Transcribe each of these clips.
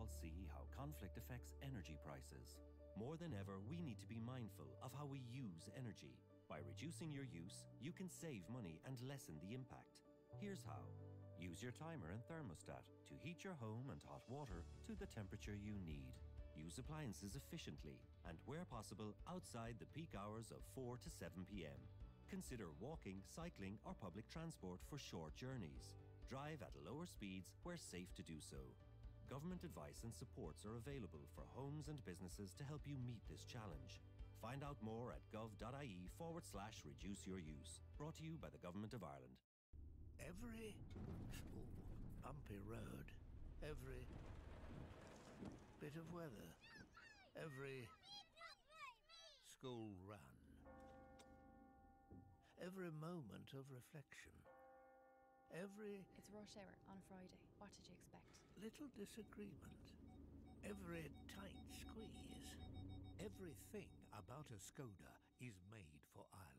all see how conflict affects energy prices. More than ever, we need to be mindful of how we use energy. By reducing your use, you can save money and lessen the impact. Here's how. Use your timer and thermostat to heat your home and hot water to the temperature you need. Use appliances efficiently and, where possible, outside the peak hours of 4 to 7 p.m. Consider walking, cycling, or public transport for short journeys. Drive at lower speeds where safe to do so. Government advice and supports are available for homes and businesses to help you meet this challenge. Find out more at gov.ie/reduce your use. Brought to you by the Government of Ireland. Every bumpy road, every bit of weather, every school run, every moment of reflection, every... It's rush hour on a Friday. What did you expect? little disagreement, every tight squeeze, everything about a Skoda is made for Ireland.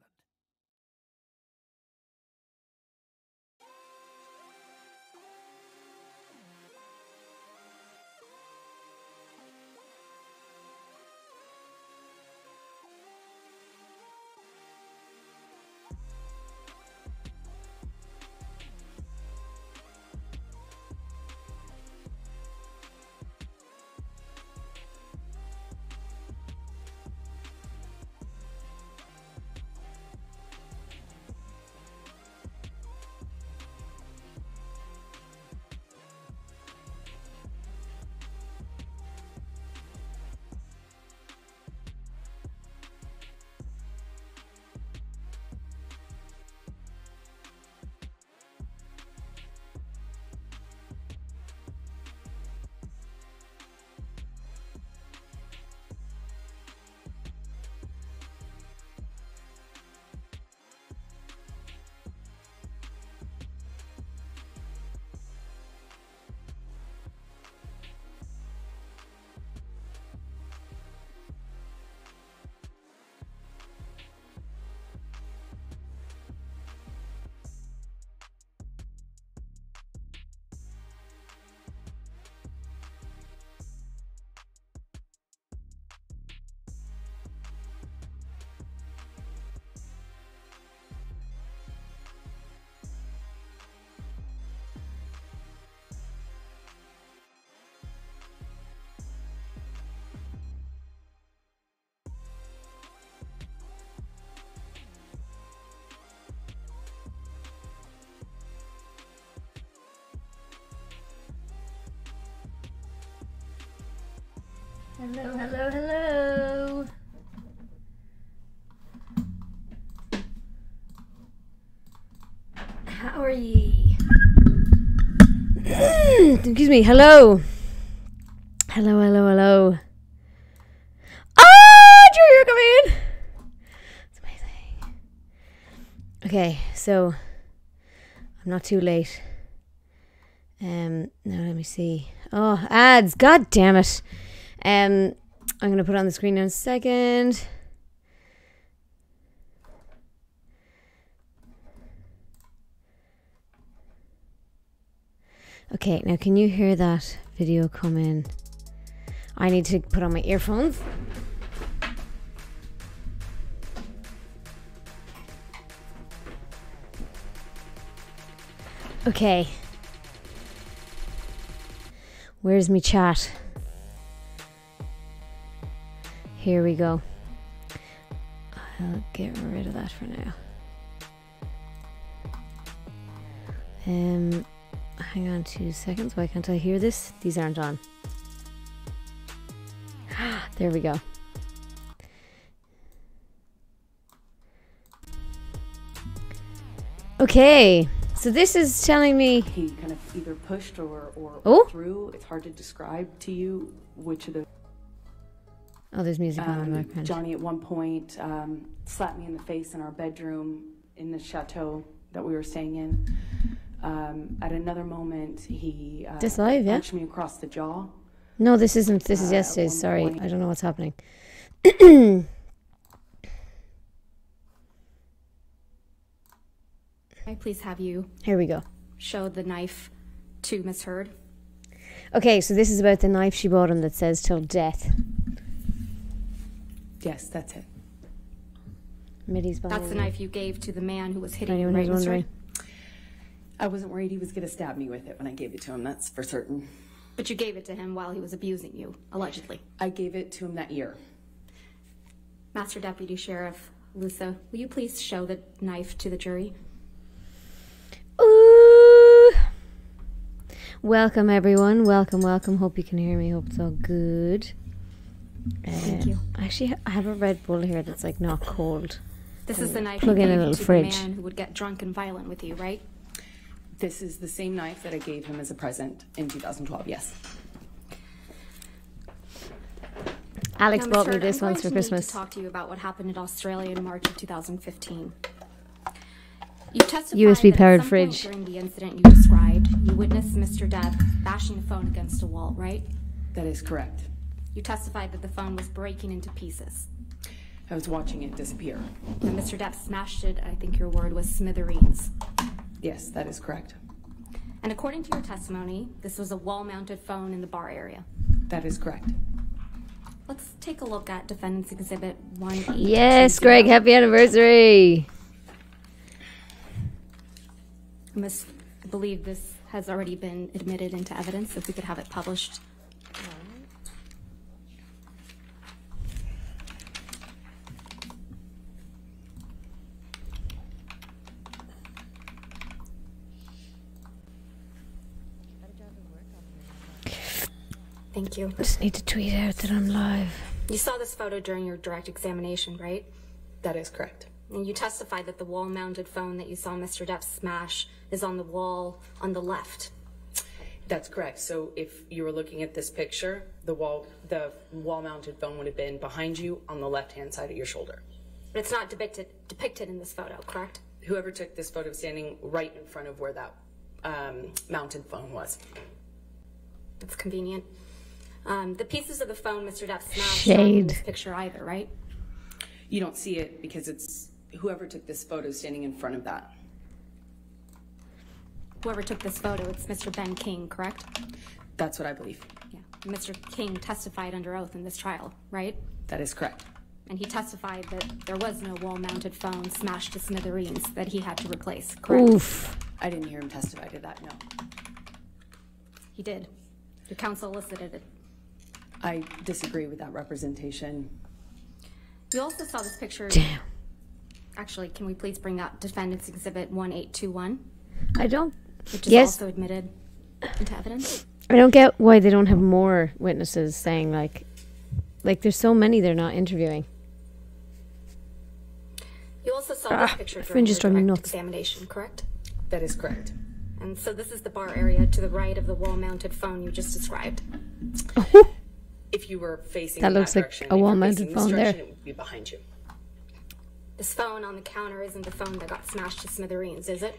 Hello, hello, hello. How are ye? Excuse me, hello. Hello, hello, hello. Ah, Drew, you're coming in. It's amazing. Okay, so I'm not too late. Now let me see. Oh, ads, god damn it. I'm going to put it on the screen in a second. Okay, now can you hear that video come in? I need to put on my earphones. Okay. Where's me chat? Here we go. I'll get rid of that for now. Hang on 2 seconds. Why can't I hear this? These aren't on. There we go. Okay, so this is telling me he kind of either pushed or threw. It's hard to describe to you which of the. Oh, there's music on in the background. Johnny at one point slapped me in the face in our bedroom in the chateau that we were staying in. At another moment, he this live, yeah? punched me across the jaw. No, this isn't. This is yesterday's. Sorry, point. I don't know what's happening. Can I please have you Here we go. show the knife to Miss Heard? Okay, so this is about the knife she bought him that says till death. Yes, that's it. Middy's behind That's the me. knife you gave to the man who was hitting you, Anyone right, who's Mr. wondering. I wasn't worried he was going to stab me with it when I gave it to him, that's for certain. But you gave it to him while he was abusing you, allegedly. I gave it to him that year. Master Deputy Sheriff Lusa, will you please show the knife to the jury? Ooh. Welcome, everyone. Welcome, welcome. Hope you can hear me. Hope it's all good. Thank you. Actually, I have a Red Bull here that's like not cold. This is the knife Plug you in a gave little to fridge. the man who would get drunk and violent with you, right? This is the same knife that I gave him as a present in 2012, yes. Alex Now, bought Ms. me Heard, this I'm once for going to need Christmas. to talk to you about what happened in Australia in March of 2015. You testified USB that powered at some fridge. point during the incident you described, you witnessed Mr. Depp bashing a phone against a wall, right? That is correct. You testified that the phone was breaking into pieces. I was watching it disappear. And Mr. Depp smashed it, I think your word was smithereens. Yes, that is correct. And according to your testimony, this was a wall-mounted phone in the bar area. That is correct. Let's take a look at Defendant's Exhibit 182. Yes, Greg, happy anniversary. I believe this has already been admitted into evidence. If we could have it published. Thank you. I just need to tweet out that I'm live. You saw this photo during your direct examination, right? That is correct. And you testified that the wall-mounted phone that you saw Mr. Depp smash is on the wall on the left. That's correct. So if you were looking at this picture, the wall-mounted phone would have been behind you on the left-hand side of your shoulder. But it's not depicted in this photo, correct? Whoever took this photo was standing right in front of where that mounted phone was. That's convenient. The pieces of the phone Mr. Depp smashed Shade. aren't in this picture either, right? You don't see it because it's whoever took this photo standing in front of that. Whoever took this photo, it's Mr. Ben King, correct? That's what I believe. Yeah. Mr. King testified under oath in this trial, right? That is correct. And he testified that there was no wall-mounted phone smashed to smithereens that he had to replace, correct? Oof. I didn't hear him testify to that, no. He did. Your counsel elicited it. I disagree with that representation. You also saw this picture. Damn. Actually, can we please bring up Defendant's Exhibit 1821, I don't. which is Yes. also admitted into evidence? I don't get why they don't have more witnesses saying like there's so many they're not interviewing. You also saw this picture during fringe is your driving me direct nuts. examination, correct? That is correct. And so this is the bar area to the right of the wall-mounted phone you just described. If you were facing That in looks like direction, a if you're wall-mounted facing this phone there. direction, it would be behind you. This phone on the counter isn't the phone that got smashed to smithereens, is it?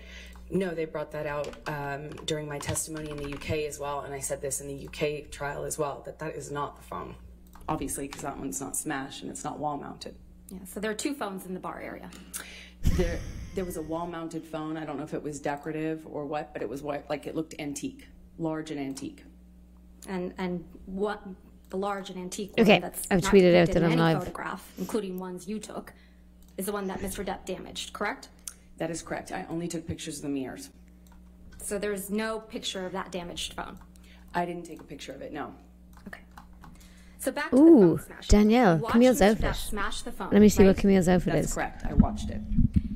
No, they brought that out during my testimony in the UK as well, and I said this in the UK trial as well, that is not the phone. Obviously, because that one's not smashed and it's not wall-mounted. Yeah, so there are two phones in the bar area. There was a wall-mounted phone. I don't know if it was decorative or what, but it was like it looked antique, large and antique. And what the large and antique Okay, one that's I've not tweeted out depicted that in I'm any live. photograph, including ones you took, is the one that Mr. Depp damaged, correct? That is correct. I only took pictures of the mirrors. So there's no picture of that damaged phone. I didn't take a picture of it, no. Okay. So back to Ooh, the phone smash. Danielle, You watched Camille's Mr. outfit. Depp smash the phone. Let me see right? what Camille's outfit That's is. correct. I watched it.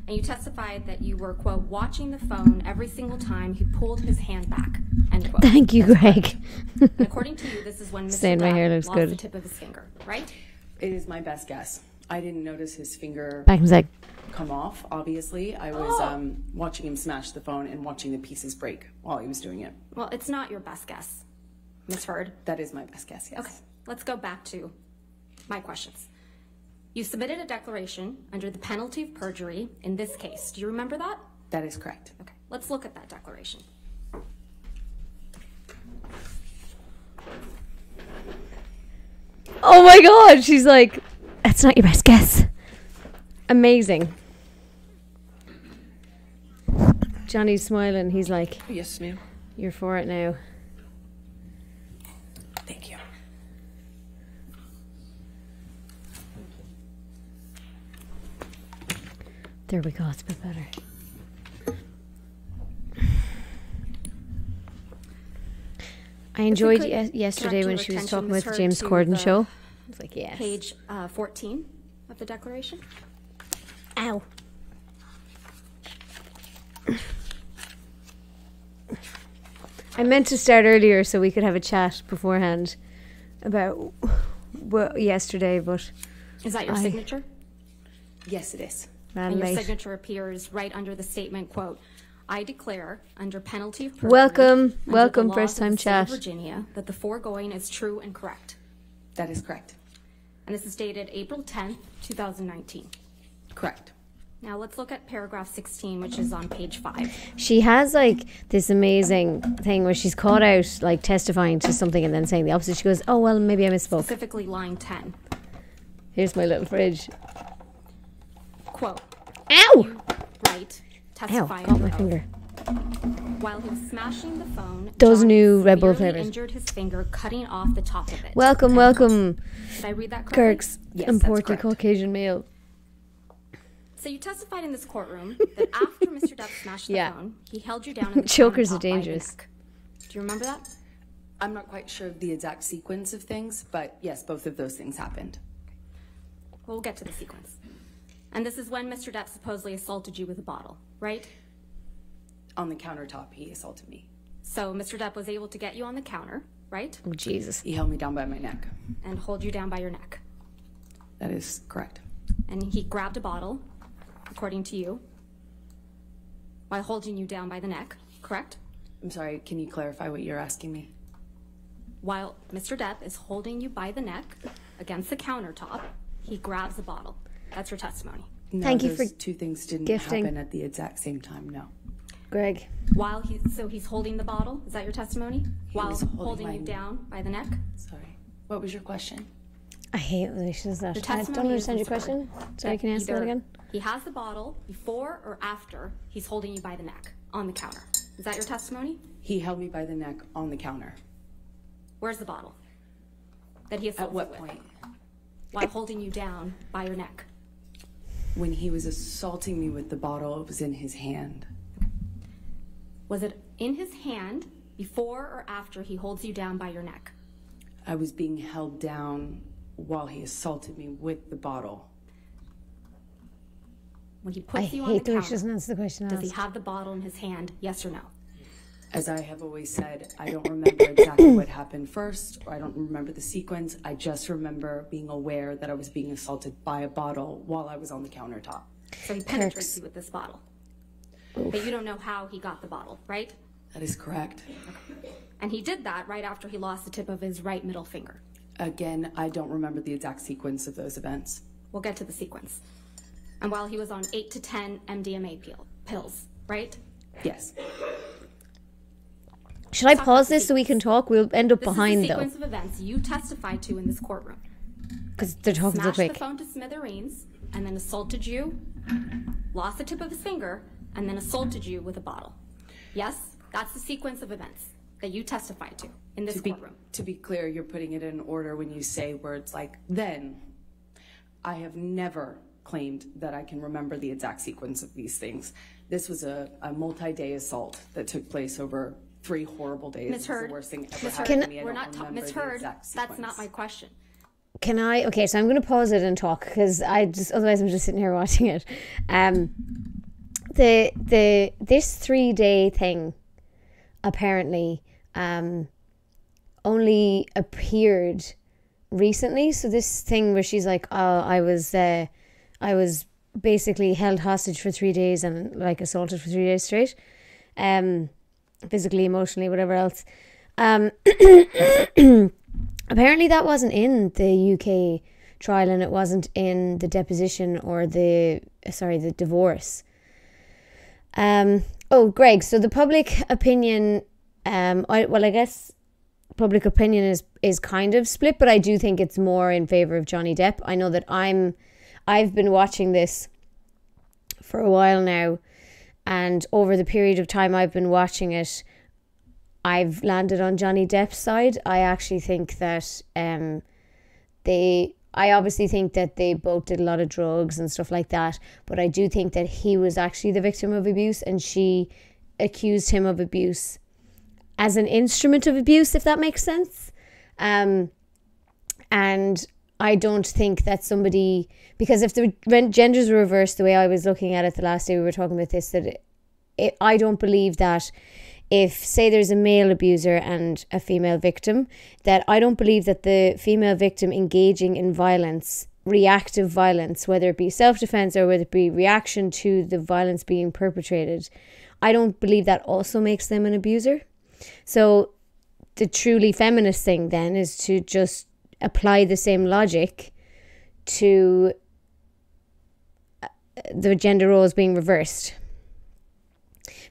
And you testified that you were, quote, watching the phone every single time he pulled his hand back, end quote. Thank you, Greg. And according to you, this is when Mr. Saying my Depp hair looks lost good. the tip of his finger, right? It is my best guess. I didn't notice his finger Back in a sec. come off, obviously. I was watching him smash the phone and watching the pieces break while he was doing it. Well, it's not your best guess, Ms. Heard. That is my best guess, yes. Okay, let's go back to my questions. You submitted a declaration under the penalty of perjury in this case. Do you remember that? That is correct. Okay, let's look at that declaration. Oh my god, she's like, that's not your best guess. Amazing. Johnny's smiling. He's like, Yes, ma'am. you're for it now. There we go. It's a bit better. I enjoyed yesterday when she was talking about the James Corden show. I was like, yes. Page 14 of the Declaration. Ow. I meant to start earlier so we could have a chat beforehand about yesterday, but... Is that your signature? Yes, it is. And your signature appears right under the statement, quote, I declare, under penalty of perjury, welcome, first time chat. Virginia, that the foregoing is true and correct. That is correct. And this is dated April 10th, 2019. Correct. Now let's look at paragraph 16, which is on page 5. She has like this amazing thing where she's caught out like testifying to something and then saying the opposite. She goes, oh, well, maybe I misspoke. Specifically line 10. Here's my little fridge. Quote. Ow! Right. Testifying. Ow, got my finger. While he was smashing the phone, Those Johnny new Red Bull severely flavors. injured his finger, cutting off the top of it. Welcome. Did I read that correctly? Kirk's Yes, imported that's correct. Caucasian male. So you testified in this courtroom that after Mr. Depp smashed the phone, he held you down in the Chokers countertop are by the dangerous. neck. Do you remember that? I'm not quite sure of the exact sequence of things, but yes, both of those things happened. Well, we'll get to the sequence. And this is when Mr. Depp supposedly assaulted you with a bottle, right? On the countertop, he assaulted me. So Mr. Depp was able to get you on the counter, right? Oh, Jesus. He held me down by my neck. And hold you down by your neck. That is correct. And he grabbed a bottle, according to you, while holding you down by the neck, correct? I'm sorry, can you clarify what you're asking me? While Mr. Depp is holding you by the neck against the countertop, he grabs a bottle. That's your testimony. No, Thank you those for two things didn't gifting. happen at the exact same time, no. Greg. While he's holding the bottle, is that your testimony? While was holding holding you my- down by the neck? Sorry. What was your question? I hate it when she does that. The I testimony don't understand your is this question. word, Sorry, can you answer that either again? He has the bottle before or after he's holding you by the neck on the counter. Is that your testimony? He held me by the neck on the counter. Where's the bottle that he assaulted At what with? point? While holding you down by your neck. When he was assaulting me with the bottle, it was in his hand. Was it in his hand before or after he holds you down by your neck? I was being held down while he assaulted me with the bottle. When he I puts you on hate the the way counter, she doesn't answer the question does he asked. have the bottle in his hand, yes or no? As I have always said, I don't remember exactly what happened first, or I don't remember the sequence. I just remember being aware that I was being assaulted by a bottle while I was on the countertop. So he penetrates you with this bottle. But you don't know how he got the bottle, right? That is correct. And he did that right after he lost the tip of his right middle finger. Again, I don't remember the exact sequence of those events. We'll get to the sequence. And while he was on 8 to 10 MDMA pills, right? Yes. Should I pause this so we can talk? We'll end up This behind is the though, sequence of events you testified to in this courtroom. because they're talking so Smashed the quick. phone to smithereens, and then assaulted you, lost the tip of his finger, and then assaulted you with a bottle. Yes? That's the sequence of events that you testified to in this courtroom. To be clear, you're putting it in order when you say words like then. I have never claimed that I can remember the exact sequence of these things. This was a multi-day assault that took place over 3 horrible days. Ms. It was Heard, the worst thing ever Ms. happened Heard, to me. I we're don't not talking. remember Ms. the Heard, exact that's not sequence. my question. Can I? Okay, so I'm going to pause it and talk because otherwise I'm just sitting here watching it. This 3-day thing apparently only appeared recently. So this thing where she's like, oh, I was basically held hostage for 3 days and like assaulted for 3 days straight, physically, emotionally, whatever else. Apparently that wasn't in the UK trial and it wasn't in the deposition or the divorce. Greg, so the public opinion, I guess public opinion is kind of split, but I do think it's more in favor of Johnny Depp. I know that I've been watching this for a while now, and over the period of time I've been watching it, I've landed on Johnny Depp's side. I actually think that they I obviously think that they both did a lot of drugs and stuff like that, but I do think that he was actually the victim of abuse and she accused him of abuse as an instrument of abuse, if that makes sense. And I don't think that somebody, because if the genders were reversed the way I was looking at it the last day we were talking about this, that I don't believe that if, say, there's a male abuser and a female victim, that I don't believe that the female victim engaging in violence, reactive violence, whether it be self-defense or whether it be reaction to the violence being perpetrated, I don't believe that also makes them an abuser. So the truly feminist thing then is to just apply the same logic to the gender roles being reversed.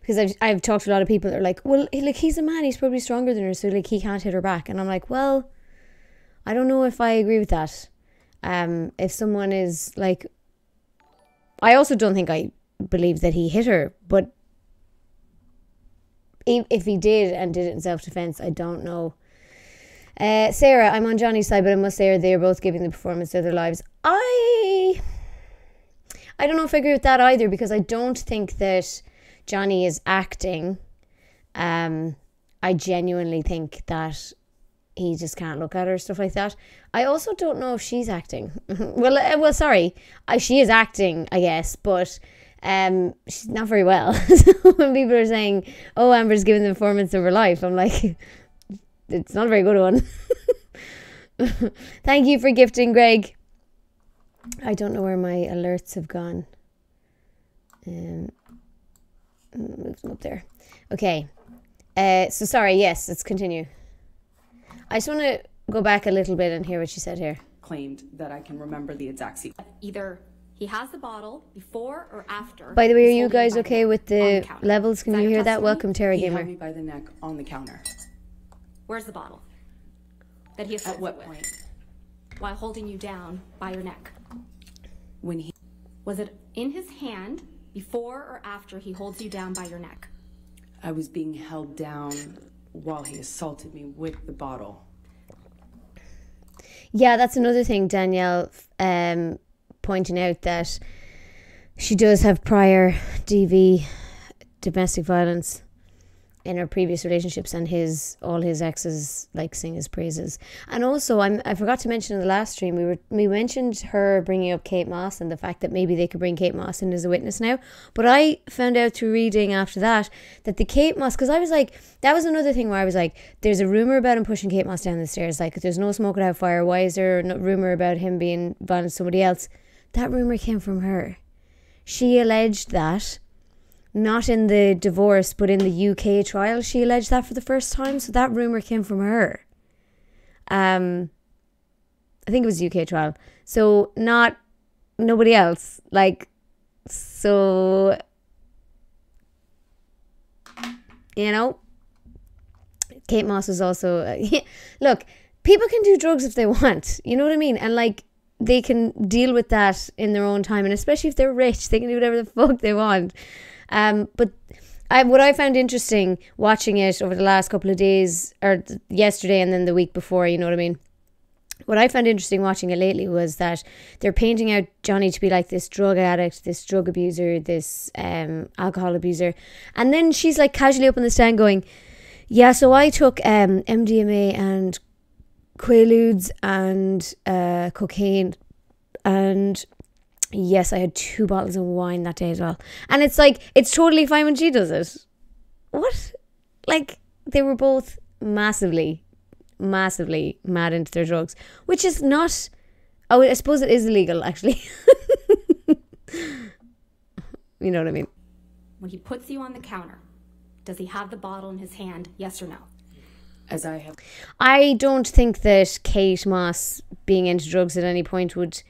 Because I've talked to a lot of people that are like, well, like, he's a man, he's probably stronger than her, so like he can't hit her back. And I'm like, well, I don't know if I agree with that. If someone is like, I also don't think I believe that he hit her, but if he did and did it in self-defense, I don't know. Sarah, I'm on Johnny's side, but I must say they're both giving the performance of their lives. I don't know if I agree with that either, because I don't think that Johnny is acting. I genuinely think that he just can't look at her, stuff like that. I also don't know if she's acting. well, sorry, she is acting, I guess, but she's not very well. So when people are saying, "Oh, Amber's giving the performance of her life," I'm like, it's not a very good one. Thank you for gifting, Greg. I don't know where my alerts have gone. Move them up there. Okay. So sorry, yes, let's continue. I just want to go back a little bit and hear what she said here. Claimed that I can remember the exact sequence. Either he has the bottle before or after. By the way, are he's you holding guys the okay bottle with on the counter. levels? Can Is you your hear that? testimony? Welcome, Terra He Gamer. held me by the neck on the counter. Where's the bottle that he assaulted At what with? point? While holding you down by your neck. When he... Was it in his hand before or after he holds you down by your neck? I was being held down while he assaulted me with the bottle. Yeah, that's another thing, Danielle, pointing out that she does have prior DV, domestic violence, in her previous relationships, and all his exes like sing his praises. And also, I forgot to mention in the last stream, we mentioned her bringing up Kate Moss and the fact that maybe they could bring Kate Moss in as a witness now. But I found out through reading after that the Kate Moss, because I was like, that was another thing where I was like, there's a rumor about him pushing Kate Moss down the stairs. Like, there's no smoke without fire. Why is there a rumor about him being violent to somebody else? That rumor came from her. She alleged that. Not in the divorce, but in the UK trial, she alleged that for the first time. So that rumour came from her. I think it was UK trial. So not nobody else. Like, so, you know, Kate Moss was also, look, people can do drugs if they want. You know what I mean? And like, they can deal with that in their own time. And especially if they're rich, they can do whatever the fuck they want. But what I found interesting watching it over the last couple of days, or yesterday and then the week before, you know what I mean? What I found interesting watching it lately was that they're painting out Johnny to be like this drug addict, this drug abuser, this alcohol abuser. And then she's like casually up on the stand going, yeah, so I took MDMA and Quaaludes and cocaine, and yes, I had 2 bottles of wine that day as well. And it's like, it's totally fine when she does it. What? Like, they were both massively mad into their drugs, which is not, oh, I suppose it is illegal, actually. You know what I mean? When he puts you on the counter, does he have the bottle in his hand, yes or no? As I have... I don't think that Kate Moss being into drugs at any point would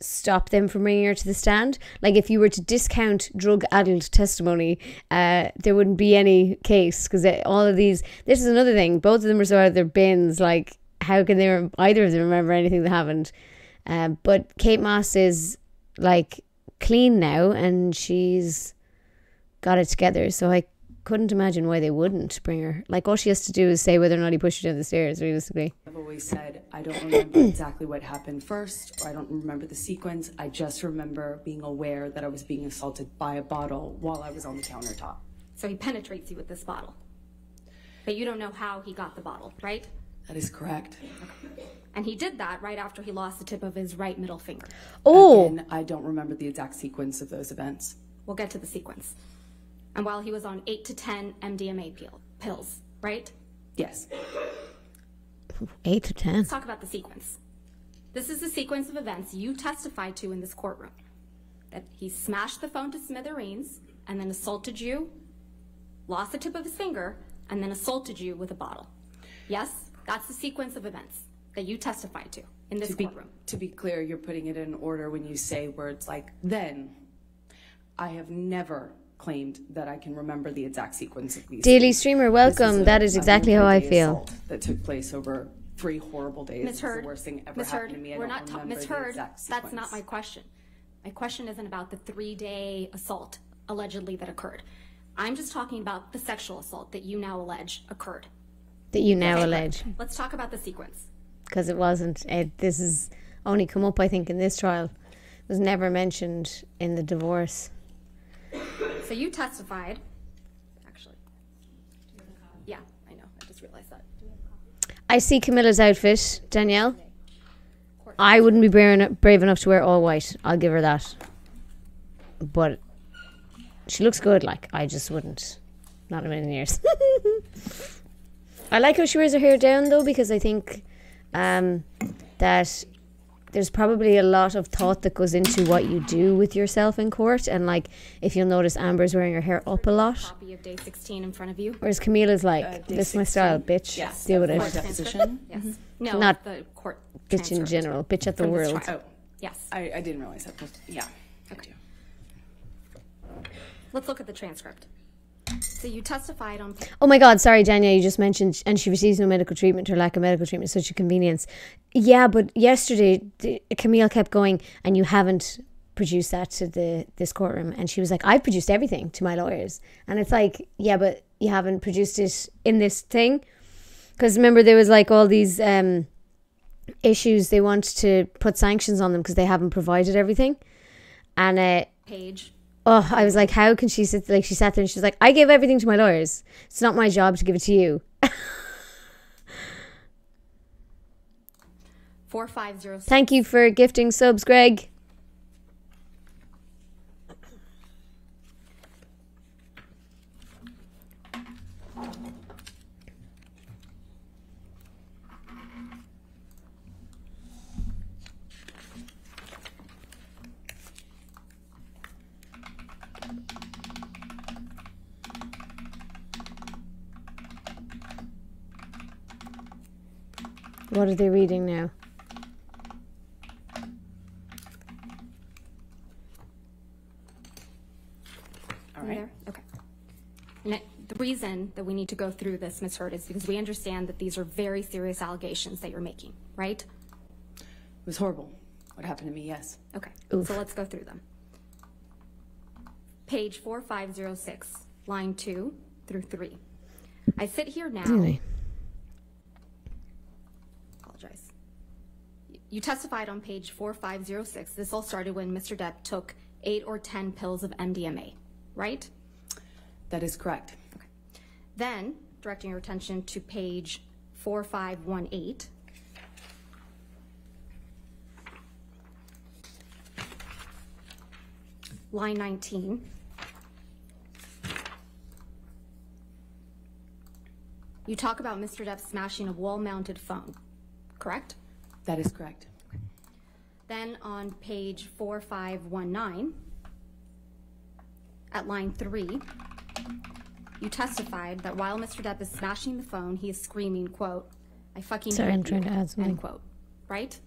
stop them from bringing her to the stand. Like, if you were to discount drug addled testimony, there wouldn't be any case, because all of these, this is another thing, both of them are so out of their bins. Like, how can they either of them remember anything they haven't? But Kate Moss is like clean now and she's got it together, so I couldn't imagine why they wouldn't bring her. Like, all she has to do is say whether or not he pushed her down the stairs, realistically. I've always literally said, I don't remember exactly what happened first, or I don't remember the sequence. I just remember being aware that I was being assaulted by a bottle while I was on the countertop. So he penetrates you with this bottle. But you don't know how he got the bottle, right? That is correct. And he did that right after he lost the tip of his right middle finger. Oh, Again, I don't remember the exact sequence of those events. We'll get to the sequence. And while he was on 8 to 10 MDMA pills, right? Yes. 8 to 10. Let's talk about the sequence. This is the sequence of events you testified to in this courtroom. That he smashed the phone to smithereens and then assaulted you, lost the tip of his finger, and then assaulted you with a bottle. Yes, that's the sequence of events that you testified to in this courtroom. To be clear, you're putting it in order when you say words like then. I have never claimed that I can remember the exact sequence of these Daily things. streamer, welcome. That is exactly how I feel. Assault that took place over 3 horrible days. Ms. Heard, It's the worst thing ever Ms. happened Heard, to me. I we're don't not remember Ms. the Heard, exact that's sequence. not my question. My question isn't about the 3-day assault allegedly that occurred. I'm just talking about the sexual assault that you now allege occurred. That you now allege. Let's talk about the sequence. Because it wasn't. This has only come up, I think, in this trial. It was never mentioned in the divorce. So you testified, actually. Yeah, I know. I just realized that. I see Camilla's outfit, Danielle. I wouldn't be brave enough to wear all white. I'll give her that. But she looks good. Like, I just wouldn't. Not a million years. I like how she wears her hair down, though, because I think that there's probably a lot of thought that goes into what you do with yourself in court. And, like, if you'll notice, Amber's wearing her hair up a lot. Copy of day 16 in front of you. Whereas Camilla's like, this is my style, bitch. Yes. Deal with Court it. deposition? Yes. No, Not the court Bitch in transcript general. Bitch at the from this world. trial. Oh, Yes. I didn't realize that. Yeah. Okay. Let's look at the transcript. So you testified on... Oh my God, sorry, Danielle, you just mentioned, and she receives no medical treatment or lack of medical treatment, such a convenience. Yeah, but yesterday, Camille kept going, and you haven't produced that to this courtroom. And she was like, I've produced everything to my lawyers. And it's like, yeah, but you haven't produced it in this thing? Because remember, there was like all these issues, they want to put sanctions on them because they haven't provided everything. And Page. oh, I was like, how can she sit, like, she sat there and she was like, I gave everything to my lawyers. It's not my job to give it to you. 4506. Thank you for gifting subs, Greg. What are they reading now? All right. There? Okay. And the reason that we need to go through this, Ms. Hurd, is because we understand that these are very serious allegations that you're making, right? It was horrible. What happened to me, yes. Okay. Oof. So let's go through them. Page 4506, line 2 through 3. I sit here now. Really? Apologize. You testified on page 4506. This all started when Mr. Depp took 8 or 10 pills of MDMA, right? That is correct. Okay. Then, directing your attention to page 4518. Line 19. You talk about Mr. Depp smashing a wall-mounted phone, correct? That is correct. Then on page 4519, at line 3, you testified that while Mr. Depp is smashing the phone, he is screaming, quote, I fucking Sorry, hate I'm trying you, to add something. end quote, right?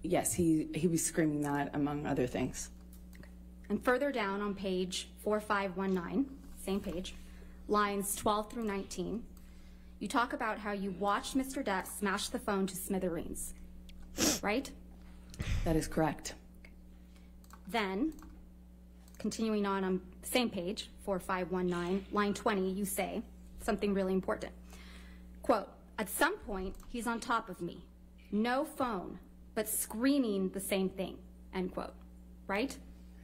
Yes, he was screaming that, among other things. And further down on page 4519, same page, lines 12 through 19, you talk about how you watched Mr. Depp smash the phone to smithereens, right? That is correct. Then, continuing on the same page, 4519, line 20, you say something really important. Quote, At some point, he's on top of me. No phone, but screaming the same thing, end quote. Right?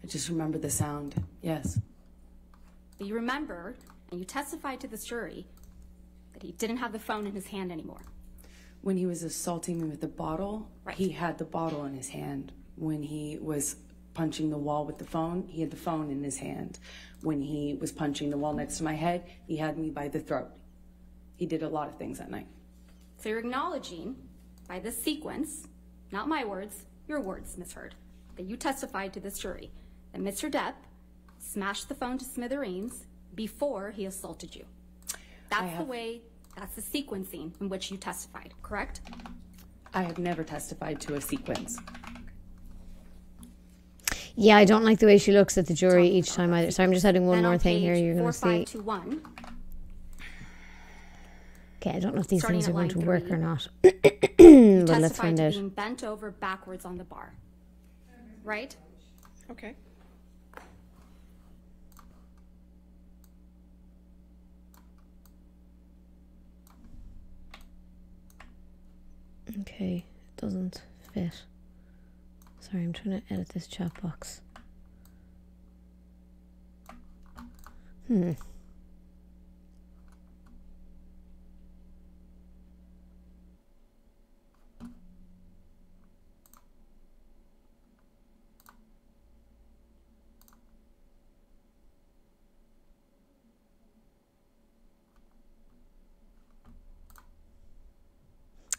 I just remember the sound, yes. But you remember, and you testified to this jury, that he didn't have the phone in his hand anymore. When he was assaulting me with the bottle, Right. He had the bottle in his hand. When he was punching the wall with the phone, he had the phone in his hand. When he was punching the wall next to my head, he had me by the throat. He did a lot of things that night. So you're acknowledging, by this sequence, not my words, your words, Ms. Heard, that you testified to this jury that Mr. Depp smashed the phone to smithereens before he assaulted you. That's the sequencing in which you testified, correct? I have never testified to a sequence. Yeah, I don't like the way she looks at the jury each time either. So I'm just adding one Then more on thing here. page You're going to see. 4521, Okay, I don't know if these starting things are at going to line work 3, or not. you But let's testified find to out. being bent over backwards on the bar, right? Okay. Okay, it doesn't fit. Sorry, I'm trying to edit this chat box.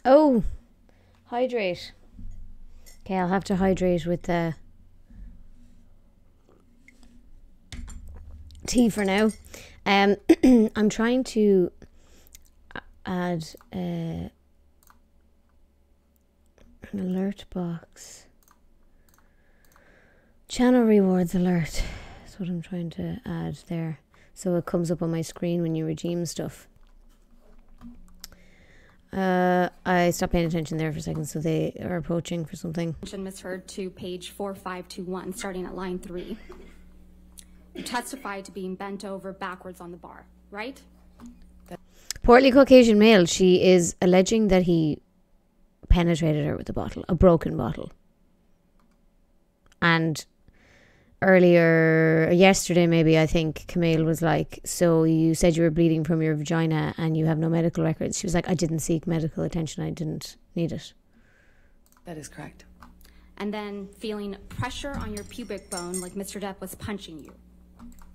Oh, hydrate. Okay, I'll have to hydrate with the tea for now. I'm trying to add an alert box. Channel rewards alert. That's what I'm trying to add there. So it comes up on my screen when you redeem stuff. I stopped paying attention there for a second, so they are approaching for something. Ms. Heard to page 4521, starting at line 3. You testified to being bent over backwards on the bar, right? Portly Caucasian male, she is alleging that he penetrated her with a bottle, a broken bottle. And earlier, yesterday maybe, I think, Camille was like, so you said you were bleeding from your vagina and you have no medical records. She was like, I didn't seek medical attention. I didn't need it. That is correct. And then feeling pressure on your pubic bone like Mr. Depp was punching you.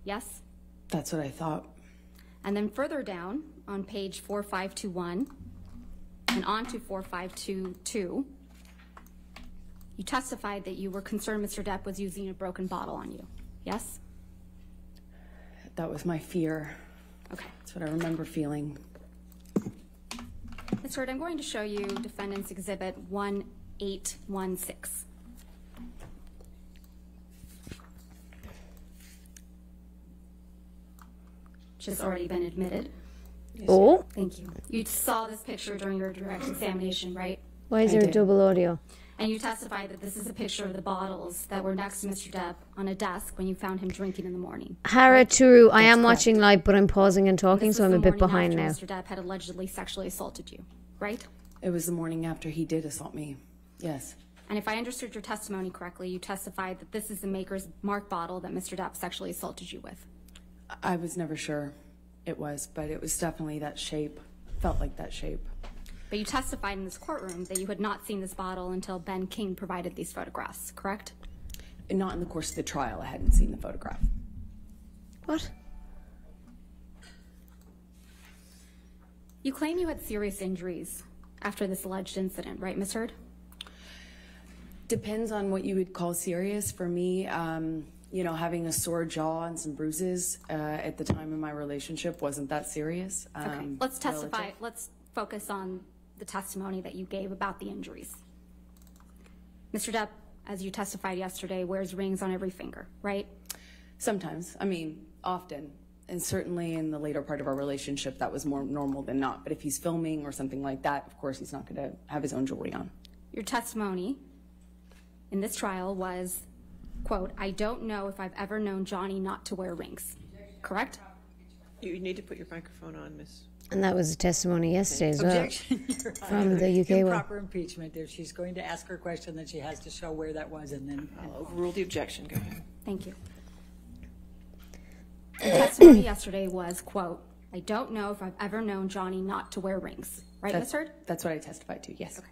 Yes? That's what I thought. And then further down on page 4521 and on to 4522, you testified that you were concerned Mr. Depp was using a broken bottle on you. Yes? That was my fear. Okay. That's what I remember feeling. Ms. Heard, I'm going to show you Defendant's Exhibit 1816. Which has already been admitted. Oh, Thank you. You saw this picture during your direct examination, right? why is I there did. double audio? And you testified that this is a picture of the bottles that were next to Mr. Depp on a desk when you found him drinking in the morning. Hara Turu, I am correct. watching live, but I'm pausing and talking, This so was I'm a the bit morning behind now. after Mr. Depp had allegedly sexually assaulted you, right? It was the morning after he did assault me. Yes. And if I understood your testimony correctly, you testified that this is the Maker's Mark bottle that Mr. Depp sexually assaulted you with. I was never sure it was, but it was definitely that shape. Felt like that shape. But you testified in this courtroom that you had not seen this bottle until Ben King provided these photographs, correct? And not in the course of the trial. I hadn't seen the photograph. What? You claim you had serious injuries after this alleged incident, right, Ms. Heard? Depends on what you would call serious. For me, having a sore jaw and some bruises at the time of my relationship wasn't that serious. Okay, let's testify. relative. Let's focus on the testimony that you gave about the injuries. Mr. Depp, as you testified yesterday, wears rings on every finger, right? Sometimes. I mean, often. And certainly in the later part of our relationship, that was more normal than not. But if he's filming or something like that, of course, he's not going to have his own jewelry on. Your testimony in this trial was, quote, I don't know if I've ever known Johnny not to wear rings, correct? You need to put your microphone on, Miss. And that was a testimony yesterday as well. Objection, Your Honor. From the UK one. Improper impeachment. If she's going to ask her question, then she has to show where that was, and then. I'll overrule the objection. Go ahead. Thank you. The testimony yesterday was, quote, I don't know if I've ever known Johnny not to wear rings. Right, Ms. Heard? That's what I testified to, yes. Okay.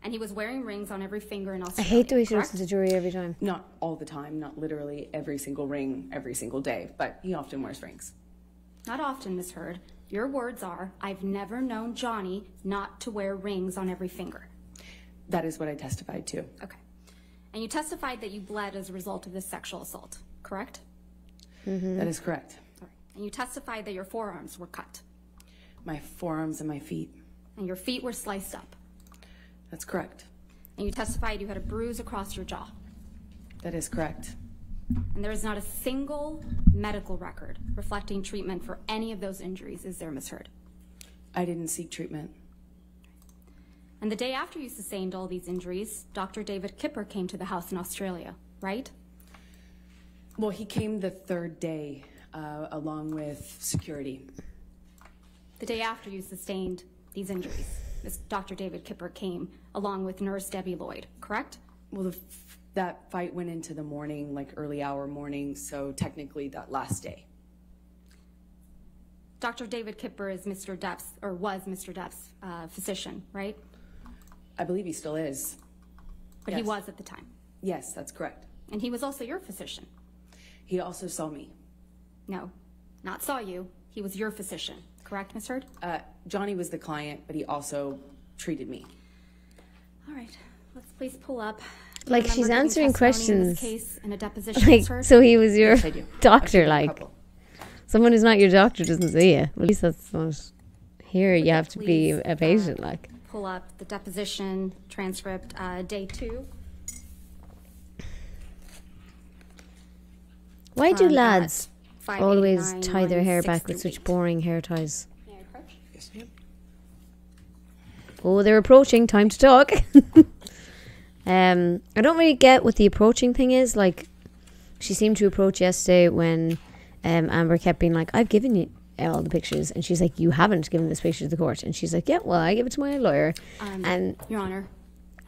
And he was wearing rings on every finger in I Australia. hate the way she correct? looks at the jury every time. Not all the time, not literally every single ring, every single day, but he often wears rings. Not often, Ms. Heard. Your words are, I've never known Johnny not to wear rings on every finger. That is what I testified to. Okay. And you testified that you bled as a result of this sexual assault, correct? That is correct. All right. And you testified that your forearms were cut. My forearms and my feet. And your feet were sliced up. That's correct. And you testified you had a bruise across your jaw. That is correct. And there is not a single medical record reflecting treatment for any of those injuries, is there, Ms. Heard? I didn't seek treatment. And the day after you sustained all these injuries, Dr. David Kipper came to the house in Australia, right? Well, he came the third day, along with security. The day after you sustained these injuries, Dr. David Kipper came along with nurse Debbie Lloyd, correct? Well, that fight went into the morning, like early hour morning, so technically that last day. Dr. David Kipper is Mr. Depp's, or was Mr. Depp's physician, right? I believe he still is. But Yes. he was at the time. Yes, that's correct. And he was also your physician. He also saw me. No, not saw you. He was your physician, correct, Ms. Heard? Johnny was the client, but he also treated me. All right, let's please pull up. Like, Remember she's giving answering testimony in this questions. case in a deposition, Ms. Heard? Like, so he was your Yes, I do. I've doctor, seen a like. couple. Someone who's not your doctor doesn't see you. Well, at least that's not here. You Would have to be please, a patient, like. Pull up the deposition transcript, day 2. Why do at lads always 589, tie their hair lines back 6 with through such 8. boring hair ties? May I approach? Yes, ma'am. Oh, they're approaching. Time to talk. I don't really get what the approaching thing is. Like, she seemed to approach yesterday when Amber kept being like, I've given you all the pictures. And she's like, you haven't given this picture to the court. And she's like, yeah, well, I give it to my lawyer. And Your Honor,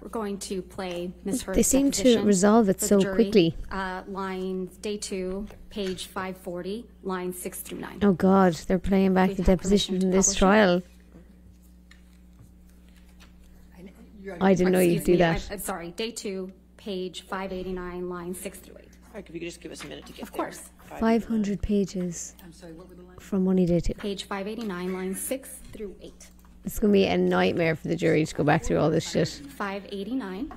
we're going to play Ms. Heard's they seem to deposition resolve it for the so jury. quickly. Lines, day 2, page 540, lines 6 through 9. Oh, God, they're playing back We've the had deposition permission from to this publish it. trial. I didn't know you'd Excuse do me, that. I'm sorry, day 2, page 589, lines 6 through 8. All right, if you could just give us a minute to get Of there. course. 500 pages I'm sorry, what were the lines? from Money Day 2. Page 589, lines 6 through 8. It's going to be a nightmare for the jury to go back through all this shit. 589,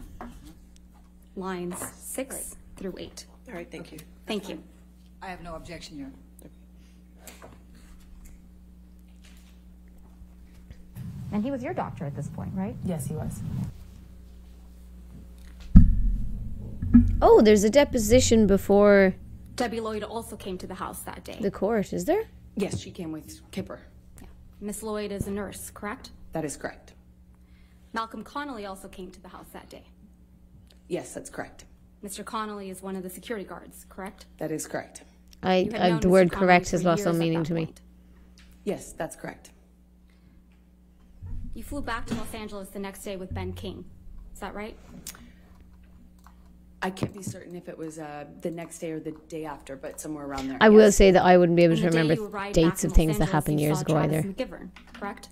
lines 6 through 8. All right, thank you. Thank you. I have no objection, Your Honor. And he was your doctor at this point, right? Yes, he was. Oh, there's a deposition before Debbie Lloyd also came to the house that day. the court, is there? Yes, she came with Kipper. Yeah. Miss Lloyd is a nurse, correct? That is correct. Malcolm Connolly also came to the house that day. Yes, that's correct. Mr. Connolly is one of the security guards, correct? That is correct. You had known The Mr. word Connolly correct for has lost all years at meaning that to me. point. Yes, that's correct. You flew back to Los Angeles the next day with Ben King. Is that right? I can't be certain if it was the next day or the day after, but somewhere around there. I will say that I wouldn't be able And to the day remember you arrived dates back in of Los things that Angeles, happened you years saw ago Travis either. McGivern, correct?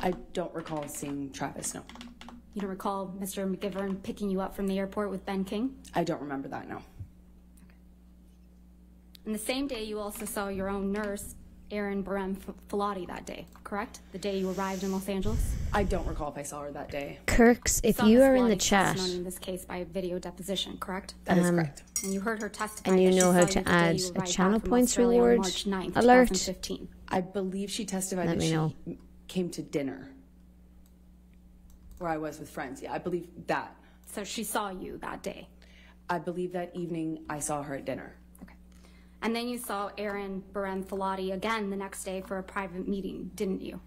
I don't recall seeing Travis, no. You don't recall Mr. McGivern picking you up from the airport with Ben King? I don't remember that, no. And the same day, you also saw your own nurse, Erin Fillotti, that day, correct? The day you arrived in Los Angeles? I don't recall if I saw her that day. Kirks, if Saw you Miss are in the Fillotti's chat testimony in this case by video deposition, correct? That is correct. And you heard her testify. And you that she know saw how you to the day add you a arrived channel back from points Australia on reward March 9th, alert. 2015. I believe she testified Let that me she know. came to dinner where I was with friends. Yeah, I believe that. So she saw you that day. I believe that evening I saw her at dinner. Okay. And then you saw Erin Fillotti again the next day for a private meeting, didn't you?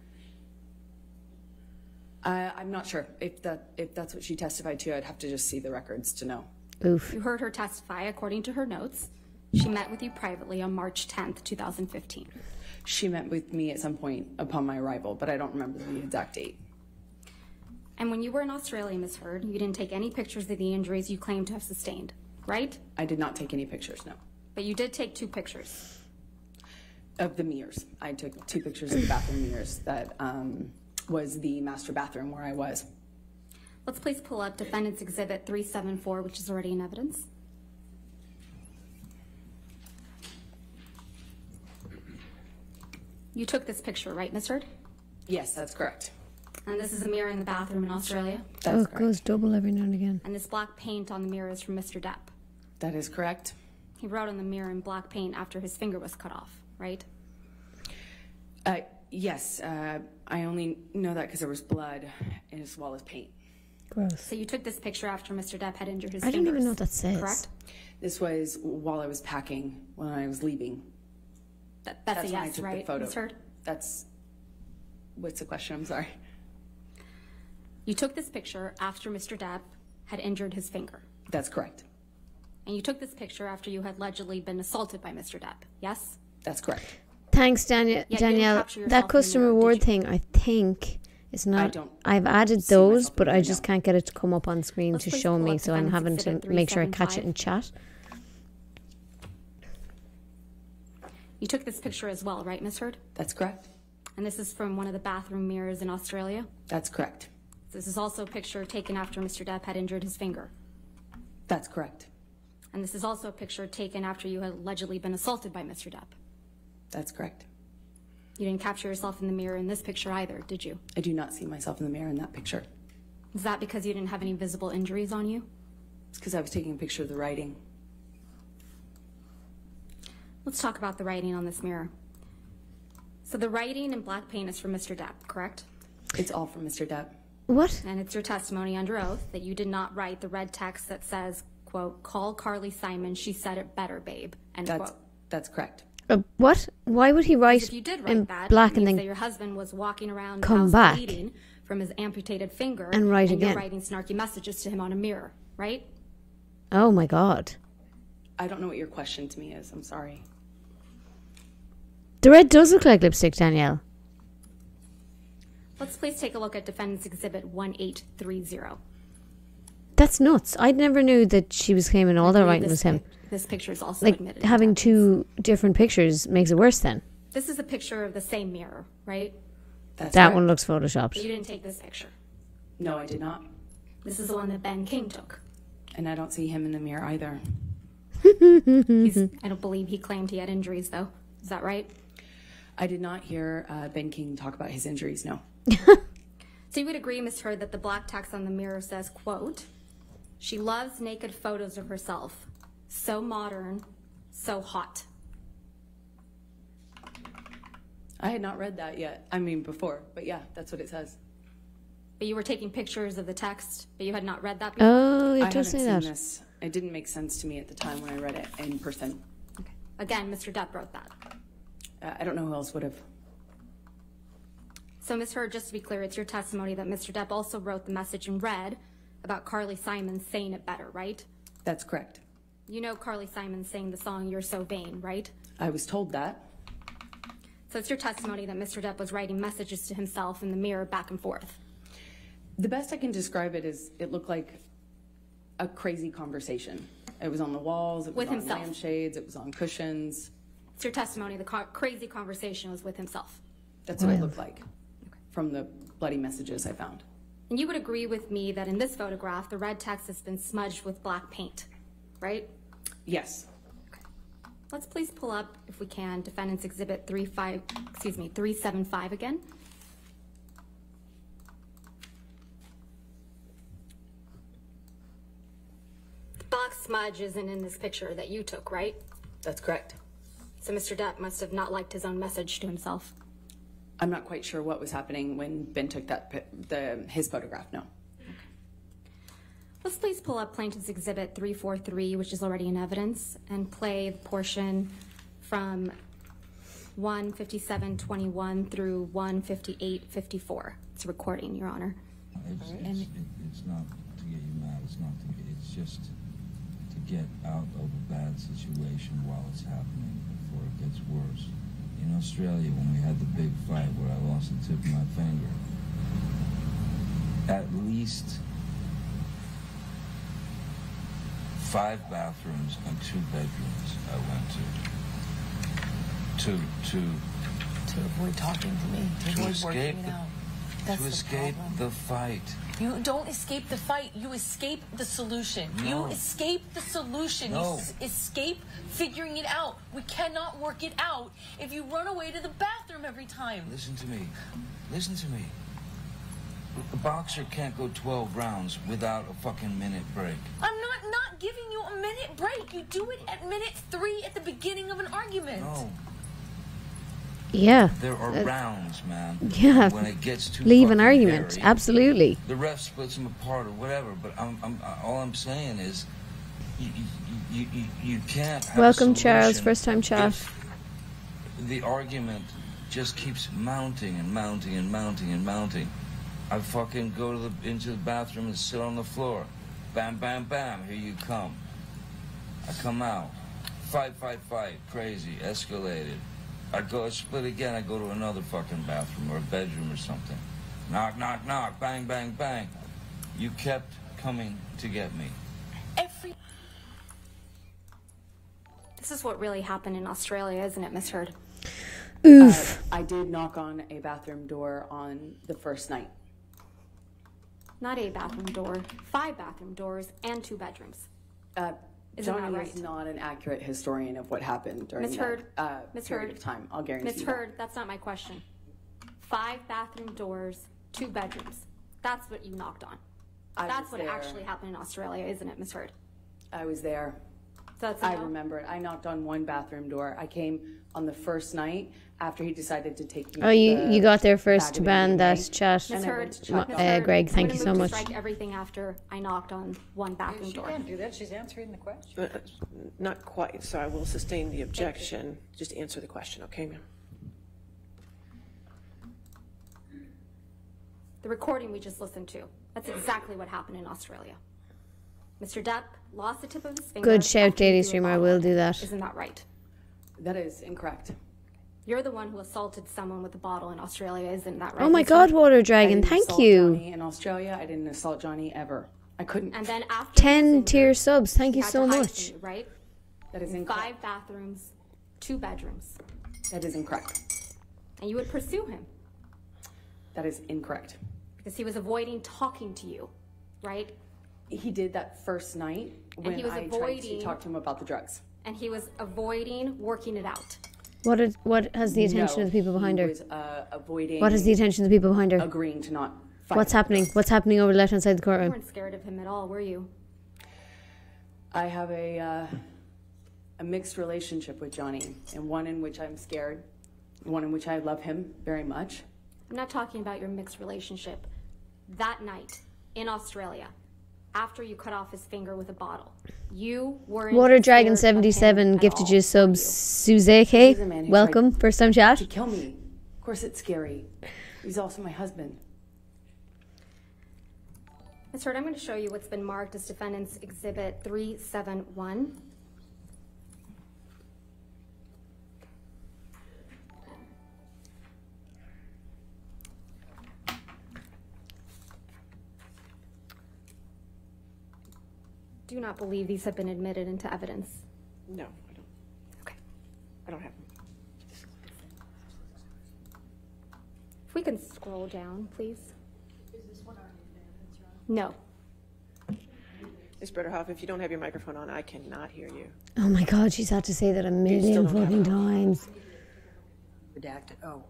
I'm not sure if that's what she testified to. I'd have to just see the records to know. Oof. You heard her testify according to her notes. She met with you privately on March 10th, 2015. She met with me at some point upon my arrival, but I don't remember the exact date. And when you were in Australia, Ms. Heard, you didn't take any pictures of the injuries you claim to have sustained, right? I did not take any pictures, no. But you did take 2 pictures. Of the mirrors. I took 2 pictures of the bathroom mirrors. That was the master bathroom where I was. Let's please pull up Defendant's Exhibit 374, which is already in evidence. You took this picture, right, Ms. Heard? Yes, that's correct. And this is a mirror in the bathroom in Australia. That's It correct. goes double every now and again. And this black paint on the mirror is from Mr. Depp. That is correct. He wrote on the mirror in black paint after his finger was cut off, right? Yes, I only know that because there was blood as well as paint. Gross. So you took this picture after Mr. Depp had injured his I fingers. don't even know what that says. Correct? This was while I was packing, when I was leaving. That's a when I yes, took right, the photo. Ms. Heard? That's, what's the question? I'm sorry. You took this picture after Mr. Depp had injured his finger. That's correct. And you took this picture after you had allegedly been assaulted by Mr. Depp, yes? That's correct. Thanks, didn't Danielle. capture yourself That in the custom mirror, reward did you? thing, I think, is not. don't I've added see those, myself in but the I mirror, just no. can't get it to come up on screen Let's to please show pull me, up so I'm having Defendant's to Exhibit make sure I catch 375. it in chat. You took this picture as well, right, Ms. Heard? That's correct. And this is from one of the bathroom mirrors in Australia. That's correct. This is also a picture taken after Mr. Depp had injured his finger. That's correct. And this is also a picture taken after you had allegedly been assaulted by Mr. Depp. That's correct. You didn't capture yourself in the mirror in this picture either, did you? I do not see myself in the mirror in that picture. Is that because you didn't have any visible injuries on you? It's because I was taking a picture of the writing. Let's talk about the writing on this mirror. So the writing in black paint is from Mr. Depp, correct? It's all from Mr. Depp. What? And it's your testimony under oath that you did not write the red text that says, quote, "Call Carly Simon, she said it better, babe," end quote. That's correct. What? Why would he write If you did in write that, black it and means then that your husband was walking around the come house back bleeding from his amputated finger, and write you're again? writing snarky messages to him on a mirror, right? Oh my God. I don't know what your question to me is. I'm sorry. The red does look like lipstick, Danielle. Let's please take a look at Defendant's Exhibit 1830. That's nuts. I never knew that she was claiming all that writing was him. This picture is also Like, admitted. having into two different pictures makes it worse then. evidence. This is a picture of the same mirror, right? That's That correct. one looks But photoshopped. you didn't take this picture. No, I did not. This is the one that Ben King took. And I don't see him in the mirror either. I don't believe he claimed he had injuries, though. Is that right? I did not hear Ben King talk about his injuries, no. So you would agree, Ms. Heard, that the black text on the mirror says, quote, "She loves naked photos of herself. So modern, so hot." I had not read that yet. I mean, before. But yeah, that's what it says. But you were taking pictures of the text, but you had not read that before? Oh, I it haven't does say seen that. this. It didn't make sense to me at the time when I read it in person. Okay. Again, Mr. Depp wrote that. I don't know who else would have. So, Ms. Heard, just to be clear, it's your testimony that Mr. Depp also wrote the message in red about Carly Simon saying it better, right? That's correct. You know Carly Simon sang the song "You're So Vain," right? I was told that. So it's your testimony that Mr. Depp was writing messages to himself in the mirror back and forth. The best I can describe it is it looked like a crazy conversation. It was on the walls, it was With on himself. lampshades, it was on cushions. It's your testimony the crazy conversation was with himself. That's what it looked like from the bloody messages I found. And you would agree with me that in this photograph, the red text has been smudged with black paint, right? Yes. Let's please pull up, if we can, Defendant's Exhibit 375 again. The box smudge isn't in this picture that you took, right? That's correct. So Mr. Depp must have not liked his own message to himself. I'm not quite sure what was happening when Ben took his photograph, no. Let's please pull up Plaintiff's Exhibit 343, which is already in evidence, and play the portion from 1:57:21 through 1:58:54. It's a recording, Your Honor. It's not to get you mad. It's just to get out of a bad situation while it's happening before it gets worse. in Australia when we had the big fight where I lost the tip of my finger, at least 5 bathrooms and 2 bedrooms I went to avoid talking to me, to avoid escape working it out. That's to escape the fight. You don't escape the fight. You escape the solution. No. You escape the solution. No. You escape figuring it out. We cannot work it out if you run away to the bathroom every time. Listen to me. Listen to me. A boxer can't go 12 rounds without a fucking minute break. I'm not giving you a minute break. You do it at minute 3 at the beginning of an argument. No. Yeah. There are rounds, man. Yeah. When it gets too Leave an fucking argument. hairy, Absolutely. the ref splits them apart or whatever. But all I'm saying is, you can't. Have Welcome, a Charles. solution First time chat. if the argument just keeps mounting and mounting and mounting and mounting. I fucking go into the bathroom and sit on the floor. Bam, bam, bam. Here you come. I come out. Fight, crazy, escalated. I go split again. I go to another fucking bathroom or a bedroom or something. Knock, knock, knock. Bang, bang, bang. You kept coming to get me. This is what really happened in Australia, isn't it, Miss Heard? Oof. I did knock on a bathroom door on the first night. Not a bathroom door, 5 bathroom doors and 2 bedrooms. Isn't Johnny that right? is not an accurate historian of what happened during Miss that Heard, Miss period Heard, of time. I'll guarantee Miss you Heard, that's not my question. 5 bathroom doors, 2 bedrooms. That's what you knocked on. That's what actually happened in Australia, isn't it, Miss Heard? I was there. So that's a I no? remember it. I knocked on one bathroom door. I came on the first night after he decided to take me. Oh, you got there first bag to of ban that DNA. chat. Miss And I Heard, went to check Miss out- Heard, Greg, thank I'm you gonna so move to much. strike everything after I knocked on one bathroom She door. can't do that. She's answering the question. Not quite, so I will sustain the objection. Just answer the question, okay, ma'am? The recording we just listened to, that's exactly what happened in Australia. Mr. Depp lost the tip of his finger. Good shout, after he Daily threw a Streamer. I bottle will at do him. that. Isn't that right? That is incorrect. You're the one who assaulted someone with a bottle in Australia, isn't that right? Oh my Miss God, Heard? Water I Dragon. didn't Thank assault you. Johnny in Australia, I didn't assault Johnny ever. I couldn't. And then after 10 tier subs. Thank you he had so to hide much. from you, right? That is incorrect. 5 bathrooms, 2 bedrooms, That is incorrect. and you would pursue him That is incorrect. because he was avoiding talking to you, right? He did that first night when he was I tried to avoiding- talk to him about the drugs. And he was avoiding working it out. What has the attention of the people behind her? He was avoiding. What has the attention of the people behind her? agreeing to not fight. What's happening? What's happening over the left hand side of the You courtroom? weren't scared of him at all, were you? I have a mixed relationship with Johnny, and one in which I'm scared, one in which I love him very much. I'm not talking about your mixed relationship. That night in Australia, after you cut off his finger with a bottle, you weren't Water Dragon scared of him 77 at gifted all, you were subs. you? He's a Suzeke, man who welcome. tried First time chat. To kill me. Of course it's scary. He's also my husband. Ms. Heard, I'm going to show you what's been marked as Defendant's Exhibit 371. Do not believe these have been admitted into evidence. No, I don't. Okay. I don't have them. If we can scroll down, please. No. Ms. Bretterhoff, if you don't have your microphone on, I cannot hear you. Oh my God, she's had to say that a still million don't have fucking it. times. Redacted. Oh.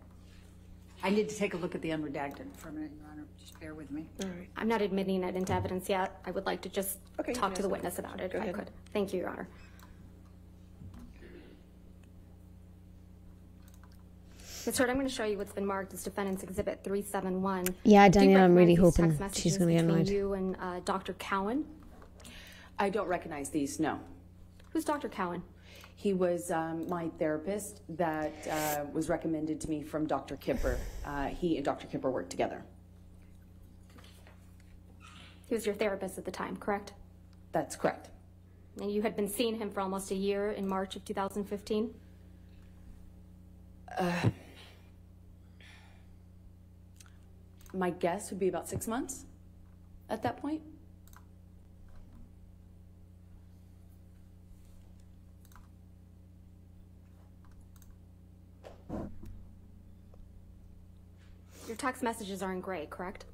I need to take a look at the unredacted for a minute, Your Honor. Just bear with me. All right. I'm not admitting it into evidence yet. I would like to just Okay, you talk can to the ask witness them. about it Go if I ahead. could. Thank you, Your Honor. Ms. Heard, I'm going to show you what's been marked as Defendant's Exhibit 371. Yeah, Do you Danielle, I'm really recognize these hoping text messages she's going to get between annoyed. you and Dr. Cowan? I don't recognize these, no. Who's Dr. Cowan? He was my therapist that was recommended to me from Dr. Kipper. He and Dr. Kipper worked together. He was your therapist at the time, correct? That's correct. And you had been seeing him for almost a year in March of 2015? My guess would be about 6 months at that point. Your text messages are in gray, correct?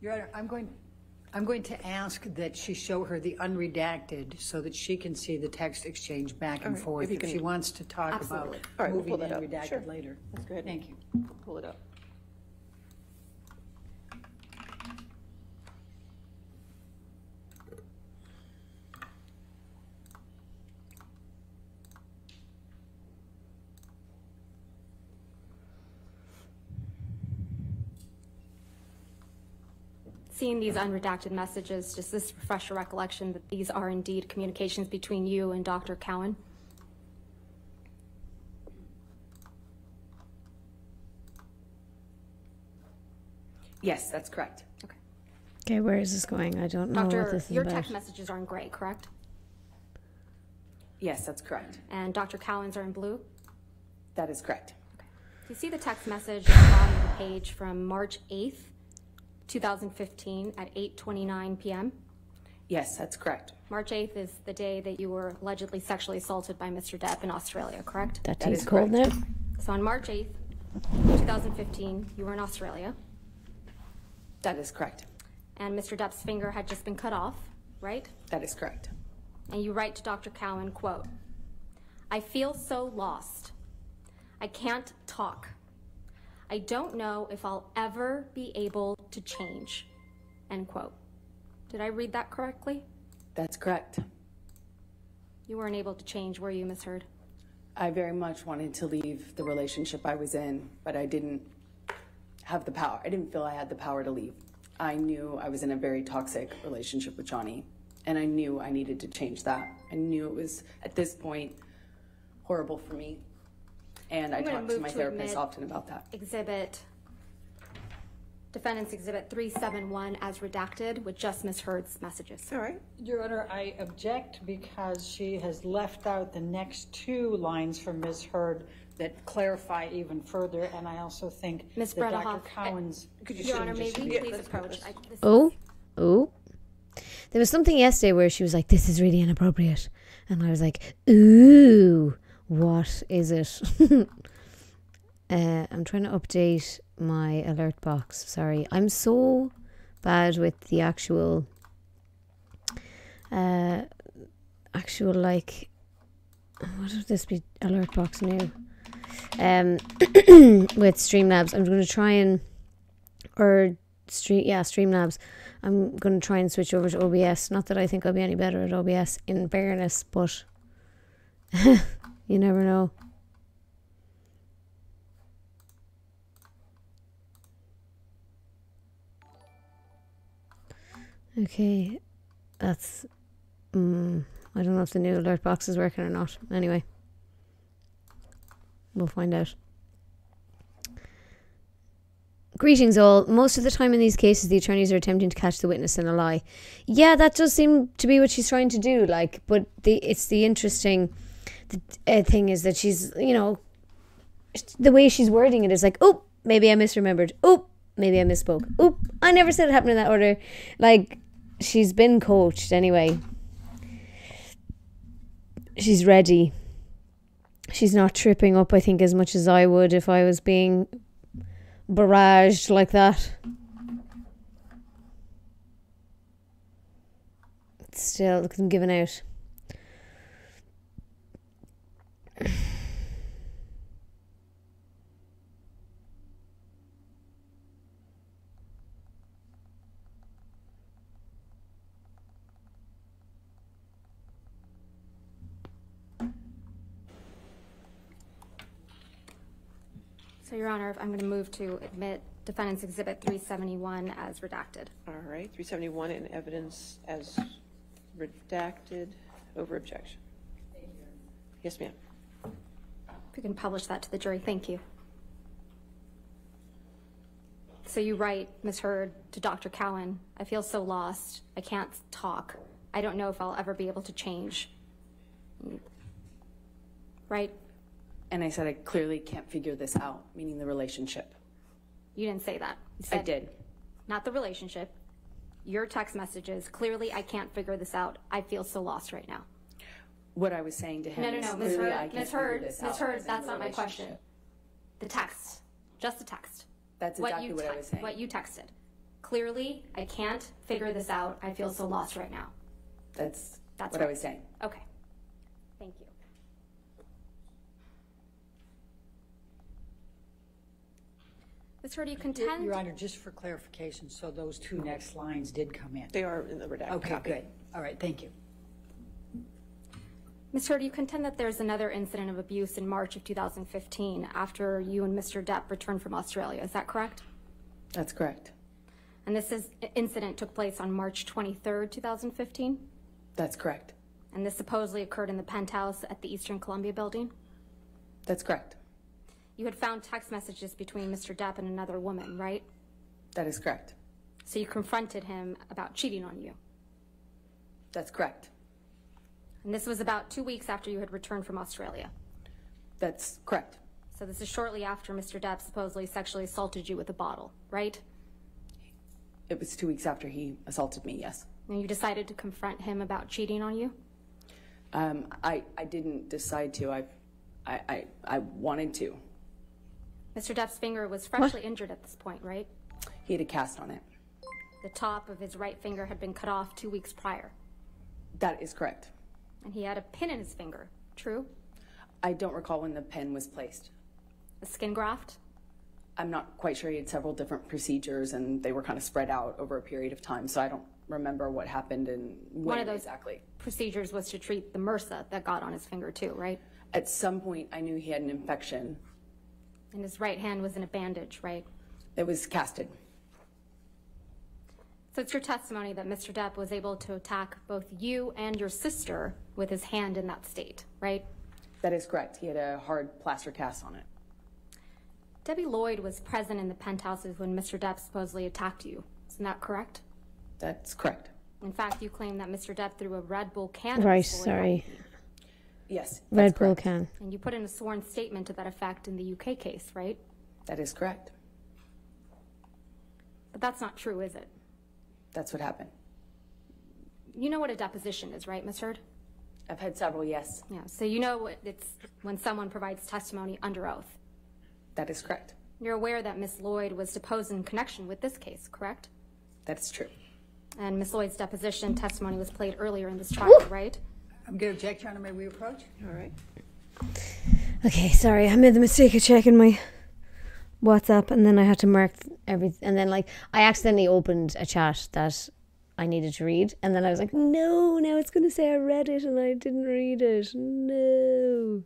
Your Honor, I'm going to ask that she show her the unredacted so that she can see the text exchange back and forth if she wants to talk Absolutely. about All right, we'll moving pull that the up. unredacted Sure. later. Let's go ahead. Thank you. Pull it up. Seeing these unredacted messages, does this refresh your recollection that these are indeed communications between you and Dr. Cowan? Yes, that's correct. Okay. Okay, where is this going? I don't know what Doctor, this is your about. text messages are in gray, correct? Yes, that's correct. And Dr. Cowan's are in blue? That is correct. You see the text message at the bottom of the page from March 8th, 2015 at 8:29 p.m.? Yes, that's correct. March 8th is the day that you were allegedly sexually assaulted by Mr. Depp in Australia, correct? That That tea's is cold correct. now. So on March 8th, 2015, you were in Australia, That is correct. and Mr. Depp's finger had just been cut off, right? That is correct. And you write to Dr. Cowan, quote, "I feel so lost. I can't talk. I don't know if I'll ever be able to change," end quote. Did I read that correctly? That's correct. You weren't able to change, were you, Ms. Heard? I very much wanted to leave the relationship I was in, but I didn't have the power. I didn't feel I had the power to leave. I knew I was in a very toxic relationship with Johnny, and I knew I needed to change that. I knew it was, at this point, horrible for me. And I I'm gonna talked to move my to therapist admit often about that. Defendant's Exhibit 371 as redacted with just Ms. Heard's messages. All right. Your Honor, I object because she has left out the next two lines from Ms. Heard that clarify even further, and I also think Ms. that Dr. Bredehoff, Cowan's... Your Honor, may we please approach? Oh. There was something yesterday where she was like, "This is really inappropriate." And I was like, "Ooh, what is it?" I'm trying to update my alert box. Sorry. I'm so bad with the actual like, what would this be? Alert box new. With Streamlabs. I'm going to try and, Streamlabs. I'm going to try and switch over to OBS. Not that I think I'll be any better at OBS, in fairness, but you never know. Okay, that's, I don't know if the new alert box is working or not. Anyway, we'll find out. Greetings all. Most of the time in these cases, the attorneys are attempting to catch the witness in a lie. Yeah, that does seem to be what she's trying to do. Like, but it's the interesting thing is that she's, you know, the way she's wording it is like, "Oh, maybe I misremembered. Oh, maybe I misspoke. Oh, I never said it happened in that order." Like, she's been coached anyway. She's ready. She's not tripping up, I think, as much as I would if I was being barraged like that. Still, look at them giving out. So, Your Honor, I'm going to move to admit Defendant's Exhibit 371 as redacted. All right. 371 in evidence as redacted. Over objection. Yes, ma'am. If you can publish that to the jury, thank you. So you write, Ms. Heard, to Dr. Cowan, "I feel so lost. I can't talk. I don't know if I'll ever be able to change." Right? And I said I clearly can't figure this out, meaning the relationship. You didn't say that. You I said, did. not the relationship. Your text messages, clearly I can't figure this out. I feel so lost right now. What I was saying to him No, is Ms. clearly I Hurd, can't Ms. figure Hurd, this Ms. out. Hurd, as in that's the not my question. relationship. The text. Just the text. That's exactly what I was saying. What you texted. Clearly, I can't figure this out. I feel so lost right now. That's what right. I was saying. Okay. Thank you. Ms. Hurd, do you contend? Your Honor, just for clarification, so those two next lines did come in? They are in the redacted Okay, copy. good. All right, thank you. Ms. Hurd, do you contend that there's another incident of abuse in March of 2015 after you and Mr. Depp returned from Australia? Is that correct? That's correct. And this incident took place on March 23rd, 2015? That's correct. And this supposedly occurred in the penthouse at the Eastern Columbia building? That's correct. You had found text messages between Mr. Depp and another woman, right? That is correct. So you confronted him about cheating on you. That's correct. And this was about 2 weeks after you had returned from Australia. That's correct. So this is shortly after Mr. Depp supposedly sexually assaulted you with a bottle, right? It was 2 weeks after he assaulted me, yes. And you decided to confront him about cheating on you? I didn't decide to. I wanted to. Mr. Depp's finger was freshly injured at this point, right? He had a cast on it. The top of his right finger had been cut off 2 weeks prior. That is correct. And he had a pin in his finger, true? I don't recall when the pin was placed. A skin graft? I'm not quite sure. He had several different procedures, and they were kind of spread out over a period of time, so I don't remember what happened and when One of those exactly. procedures was to treat the MRSA that got on his finger too, right? At some point, I knew he had an infection. And his right hand was in a bandage, right? It was casted. So it's your testimony that Mr. Depp was able to attack both you and your sister with his hand in that state, right? That is correct. He had a hard plaster cast on it. Debbie Lloyd was present in the penthouses when Mr. Depp supposedly attacked you. Isn't that correct? That's correct. In fact, you claim that Mr. Depp threw a Red Bull can. Right, at Lloyd sorry. Yes. Red Bull can. And you put in a sworn statement to that effect in the UK case, right? That is correct. But that's not true, is it? That's what happened. You know what a deposition is, right, Ms. Hurd? I've had several, yes. Yeah, so you know it's when someone provides testimony under oath. That is correct. You're aware that Ms. Lloyd was deposed in connection with this case, correct? That is true. And Ms. Lloyd's deposition testimony was played earlier in this trial, right? I'm going to object, Your Honor. May we approach? All right. Okay, sorry, I made the mistake of checking my WhatsApp and then I had to mark everything. And then, like, I accidentally opened a chat that I needed to read. And then I was like, no, now it's going to say I read it and I didn't read it. No.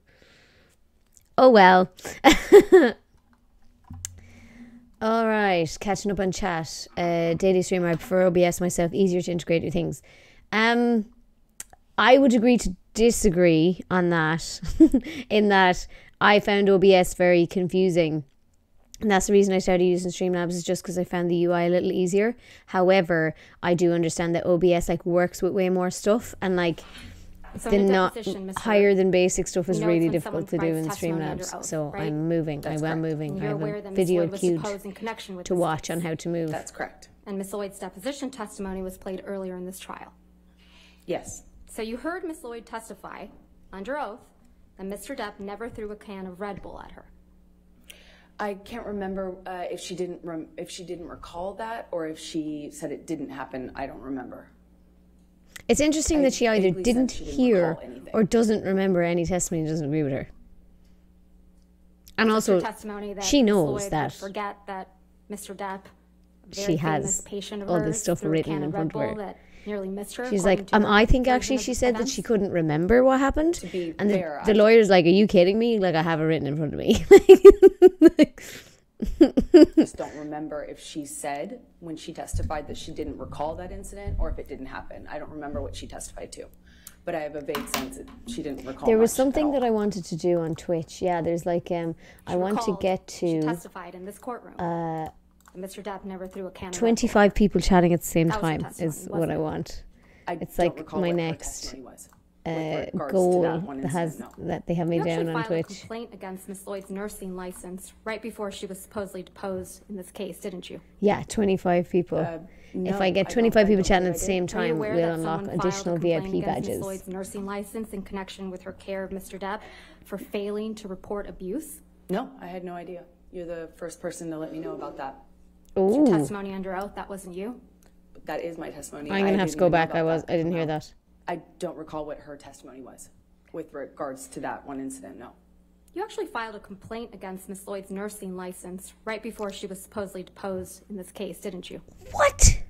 Oh, well. All right, catching up on chat. Daily streamer, I prefer OBS myself, easier to integrate new things. I would agree to disagree on that, in that I found OBS very confusing. And that's the reason I started using Streamlabs, is just because I found the UI a little easier. However, I do understand that OBS like works with way more stuff, and like So the in a not deposition, Mr. higher than basic stuff is You know it's really when difficult to someone do in provides testimony under Streamlabs. oath, So right? I'm moving. That's I am correct. moving. And I you're have aware a that Ms. video Lloyd was queued deposed in connection with to this watch case. on how to move. That's correct. And Ms. Lloyd's deposition testimony was played earlier in this trial. Yes. So you heard Ms. Lloyd testify under oath that Mr. Depp never threw a can of Red Bull at her. I can't remember if she didn't recall that, or if she said it didn't happen. I don't remember. It's interesting that she either vaguely didn't said she didn't hear recall anything. or doesn't remember any testimony and doesn't agree with her. And It's your also, testimony that she Ms. knows Lloyd would that forget that Mr. Depp, a very she famous has patient of all hers, this stuff threw a written can in of front Red of her. Bull that nearly missed her. she's according like, to her I think version actually of she said that events. she couldn't remember what happened. To be And fair, the lawyer's like, are you kidding me? Like, I have it written in front of me. just don't remember if she said when she testified that she didn't recall that incident, or if it didn't happen. I don't remember what she testified to, but I have a vague sense that she didn't recall. There was much something at that all. I wanted to do on Twitch. Yeah, there's like, I want to Recalled get She to testified in this courtroom. that Mr. Depp never threw a can of Red Bull. 25 people chatting at the same That was her time testimony, is what wasn't I it? want. I It's don't like recall my what her next testimony was. goal that that they have me You down actually on filed a Twitch. complaint against Miss Lloyd's nursing license right before she was supposedly deposed in this case, didn't you? Yeah, 25 people. If I get 25 people chatting at the same Are you time, aware we'll that unlock someone filed a additional complaint VIP against Miss badges. Lloyd's nursing license in connection with her care of Mr. Depp for failing to report abuse? No, I had no idea. You're the first person to let me know about that. Is your Ooh, testimony under oath? That wasn't you? That is my testimony. I'm gonna have to go back. I didn't hear that. I don't recall what her testimony was with regards to that one incident. No. You actually filed a complaint against Miss Lloyd's nursing license right before she was supposedly deposed in this case, didn't you? What?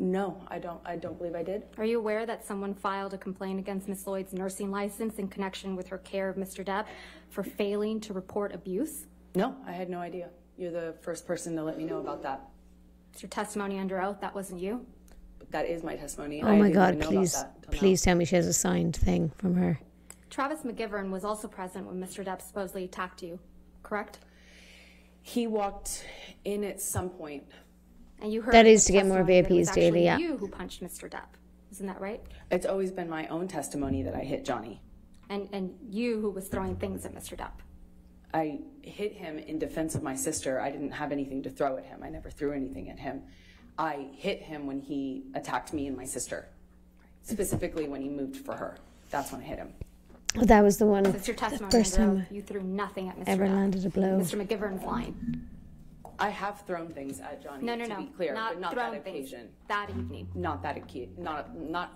No, I don't believe I did. Are you aware that someone filed a complaint against Miss Lloyd's nursing license in connection with her care of Mr. Depp for failing to report abuse? No, I had no idea. You're the first person to let me know about that. Is your testimony under oath? That wasn't you? That is my testimony. Oh my God, please tell me she has a signed thing from her. Travis McGivern was also present when Mr. Depp supposedly attacked you, correct? He walked in at some point. And you heard That in is his to get more testimony that it was VIPs daily, actually yeah. you who punched Mr. Depp. Isn't that right? It's always been my own testimony that I hit Johnny. And you who was throwing things at Mr. Depp. I hit him in defense of my sister. I didn't have anything to throw at him. I never threw anything at him. I hit him when he attacked me and my sister, specifically when he moved for her. That's when I hit him. Oh, that was the one. It's your testimony first under time oath. You threw nothing at Mr. ever Depp. landed a blow. Mr. McGivern's lying. I have thrown things at Johnny, No, to be clear, but not thrown that things occasion. that evening. Not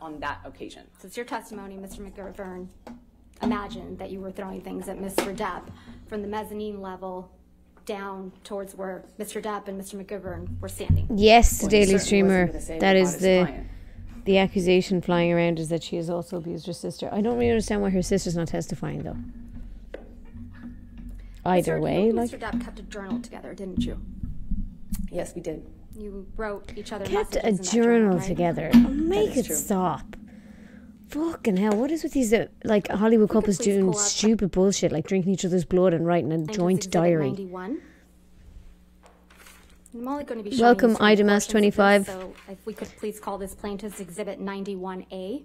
on that occasion. So it's your testimony, Mr. McGivern. Imagine that you were throwing things at Mr. Depp from the mezzanine level down towards where Mr. Depp and Mr. McGivern were standing. Yes, the Well, he Daily certainly Streamer. wasn't gonna say That about is his the client. accusation flying around is that she has also abused her sister. I don't really understand why her sister's not testifying though. Either way, you and like Mr. Depp kept a journal together, didn't you? Yes, we did. You wrote each other kept messages a in that journal right? together. Oh, make is it true. stop. Fucking hell! What is with these like Hollywood could couples please doing pull up- stupid bullshit like drinking each other's blood and writing a Plaintiff's joint Exhibit diary? 91. I'm only going to be showing Welcome, you certain Idamas portions of 25. this, so if we could please call this Plaintiff's Exhibit 91A.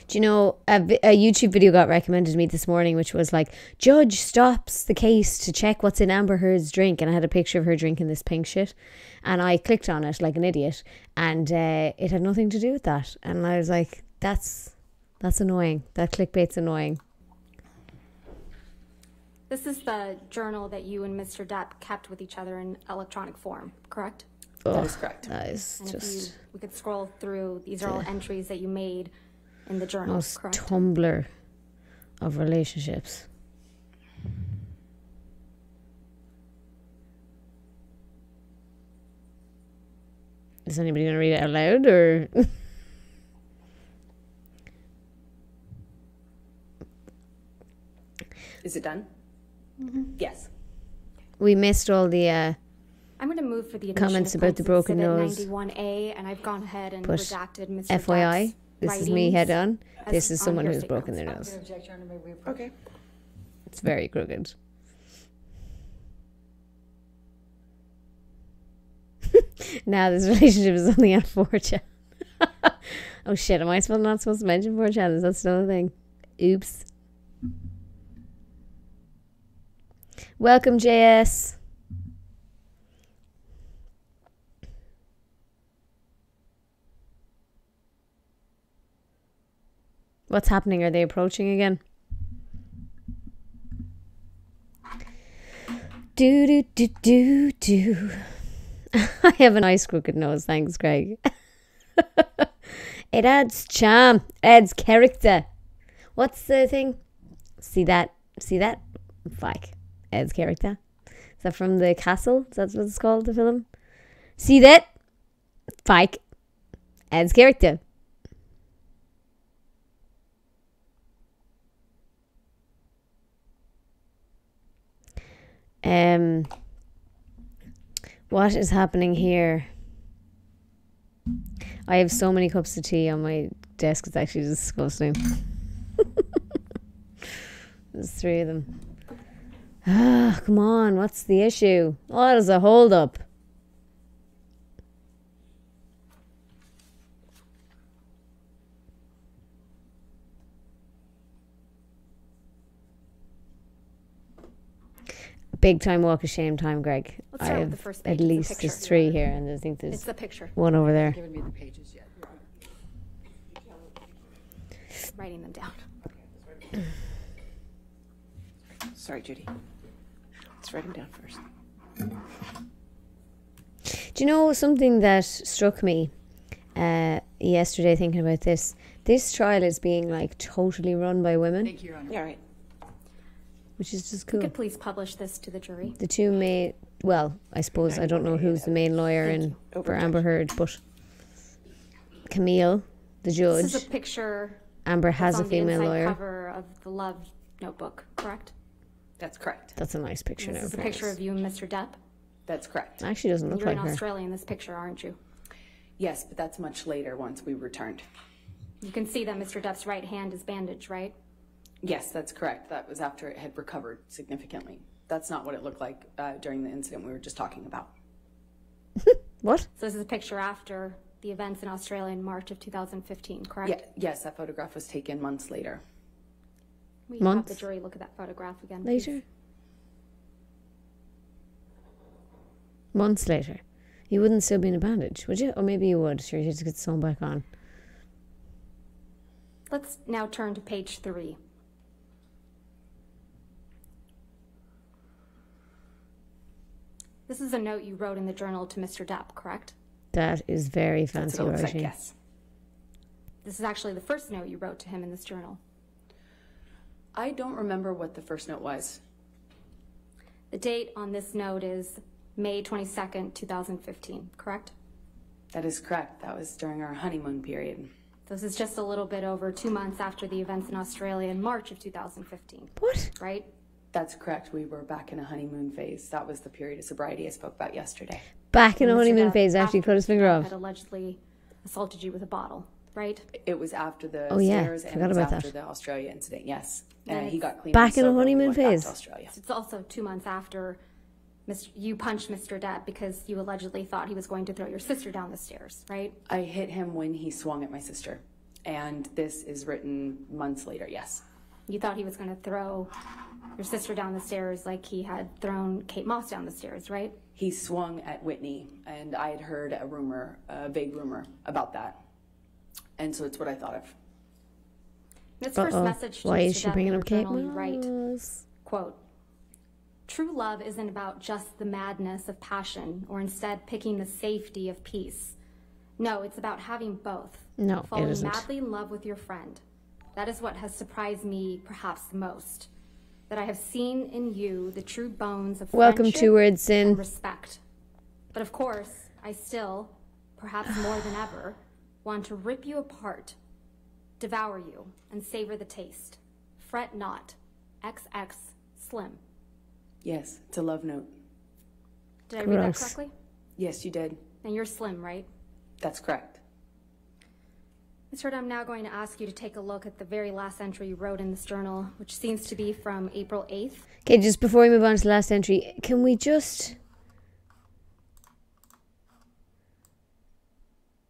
Do you know, a YouTube video got recommended to me this morning, which was like, judge stops the case to check what's in Amber Heard's drink. And I had a picture of her drinking this pink shit. And I clicked on it like an idiot. And it had nothing to do with that. And I was like, that's annoying. That clickbait's annoying. This is the journal that you and Mr. Depp kept with each other in electronic form, correct? That is correct. That is And if just we could scroll through, these are all entries that you made in the journal, most correct? Tumblr of relationships. Is anybody going to read it out loud or? Is it done? Yes. We missed all the I'm going to move for the admission comments of about the Plaintiff's broken Exhibit nose. 91A, and I've gone ahead and But redacted Mr. FYI, Depp's this is me head on. as This is on someone your who's statement. broken their nose. Okay. It's very crooked. Now this relationship is only on 4chan. Oh shit, am I not supposed to mention 4chan? Is that still a thing? Oops. Welcome, JS. What's happening? Are they approaching again? Do do do do do. I have a nice crooked nose, thanks, Greg. It adds charm, adds character. What's the thing? See that? See that? Fuck. Adds character. Is that from The Castle? Is that what it's called, the film? See that? Fuck. Adds character. What is happening here? I have so many cups of tea on my desk, it's actually disgusting. There's 3 of them. Ah, come on, what's the issue? What is a hold up? big time walk of shame time, Greg. Let's I start with have the first at page. It's a least picture. there's 3 here, and I think It's there's the picture. one over there. Given me the pages yet. Writing them down. Sorry, Judy. Let's write them down first. Do you know something that struck me yesterday thinking about this? This trial is being like totally run by women, Thank you, Your Honor. Yeah, right. which is just Could cool. please publish this to the jury? The 2 main, well, I suppose I don't know who's the main lawyer in for Amber Heard, but Camille, the This judge. is a picture. Amber has that's a on female the inside lawyer. cover of the Love Notebook, correct? That's correct. That's a nice picture. This now, is a friends. picture of you and Mr. Depp. That's correct. Actually, doesn't look You're like in her. Australia in this picture, aren't you? Yes, but that's much later once we returned. You can see that Mr. Depp's right hand is bandaged, right? Yes, that's correct. That was after it had recovered significantly. That's not what it looked like during the incident we were just talking about. What? So this is a picture after the events in Australia in March of 2015, correct? Yeah, yes, that photograph was taken months later. We have Months? the jury look at that photograph again, please. Later? Months later. You wouldn't still be in a bandage, would you? Or maybe you would. Sure, you just get sewn back on. Let's now turn to page 3. This is a note you wrote in the journal to Mr. Depp, correct? That is very That's fancy what it looks writing. like, yes. This is actually the first note you wrote to him in this journal. I don't remember what the first note was. The date on this note is May 22nd, 2015, correct? That is correct. That was during our honeymoon period. This is just a little bit over 2 months after the events in Australia in March of 2015, What? right? That's correct. We were back in a honeymoon phase. That was the period of sobriety I spoke about yesterday. Back in a Mr. honeymoon Depp, phase after you cut his finger Depp off. had allegedly assaulted you with a bottle, right? It was after the Oh, yeah. stairs and Forgot it was about after that. the Australia incident, yes. Then And he it's got clean. back and in a sober when we honeymoon went back to phase. Australia. It's also 2 months after you punched Mr. Depp because you allegedly thought he was going to throw your sister down the stairs, right? I hit him when he swung at my sister. And this is written months later, yes. You thought he was going to throw your sister down the stairs like he had thrown Kate Moss down the stairs, right? He swung at Whitney, and I had heard a rumor, a vague rumor about that. And so it's what I thought of. In its first message to Why Mr. is she Depp bringing in up your Kate journal, you write, Moss? quote, "True love isn't about just the madness of passion or instead picking the safety of peace. No, it's about having both. No, it Falling isn't. madly in love with your friend. That is what has surprised me perhaps the most. That I have seen in you the true bones of Welcome friendship to Words and Sin. respect. But of course, I still, perhaps more than ever, want to rip you apart, devour you, and savor the taste. Fret not. XX Slim." Yes, it's a love note. Did I read that Gross. correctly? Yes, you did. And you're Slim, right? That's correct. Ms. Hurd, I'm now going to ask you to take a look at the very last entry you wrote in this journal, which seems to be from April 8th. Okay, just before we move on to the last entry, can we just...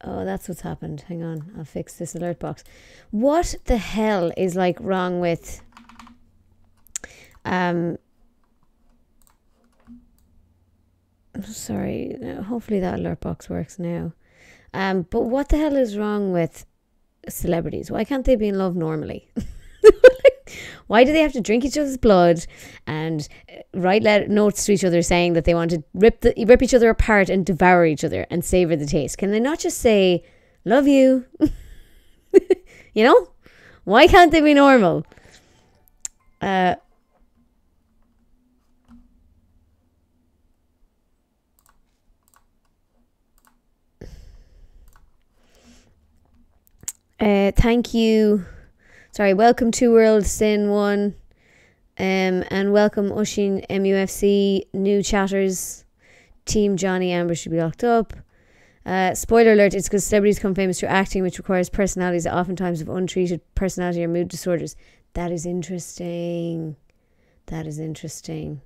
Oh, that's what's happened. Hang on, I'll fix this alert box. What the hell is like wrong with... Sorry, hopefully that alert box works now. But what the hell is wrong with celebrities? Why can't they be in love normally? Why do they have to drink each other's blood and write notes to each other saying that they want to rip each other apart and devour each other and savor the taste? Can they not just say, love you? You know? Why can't they be normal? Thank you. Sorry, welcome to World Sin 1. And welcome Usheen MUFC, new chatters. Team Johnny Amber should be locked up. Spoiler alert, it's because celebrities become famous through acting, which requires personalities that oftentimes have untreated personality or mood disorders. That is interesting. That is interesting.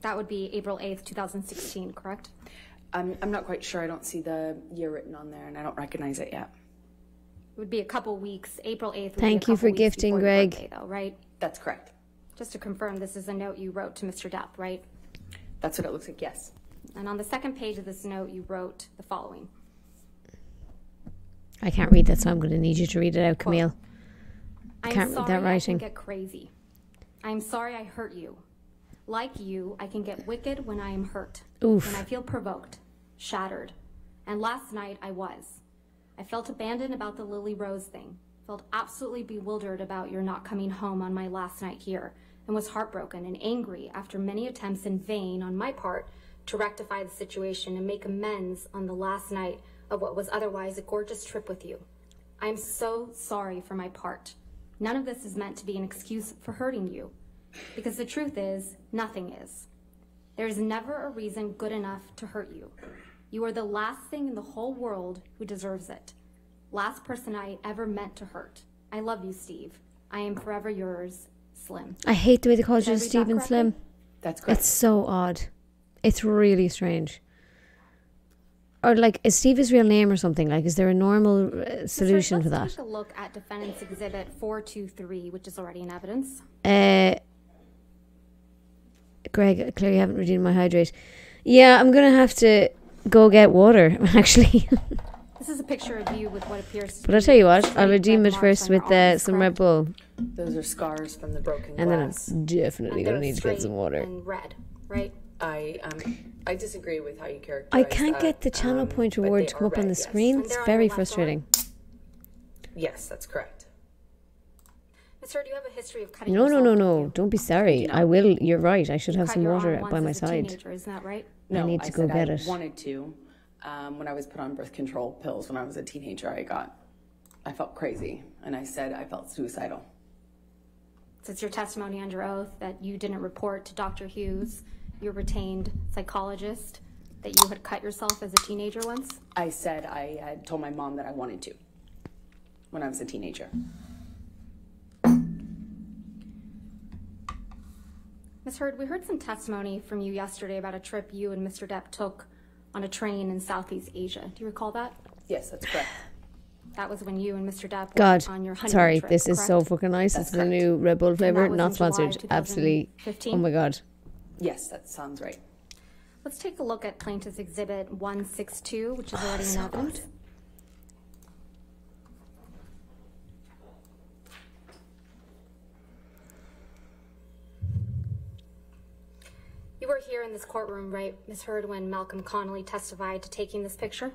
That would be April 8th, 2016, correct? I'm not quite sure. I don't see the year written on there, and I don't recognize it yet. It would be a couple weeks. April 8th would Thank be a you for couple weeks gifting, before Greg. the birthday, though, right? That's correct. Just to confirm, this is a note you wrote to Mr. Depp, right? That's what it looks like, yes. And on the second page of this note, you wrote the following. I can't read that, so I'm going to need you to read it out, Camille. I'm Can't read sorry that writing. I can get crazy. I'm sorry I hurt you. Like you, I can get wicked when I am hurt. Oof. When I feel provoked, shattered. And last night I was. I felt abandoned about the Lily Rose thing. Felt absolutely bewildered about your not coming home on my last night here. And was heartbroken and angry after many attempts in vain on my part to rectify the situation and make amends on the last night of what was otherwise a gorgeous trip with you. I'm so sorry for my part. None of this is meant to be an excuse for hurting you. Because the truth is, nothing is. There is never a reason good enough to hurt you. You are the last thing in the whole world who deserves it. Last person I ever meant to hurt. I love you, Steve. I am forever yours, Slim. I hate the way they call Did I you read Steve that and Slim. correctly? That's correct. It's so odd. It's really strange. Or like, is Steve his real name or something? Like, is there a normal solution for that? Let's take a look at Defendant's Exhibit 423, which is already in evidence. Greg, clearly haven't redeemed my hydrate. Yeah, I'm going to have to go get water, actually. This is a picture of you with what appears to But I'll be tell you what, straight I'll redeem red it marks first on your with arms, some Red correct? Bull. Those are scars from the broken And then glass. I'm definitely And going to they're need to get some straight water. and red, right? I disagree with how you characterize I can't that, get the channel pointer but word they to come are up on red, the yes. screen. And It's they're on very your left frustrating. Yes, that's correct. Sir, do you have a history of cutting No, yourself? no. Don't be sorry. I will. You're right. I should have Cut some your water arm once by my as a side. teenager, isn't that right? No, need to go said get I it. wanted to. When I was put on birth control pills when I was a teenager, I felt crazy, and I said I felt suicidal. So it's your testimony under oath that you didn't report to Dr. Hughes, your retained psychologist, that you had cut yourself as a teenager once? I said I had told my mom that I wanted to when I was a teenager. Ms. Heard, we heard some testimony from you yesterday about a trip you and Mr. Depp took on a train in Southeast Asia. Do you recall that? Yes, that's correct. That was when you and Mr. Depp God, went on your honeymoon sorry. trip, This is so correct? fucking nice. That's It's the correct. new Red Bull flavor. that was Not in July sponsored. Absolutely. 2015? Oh my God. Yes, that sounds right. Let's take a look at Plaintiff's Exhibit 162, which is already in evidence. You were here in this courtroom, right, Ms. Heard, when Malcolm Connolly testified to taking this picture?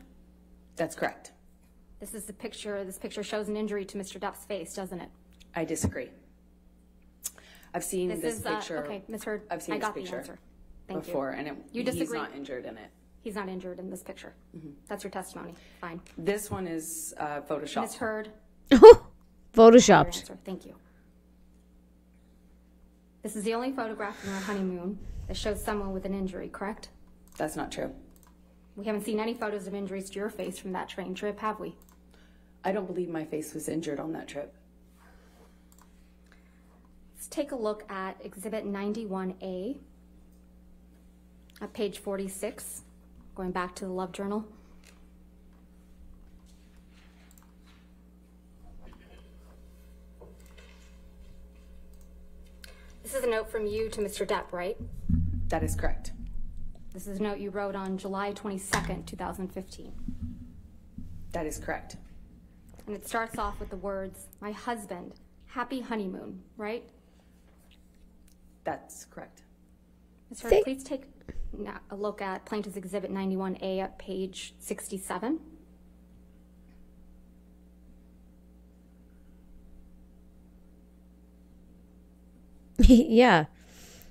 That's correct. This is the picture. This picture shows an injury to Mr. Depp's face, doesn't it? I disagree. I've seen this is picture. okay, Ms. Heard. I've seen I this got the picture answer. Thank before, you. and You he's disagree? not injured in it. He's not injured in this picture. That's your testimony. Fine. This one is Photoshop. Ms. Heard. Photoshopped. Answer. Thank you. This is the only photograph from our honeymoon that shows someone with an injury, correct? That's not true. We haven't seen any photos of injuries to your face from that train trip, have we? I don't believe my face was injured on that trip. Let's take a look at Exhibit 91A at page 46, going back to the Love Journal. This is a note from you to Mr. Depp, right? That is correct. This is a note you wrote on July 22nd, 2015. That is correct. And it starts off with the words, "My husband, happy honeymoon," right? That's correct. Ms. Heard, please take a look at Plaintiff's Exhibit 91A at page 67. Yeah.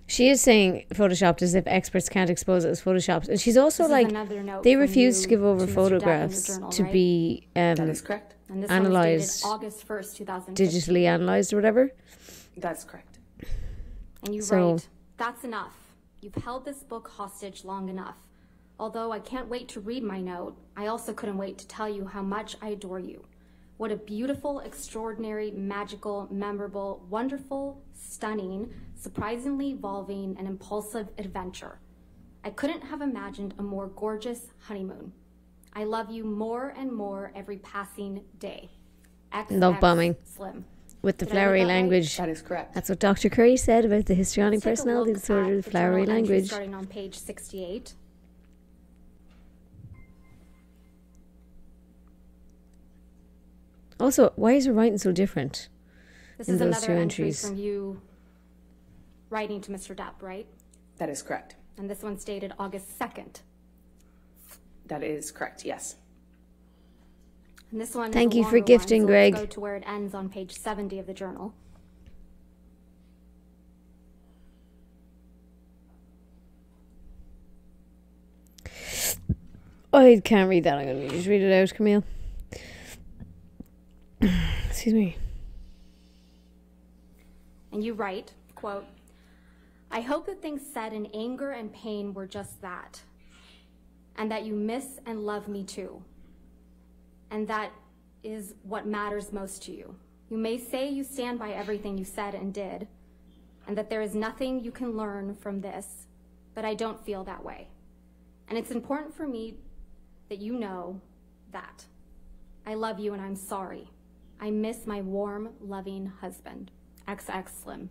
She is saying photoshopped as if experts can't expose it as photoshopped. And she's also This is like, another note they from refuse you to give over to Mr. Depp in your photographs journal, to right? be That is correct. And this analyzed, one was dated August 1st, 2015. digitally analyzed or whatever. That's correct. And you So- write, "That's enough. You've held this book hostage long enough. Although I can't wait to read my note, I also couldn't wait to tell you how much I adore you. What a beautiful, extraordinary, magical, memorable, wonderful, stunning, surprisingly evolving, and impulsive adventure. I couldn't have imagined a more gorgeous honeymoon. I love you more and more every passing day. Love bombing. Slim. With the flowery language. That is correct. That's what Dr. Curry said about the histrionic Take a personality look disorder, at the the journal flowery entry language. Starting on page 68. Also, why is her writing so different? This in is those another two entry entries? from you writing to Mr. Depp, right? That is correct. And this one's dated August 2nd. That is correct, yes. And this one Thank is a you for longer gifting, one, so Greg. Let's go to where it ends on page 70 of the journal. I can't read that. I'm going to just read it out, Camille. Excuse me. And you write, quote, I hope that things said in anger and pain were just that, and that you miss and love me too. And that is what matters most to you. You may say you stand by everything you said and did, and that there is nothing you can learn from this, but I don't feel that way. And it's important for me that you know that. I love you and I'm sorry. I miss my warm, loving husband. XX Slim.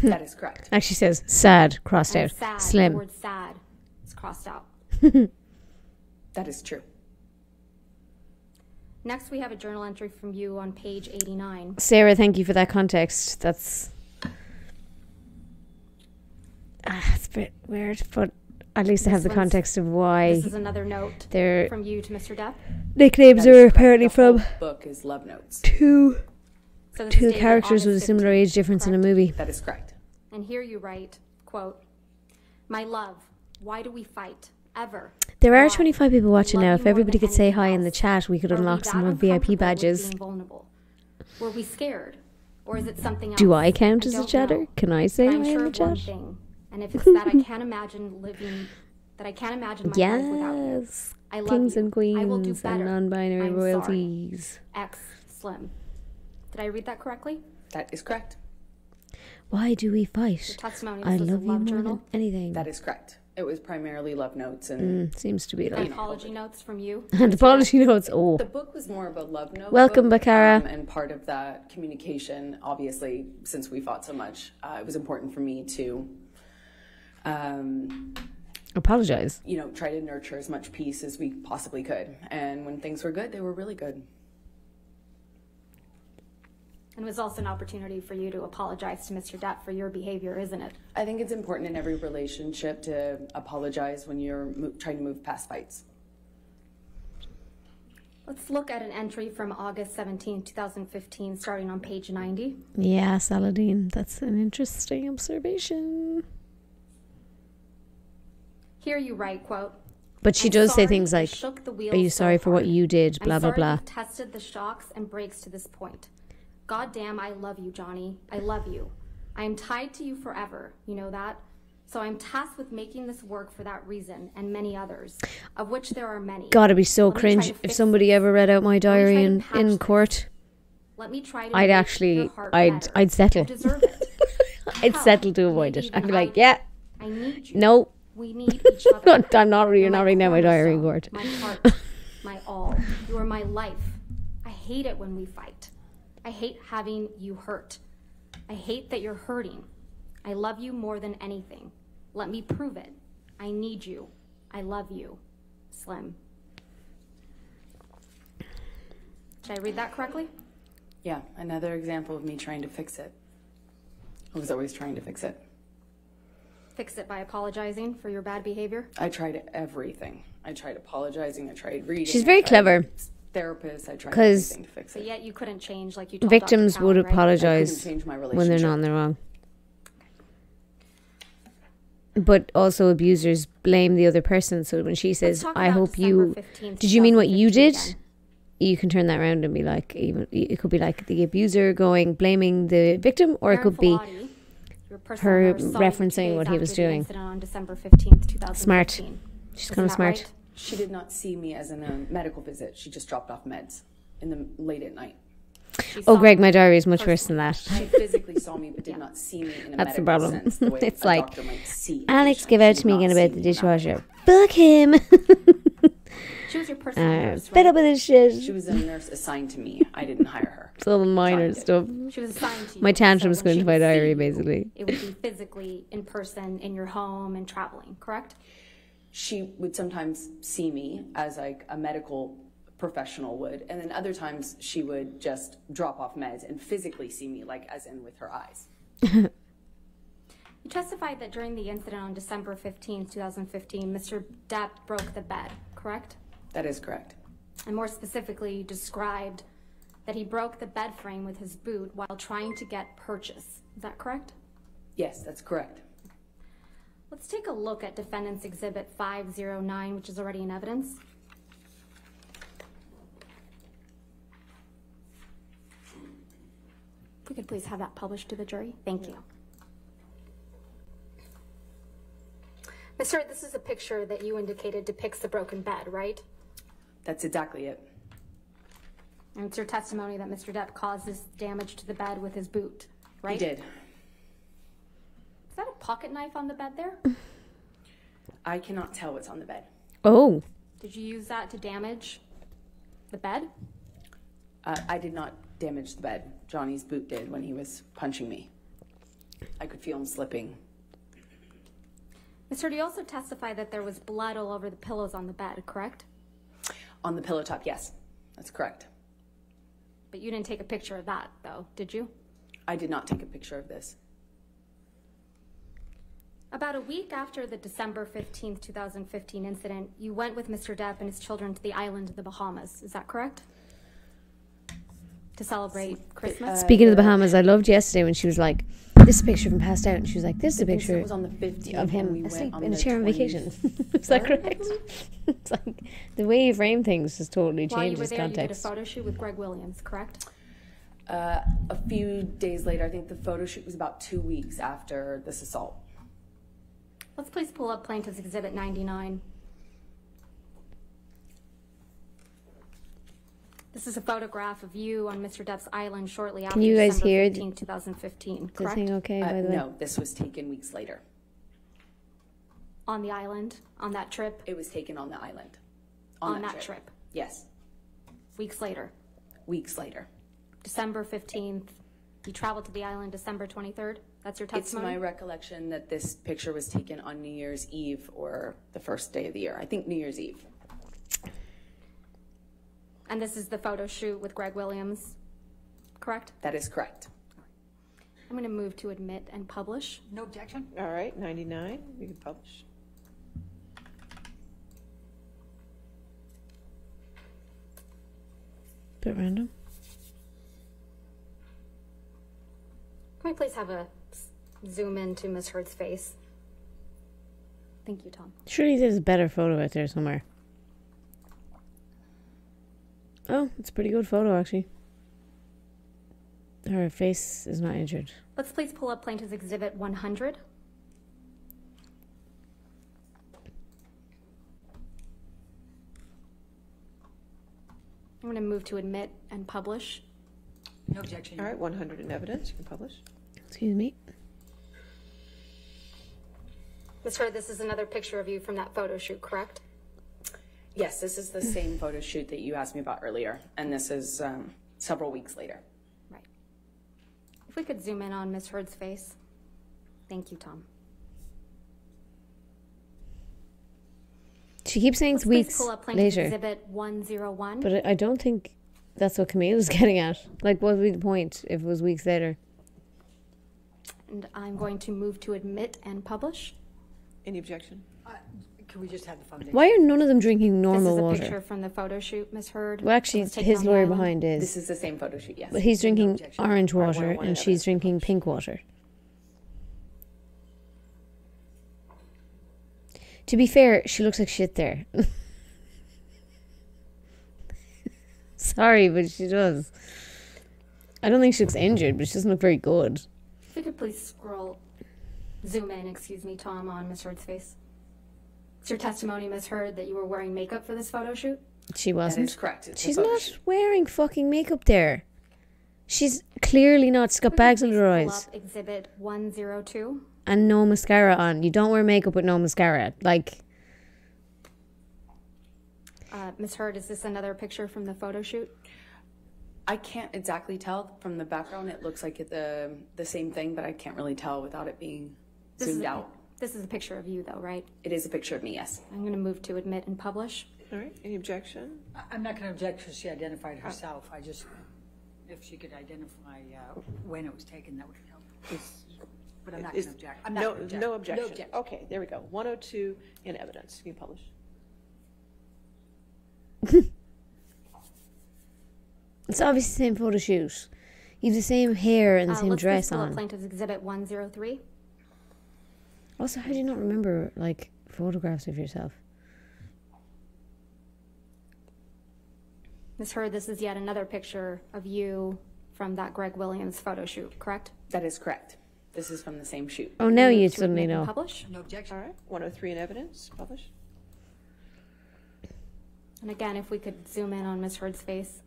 That is correct. Actually says sad, crossed And out. sad, Slim. the word sad is crossed out. That is true. Next, we have a journal entry from you on page 89. Sarah, thank you for that context. That's it's a bit weird, but at least I have the context of why This is another note their from you to Mr. Depp. nicknames That is are correct. apparently The whole from book is love notes. two So this is dated characters with a August similar 15th, age difference in a correct? movie. That is correct. And here you write, quote, my love, why do we fight? Ever? There are Why? 25 people watching Love now. you If more everybody than could say anything hi in the else. chat, we could Are we unlock that some more VIP uncomfortable with badges. being vulnerable? Were we scared? Or is it something else? Do I count as a don't chatter? know. Can I say But hi I'm in sure the of one chat? thing, and if it's that I can't imagine living, that I can't imagine my life without you. Yes. I love Kings you. and I will do queens and better. non-binary I'm sorry. royalties. X Slim. Did I read that correctly? That is correct. Why do we Your fight? testimony I was a love you love more journal. than anything. That is correct. It was primarily love notes and Seems to be And like. apology notes from you. And apology notes. Oh, the book was more of a love note. Welcome, book, Bakara. and part of that communication, obviously, since we fought so much, it was important for me to, apologize. you know, try to nurture as much peace as we possibly could. And when things were good, they were really good. And it was also an opportunity for you to apologize to Mr. Depp for your behavior, isn't it? I think it's important in every relationship to apologize when you're trying to move past fights. Let's look at an entry from August 17, 2015, starting on page 90. Yeah, Saladin. That's an interesting observation. Here you write, quote, But she "I'm does say sorry things you like, shook the wheel "Are you so sorry for what hard. you did?" I'm Blah blah sorry blah. you've tested the shocks and breaks to this point. God damn, I love you, Johnny. I love you. I am tied to you forever. You know that? So I'm tasked with making this work for that reason and many others, of which there are many. Gotta be so Let me try cringe to if fix somebody this. ever read out my Let me try diary to in patch this. court. Let me try to I'd make actually, your heart I'd better. settle. You deserve it. I'd Hell, settle to avoid maybe it. I'd be even like, I yeah, I need you. no. We need each other. I'm not reading, You're not reading out my diary in cornerstone, court. My heart, my all. You are my life. I hate it when we fight. I hate having you hurt. I hate that you're hurting. I love you more than anything. Let me prove it. I need you. I love you. Slim. Did I read that correctly? Yeah, another example of me trying to fix it. I was always trying to fix it. Fix it by apologizing for your bad behavior? I tried everything. I tried apologizing. I tried reading. She's I very tried clever. Therapist. I tried 'Cause everything to fix But it. yet you couldn't change like you told Victims Dr. would Cowan, right? apologize I couldn't change my when they're relationship. not in the wrong. But also abusers blame the other person. So when she says, talk "I about hope you," December 15th, did you mean what you did? 2015 again. You can turn that around and be like, even it could be like the abuser blaming the victim, or it Karen could be Filati, your personal her nurse, saw you 2 referencing days what he was after the doing. incident on December 15th, 2015. Smart. She's Isn't kind of that smart. right? She did not see me as in a medical visit. She just dropped off meds. late at night. Oh, Greg, my diary is much worse than that. She physically saw me, but did not see me in a That's the medical problem. sense, the way It's a like, doctor might see a Alex, patient. give out She to me did again not about see the me in that dishwasher. way. Book him. She was your personal nurse, Fed right? up with this shit. She was a nurse assigned to me. I didn't hire her. It's all the minor Johnny did. stuff. She was assigned to you. My tantrums so go when into she my would see diary, you, basically. It would be physically in person in your home and traveling, correct? She would sometimes see me as like a medical professional would, and then other times she would just drop off meds and physically see me, like as in with her eyes. You testified that during the incident on December 15, 2015, Mr. Depp broke the bed, correct? That is correct. And more specifically, you described that he broke the bed frame with his boot while trying to get purchase. Is that correct? Yes, that's correct. Let's take a look at Defendant's Exhibit 509, which is already in evidence. If we could please have that published to the jury. Thank you. Ms. Hurd, this is a picture that you indicated depicts the broken bed, right? That's exactly it. And it's your testimony that Mr. Depp caused this damage to the bed with his boot, right? He did. Is that a pocket knife on the bed there? I cannot tell what's on the bed. Oh. Did you use that to damage the bed? I did not damage the bed. Johnny's boot did when he was punching me. I could feel him slipping. Ms. Hurd, you also testified that there was blood all over the pillows on the bed, correct? On the pillow top, yes. That's correct. But you didn't take a picture of that, though, did you? I did not take a picture of this. About a week after the December 15th, 2015 incident, you went with Mr. Depp and his children to the island of the Bahamas. Is that correct? To celebrate Christmas? Speaking of the Bahamas, I loved yesterday when she was like, this is a picture from Passed Out. And she was like, this is a picture was on the 15th of him when we asleep went in a on chair on the vacation. Is that correct? It's like the way you frame things just totally While you were changes there, you did a context. photo shoot with Greg Williams, correct? A few days later, I think the photo shoot was about 2 weeks after this assault. Let's please pull up Plaintiff's Exhibit 99. This is a photograph of you on Mr. Depp's island shortly after you guys December hear 15, 2015, This correct? thing okay, by the way? No, this was taken weeks later. On the island, on that trip, It was taken on the island. on that trip, Yes, weeks later. weeks later. December 15th, you traveled to the island December 23rd? That's your It's testimony? my recollection that this picture was taken on New Year's Eve or the first day of the year. I think New Year's Eve. And this is the photo shoot with Greg Williams, correct? That is correct. I'm going to move to admit and publish. No objection? All right, 99, we can publish. Bit random. Can we please have a zoom in to Ms. Hurd's face? Thank you, Tom. Surely there's a better photo out there somewhere. Oh, it's a pretty good photo, actually. Her face is not injured. Let's please pull up Plaintiff's Exhibit 100. I'm going to move to admit and publish. No objection. All right, 100 in evidence, you can publish. Excuse me. Ms. Hurd, this is another picture of you from that photo shoot, correct? Yes, this is the same photo shoot that you asked me about earlier, and this is several weeks later. Right. If we could zoom in on Ms. Hurd's face. Thank you, Tom. She keeps saying it's Please weeks pull up Plaintiff's later. Exhibit 101. But I don't think that's what Camille was getting at. Like, what would be the point if it was weeks later? And I'm going to move to admit and publish. Any objection? Can we just have the foundation? Why are none of them drinking This normal is a water? picture from the photo shoot, Ms. Hurd. Well, actually, It was taken his on the lawyer island. behind is. This is the same photo shoot, yes. But he's drinking objection. orange All right, water 101 and she's drinking pink water. To be fair, she looks like shit there. Sorry, but she does. I don't think she looks injured, but she doesn't look very good. If we could please zoom in, excuse me, Tom, on Ms. Hurd's face. It's your testimony, Ms. Hurd, that you were wearing makeup for this photo shoot? She wasn't. That is correct. It's a She's photo not shoot. wearing fucking makeup there. She's clearly not. She's got bags under her Pull eyes. up Exhibit 102. And no mascara on. You don't wear makeup with no mascara. Like, Ms. Heard, is this another picture from the photo shoot? I can't exactly tell from the background. It looks like the same thing, but I can't really tell without it being zoomed out. This is a picture of you, though, right? It is a picture of me, yes. I'm going to move to admit and publish. All right, any objection? I'm not going to object because she identified herself. I just, if she could identify when it was taken, that would help. But I'm not going to object. I'm not No, gonna object. no objection. No objection. Okay, there we go. 102 in evidence. Can you publish? it's obviously the same photo shoot. You have the same hair and the same Let's dress pull up on. Plaintiff's Exhibit 103. Also, how do you not remember, like, photographs of yourself? Ms. Heard, this is yet another picture of you from that Greg Williams photo shoot, correct? That is correct. This is from the same shoot. Oh, now you Move to suddenly admit and know. Publish. No objection. All right, 103 in evidence. Publish. And again, if we could zoom in on Ms. Heard's face.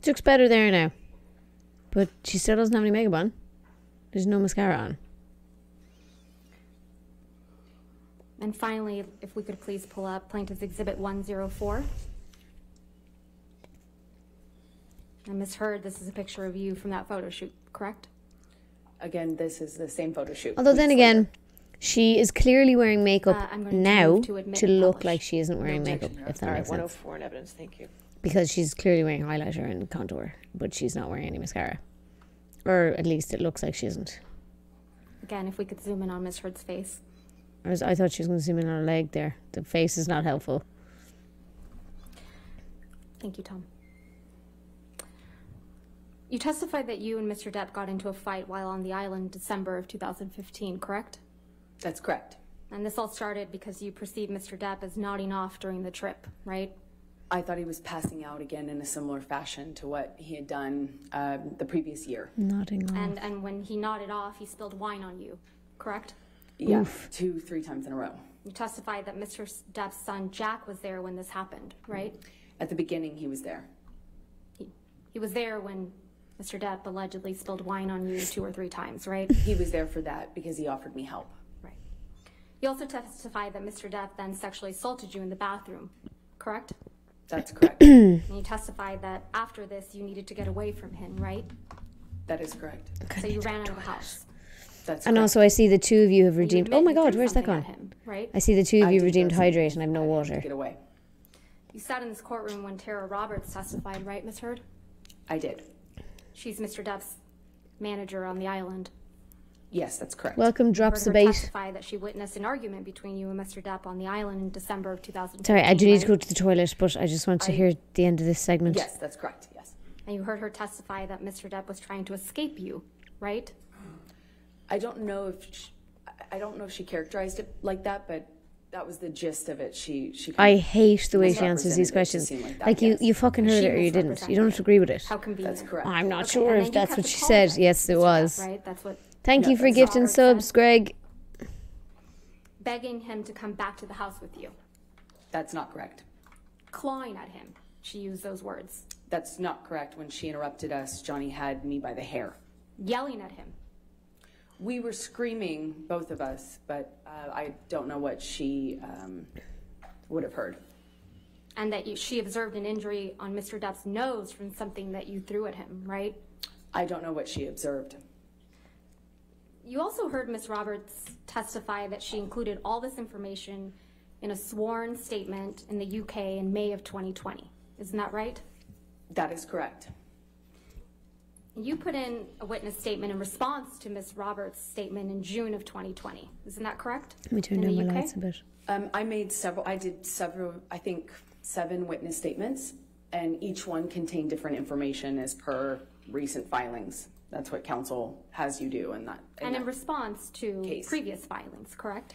She looks better there now. But she still doesn't have any makeup on. There's no mascara on. And finally, if we could please pull up Plaintiff's Exhibit 104. And Ms. Heard, this is a picture of you from that photo shoot, correct? Again, this is the same photo shoot. Although then weeks again, later. she is clearly wearing makeup I'm going to now move to admit to and look publish. like she isn't wearing makeup, objection. if that All right, makes sense. 104 in evidence. Thank you. Because she's clearly wearing highlighter and contour, but she's not wearing any mascara. Or at least it looks like she isn't. Again, if we could zoom in on Ms. Heard's face. I thought she was going to zoom in on her leg there. The face is not helpful. Thank you, Tom. You testified that you and Mr. Depp got into a fight while on the island in December of 2015, correct? That's correct. And this all started because you perceived Mr. Depp as nodding off during the trip, right? I thought he was passing out again in a similar fashion to what he had done the previous year. Nodding off. And when he nodded off, he spilled wine on you, correct? Yeah, 2-3 times in a row. You testified that Mr. Depp's son, Jack, was there when this happened, right? At the beginning, he was there. He was there when Mr. Depp allegedly spilled wine on you 2 or 3 times, right? He was there for that because he offered me help. Right. You also testified that Mr. Depp then sexually assaulted you in the bathroom, correct? That's correct. And you testified that after this, you needed to get away from him, right? That is correct. So you ran out of the house. That's And correct. also I see the two of you have And you redeemed... admit Oh my you god, threw where's that something gone? at him, right? I see the two of I you did redeemed throw something. hydrate and I have no I had water. to get away. You sat in this courtroom when Tara Roberts testified, right, Ms. Heard? I did. She's Mr. Depp's manager on the island. Yes, that's correct. Welcome, Heard drops the her bait. testify that she witnessed an argument between you and Mr. Depp on the island in December of 2015. Sorry, I do need to right? go to the toilet, but I just want to hear the end of this segment. Yes, that's correct. Yes. And you heard her testify that Mr. Depp was trying to escape you, right? I don't know if she characterized it like that, but that was the gist of it. She I hate the way she misrepresented answers it these to questions. seem like that, Like, yes. you fucking heard She it or you didn't. You don't have to agree with it. How convenient. That's correct. I'm not Okay, sure and if then you that's kept what she apologizing said. Yes, to it Mr. was. Depp, right? That's what Thank No, you for that's gifting Robert subs, said. Greg. begging him to come back to the house with you. That's not correct. Clawing at him. She used those words. That's not correct. When she interrupted us, Johnny had me by the hair. Yelling at him. We were screaming, both of us, but I don't know what she would have heard. And that she observed an injury on Mr. Depp's nose from something that you threw at him, right? I don't know what she observed. You also heard Ms. Roberts testify that she included all this information in a sworn statement in the UK in May of 2020. Isn't that right? That is correct. You put in a witness statement in response to Ms. Roberts' statement in June of 2020. Isn't that correct? Let me turn In down the my UK? lights a bit. I did several, I think 7 witness statements, and each one contained different information as per recent filings. That's what counsel has you do in that. And in response to case. previous filings, correct?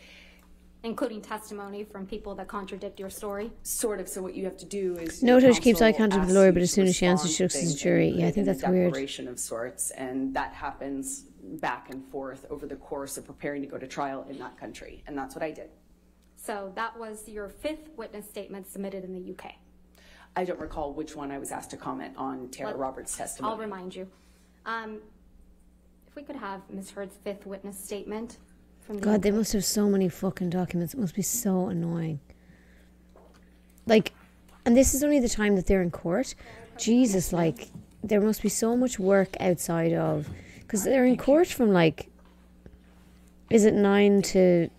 Including testimony from people that contradict your story? Sort of. So what you have to do is Note how she counsel keeps eye contact with the asks lawyer, you but as to soon as she answers, respond she looks to at the things jury. and Yeah, I put think in a that's weird. declaration of sorts, and that happens back and forth over the course of preparing to go to trial in that country, and that's what I did. So that was your 5th witness statement submitted in the UK. I don't recall which one I was asked to comment on Tara Roberts' testimony. I'll remind you. If we could have Ms. Heard's fifth witness statement from the God, they must have so many fucking documents. It must be so annoying. Like, and this is only the time that they're in court. Jesus, like, there must be so much work outside of... Because they're in court from, like... Is it 9 to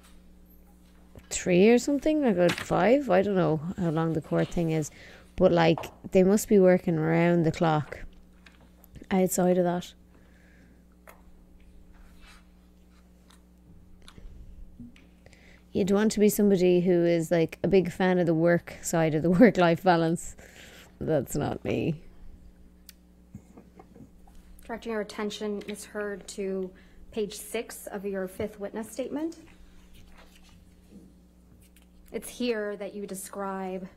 3 or something? Like, 5? I don't know how long the court thing is. But, like, they must be working around the clock outside of that. You'd want to be somebody who is, like, a big fan of the work side of the work-life balance. That's not me. Directing your attention, Ms. Heard, to page 6 of your fifth witness statement. It's here that you describe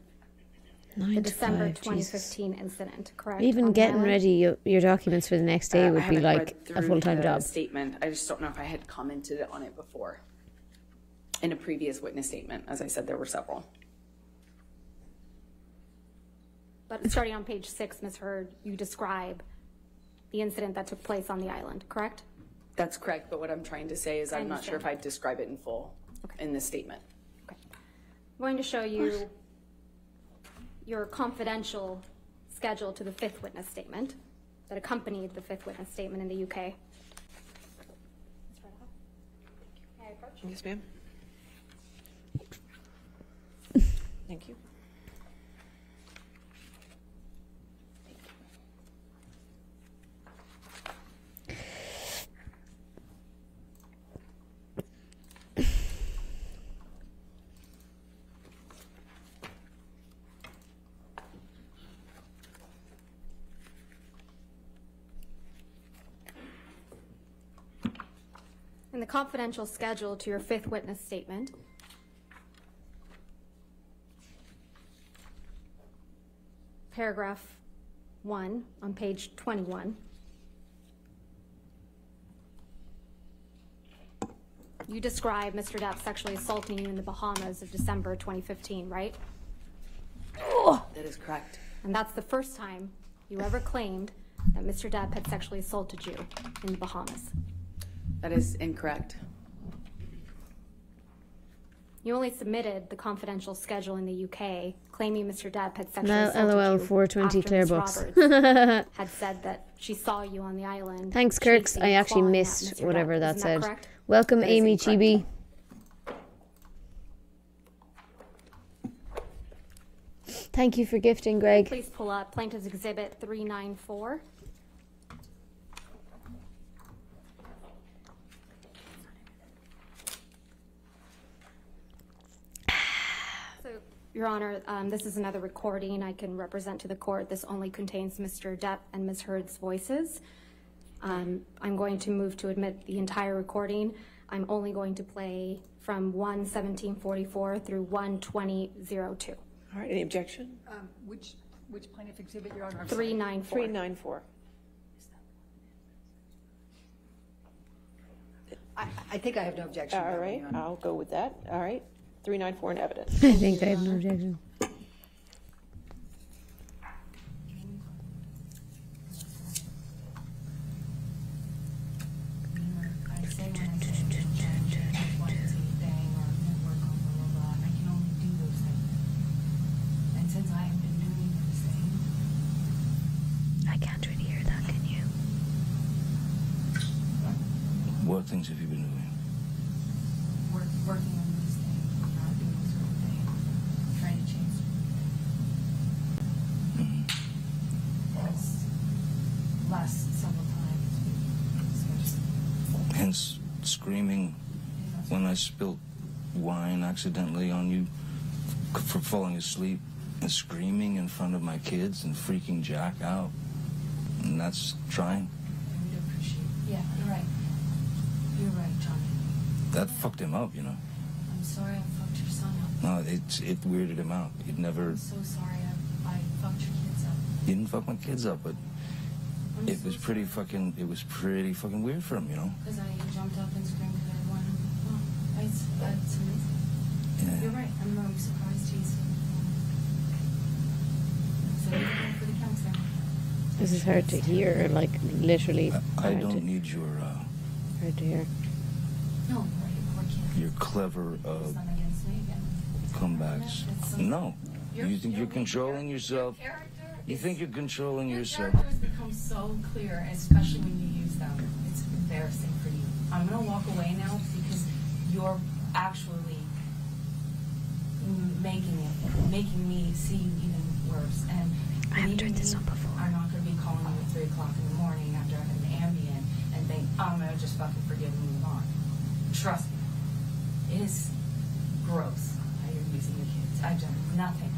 the December 2015 incident, correct? Even getting ready your documents for the next day would be like a full-time job. Statement. I just don't know if I had commented on it before. In a previous witness statement, as I said, there were several. But starting on page 6, Ms. Heard, you describe the incident that took place on the island, correct? That's correct, but what I'm trying to say is I'm not sure if I'd describe it in full in this statement. Okay. I'm going to show you your confidential schedule to the fifth witness statement that accompanied the fifth witness statement in the UK. May I approach? Yes, ma'am. Thank you. In the confidential schedule to your fifth witness statement, paragraph 1 on page 21, you describe Mr. Depp sexually assaulting you in the Bahamas of December 2015, right? That is correct. And that's the first time you ever claimed that Mr. Depp had sexually assaulted you in the Bahamas. That is incorrect. You only submitted the confidential schedule in the UK claiming Mr. Depp had sexually assaulted LOL, you 420 after Claire Ms. Books. Roberts had said that she saw you on the island. Thanks, Kirks. chasing I and actually clawing at missed Mr. whatever Depp. that Isn't said. correct? Welcome, That is Amy incorrect. Chibi. Thank you for gifting, Greg. Please pull up Plaintiff's Exhibit 394. So, Your Honor, this is another recording I can represent to the court. This only contains Mr. Depp and Ms. Heard's voices. I'm going to move to admit the entire recording. I'm only going to play from 1:17:44 through 1:20:02. All right, any objection? Which plaintiff exhibit you're on? I'm sorry. 394. 394. I think I have no objection. All right, I'll go with that. All right, 394 in evidence. I think I have no objection. I can't really hear that, can you? What things have you been doing? Working on these things, not doing this whole thing, trying to change last several times. Hence, screaming when I spilt wine accidentally on you for falling asleep, and screaming in front of my kids and freaking Jack out. And that's trying. I would appreciate. Yeah, you're right. You're right, Johnny. That fucked him up, you know. I'm sorry I fucked your son up. No, it weirded him out. He'd never. I'm so sorry I fucked your kids up. He didn't fuck my kids up, but it was pretty fucking weird for him, you know. Because I jumped up and screamed and I wanted that's amazing. Yeah. You're right. I'm surprised he's. So what are you doing for the counselor? This is hard to hear, like literally. I don't need your hard to hear. No, we're kids. your clever It's not against me again. comebacks. No. You think you're controlling yourself? You think you're controlling yourself? Your characters become so clear, especially when you use them. It's embarrassing for you. I'm gonna walk away now because you're actually making me see you even worse. And I haven't heard this one before. I'm not gonna be calling you at 3 o'clock in the morning after I've had an Ambien and think I'm gonna just fucking forgive and move on. Trust me, it is gross how you're using the kids. I've done nothing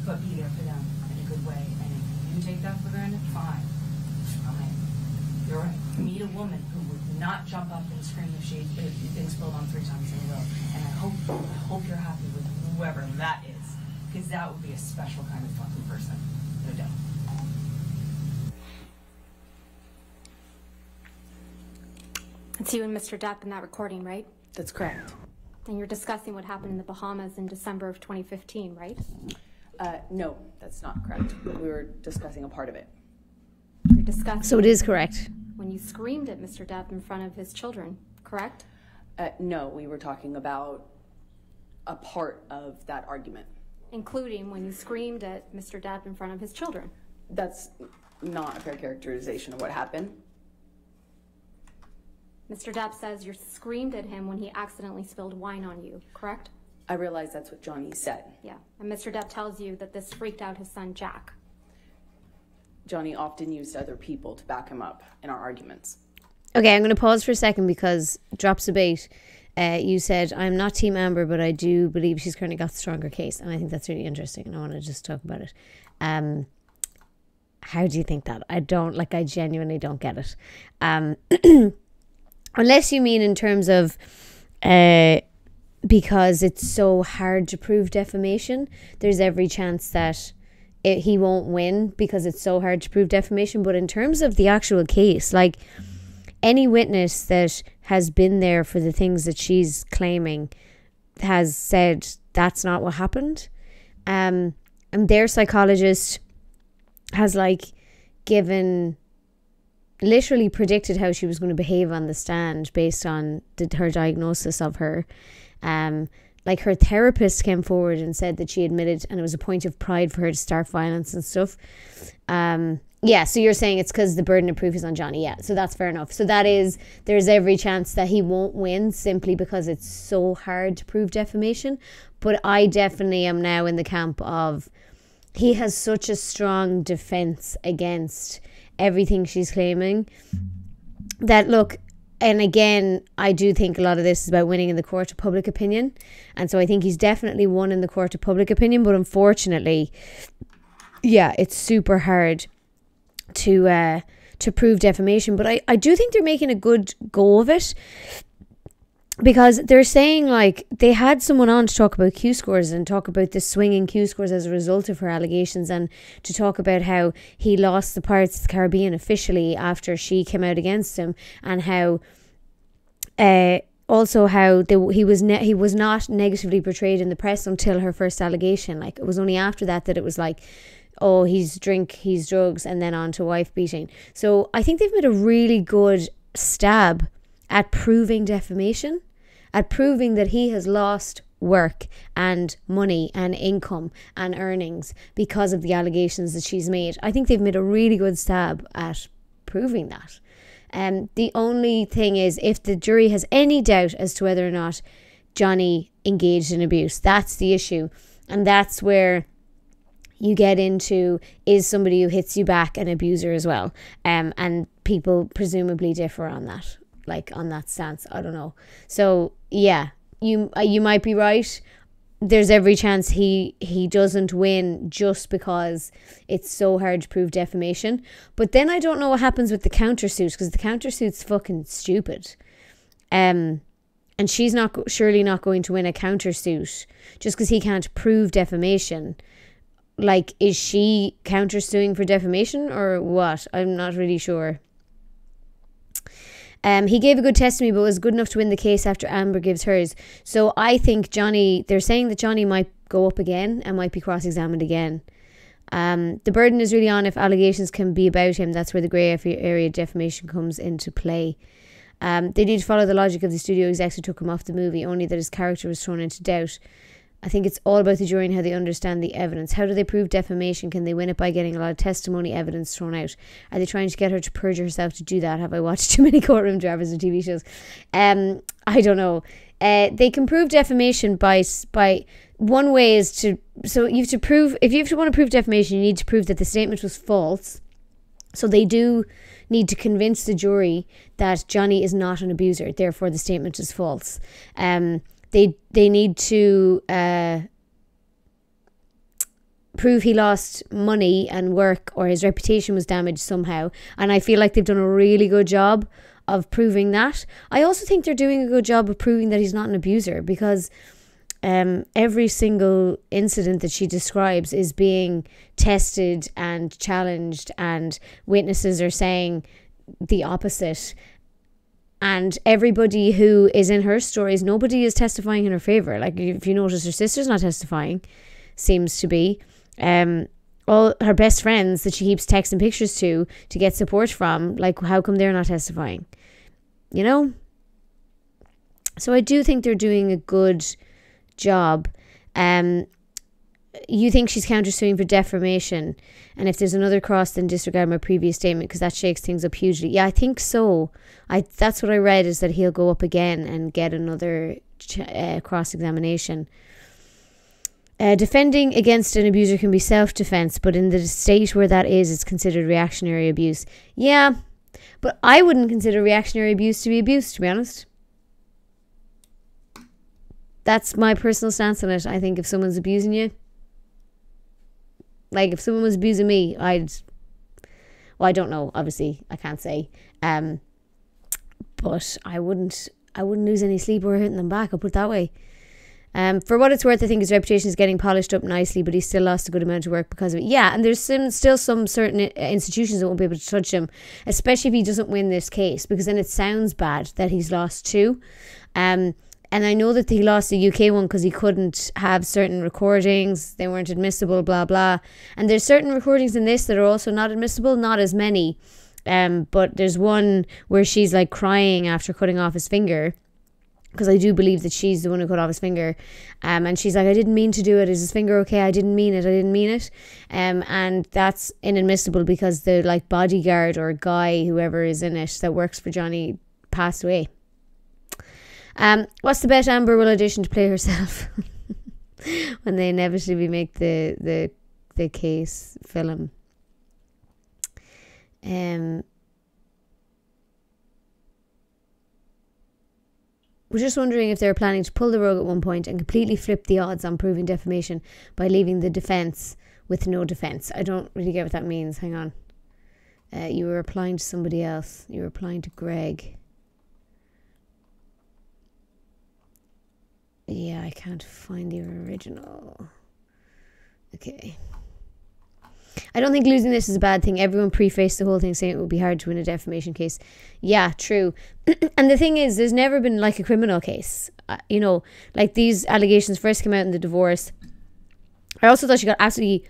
but be there for them in a good way. And if you take that for granted, fine. Fine. You're right. Meet a woman who would not jump up and scream if she'd been spilled on 3 times in a row. And I hope you're happy with whoever that is. Because that would be a special kind of fucking person. No doubt. It's you and Mr. Depp in that recording, right? That's correct. And you're discussing what happened in the Bahamas in December of 2015, right? No, that's not correct. We were discussing a part of it. You're discussing... So it is correct. When you screamed at Mr. Depp in front of his children, correct? No, we were talking about a part of that argument. Including when you screamed at Mr. Depp in front of his children. That's not a fair characterization of what happened. Mr. Depp says you screamed at him when he accidentally spilled wine on you, correct? I realize that's what Johnny said. Yeah, and Mr. Depp tells you that this freaked out his son, Jack. Johnny often used other people to back him up in our arguments. Okay, I'm going to pause for a second because drops a bait. You said, I'm not Team Amber, but I do believe she's currently got the stronger case. And I think that's really interesting. And I want to just talk about it. How do you think that? I genuinely don't get it. Unless you mean in terms of because it's so hard to prove defamation, there's every chance that he won't win because it's so hard to prove defamation. But in terms of the actual case, like any witness that has been there for the things that she's claiming has said that's not what happened. And their psychologist has literally predicted how she was going to behave on the stand based on her diagnosis of her. Her therapist came forward and said that she admitted, and it was a point of pride for her to start violence and stuff. So you're saying it's because the burden of proof is on Johnny. Yeah, so that's fair enough. So there's every chance that he won't win simply because it's so hard to prove defamation. But I definitely am now in the camp of he has such a strong defense against everything she's claiming that, look, and again, I do think a lot of this is about winning in the court of public opinion. And so I think he's definitely won in the court of public opinion. But unfortunately, yeah, it's super hard to prove defamation. But I do think they're making a good go of it. Because they're saying, they had someone on to talk about Q scores and talk about the swinging Q scores as a result of her allegations, and to talk about how he lost the Pirates of the Caribbean officially after she came out against him, and how also how he was not negatively portrayed in the press until her first allegation. It was only after that it was oh, he's drugs, and then on to wife beating. So I think they've made a really good stab at proving defamation, at proving that he has lost work and money and income and earnings because of the allegations that she's made. I think they've made a really good stab at proving that. The only thing is, if the jury has any doubt as to whether or not Johnny engaged in abuse, that's the issue. And that's where you get into, is somebody who hits you back an abuser as well? And people presumably differ on that. On that stance, I don't know. So yeah, you might be right. There's every chance he doesn't win just because it's so hard to prove defamation. But then I don't know what happens with the countersuit, because the countersuit's fucking stupid. And she's surely not going to win a countersuit just because he can't prove defamation. Is she countersuing for defamation or what? I'm not really sure. He gave a good testimony, but was good enough to win the case after Amber gives hers. So I think they're saying that Johnny might go up again and might be cross-examined again. The burden is really on if allegations can be about him. That's where the grey area defamation comes into play. They need to follow the logic of the studio execs who took him off the movie, only that his character was thrown into doubt. I think it's all about the jury and how they understand the evidence. How do they prove defamation? Can they win it by getting a lot of testimony evidence thrown out? Are they trying to get her to perjure herself to do that? Have I watched too many courtroom dramas and TV shows? I don't know. They can prove defamation by one way is to, so you have to prove, if you want to prove defamation, you need to prove that the statement was false. So they do need to convince the jury that Johnny is not an abuser, therefore the statement is false. They need to prove he lost money and work or his reputation was damaged somehow. And I feel like they've done a really good job of proving that. I also think they're doing a good job of proving that he's not an abuser, because every single incident that she describes is being tested and challenged, and witnesses are saying the opposite. And everybody who is in her stories, nobody is testifying in her favour. Like, if you notice, her sister's not testifying, seems to be. All her best friends that she keeps texting pictures to get support from, like, how come they're not testifying? You know? So I do think they're doing a good job. You think she's countersuing for defamation, and if there's another cross, then disregard my previous statement, because that shakes things up hugely. Yeah, I think so. That's what I read, is that he'll go up again and get another cross-examination. Defending against an abuser can be self-defense, but in the state where that is, it's considered reactionary abuse. Yeah, but I wouldn't consider reactionary abuse to be abuse, to be honest. That's my personal stance on it. I think if someone's abusing you, like if someone was abusing me, I don't know, obviously I can't say, but I wouldn't lose any sleep over hitting them back, I'll put it that way. For what it's worth, I think his reputation is getting polished up nicely, but he's still lost a good amount of work because of it. Yeah, and there's still some certain institutions that won't be able to touch him, especially if he doesn't win this case, because then it sounds bad that he's lost two. And I know that he lost the UK one because he couldn't have certain recordings. They weren't admissible, blah, blah. And there's certain recordings in this that are also not admissible, not as many. But there's one where she's like crying after cutting off his finger, because I do believe that she's the one who cut off his finger. And she's like, I didn't mean to do it. Is his finger okay? I didn't mean it. And that's inadmissible because the like bodyguard or guy, whoever is in it that works for Johnny, passed away. What's the bet Amber will audition to play herself when they inevitably make the case film? We're just wondering if they're planning to pull the rug at one point and completely flip the odds on proving defamation by leaving the defence with no defence. I don't really get what that means. Hang on. You were replying to somebody else. You were replying to Greg. Yeah, I can't find the original. Okay. I don't think losing this is a bad thing. Everyone prefaced the whole thing saying it would be hard to win a defamation case. Yeah, true. And the thing is, there's never been like a criminal case. You know, like these allegations first came out in the divorce. I also thought she got absolutely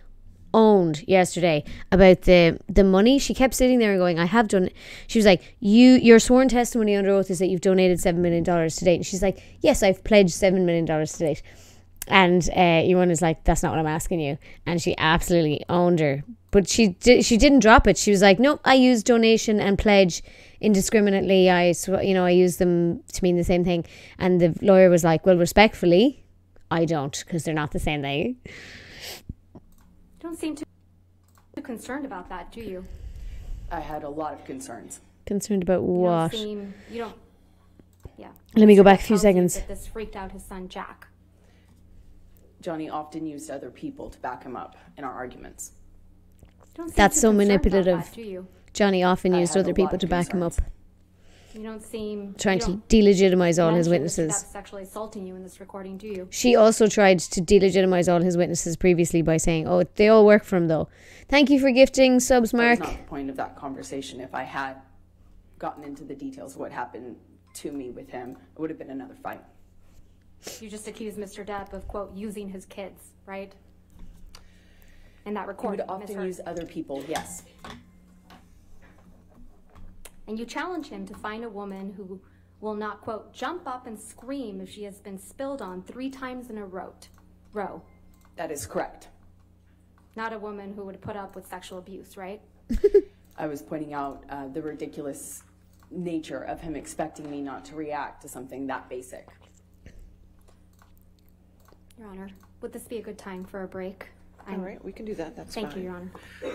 owned yesterday about the money. She kept sitting there and going, I have done. She was like, your sworn testimony under oath is that you've donated $7 million to date. And she's like, yes, I've pledged $7 million to date. And Ewan is like, that's not what I'm asking you. And she absolutely owned her. But she didn't drop it. She was like, nope, I use donation and pledge indiscriminately. I use them to mean the same thing. And the lawyer was like, well, respectfully, I don't, because they're not the same thing. Don't seem too concerned about that, do you? I had a lot of concerns. Concerned about what? You don't. Yeah. Let me go back a few seconds. That this freaked out his son, Jack. Johnny often used other people to back him up in our arguments. That's so manipulative. That, do you? Johnny often used other people to back him up. You don't seem trying to delegitimize all his witnesses. Sexually assaulting you in this recording, do you? She also tried to delegitimize all his witnesses previously by saying, "Oh, they all work for him, though." Thank you for gifting subs, Mark. That was not the point of that conversation. If I had gotten into the details of what happened to me with him, it would have been another fight. You just accused Mr. Depp of, quote, using his kids, right? in that You recording. would often use other people, yes. And you challenge him to find a woman who will not, quote, jump up and scream if she has been spilled on 3 times in a row. That is correct. Not a woman who would put up with sexual abuse, right? I was pointing out the ridiculous nature of him expecting me not to react to something that basic. Your Honor, would this be a good time for a break? All right, we can do that. That's fine. Thank you, Your Honor.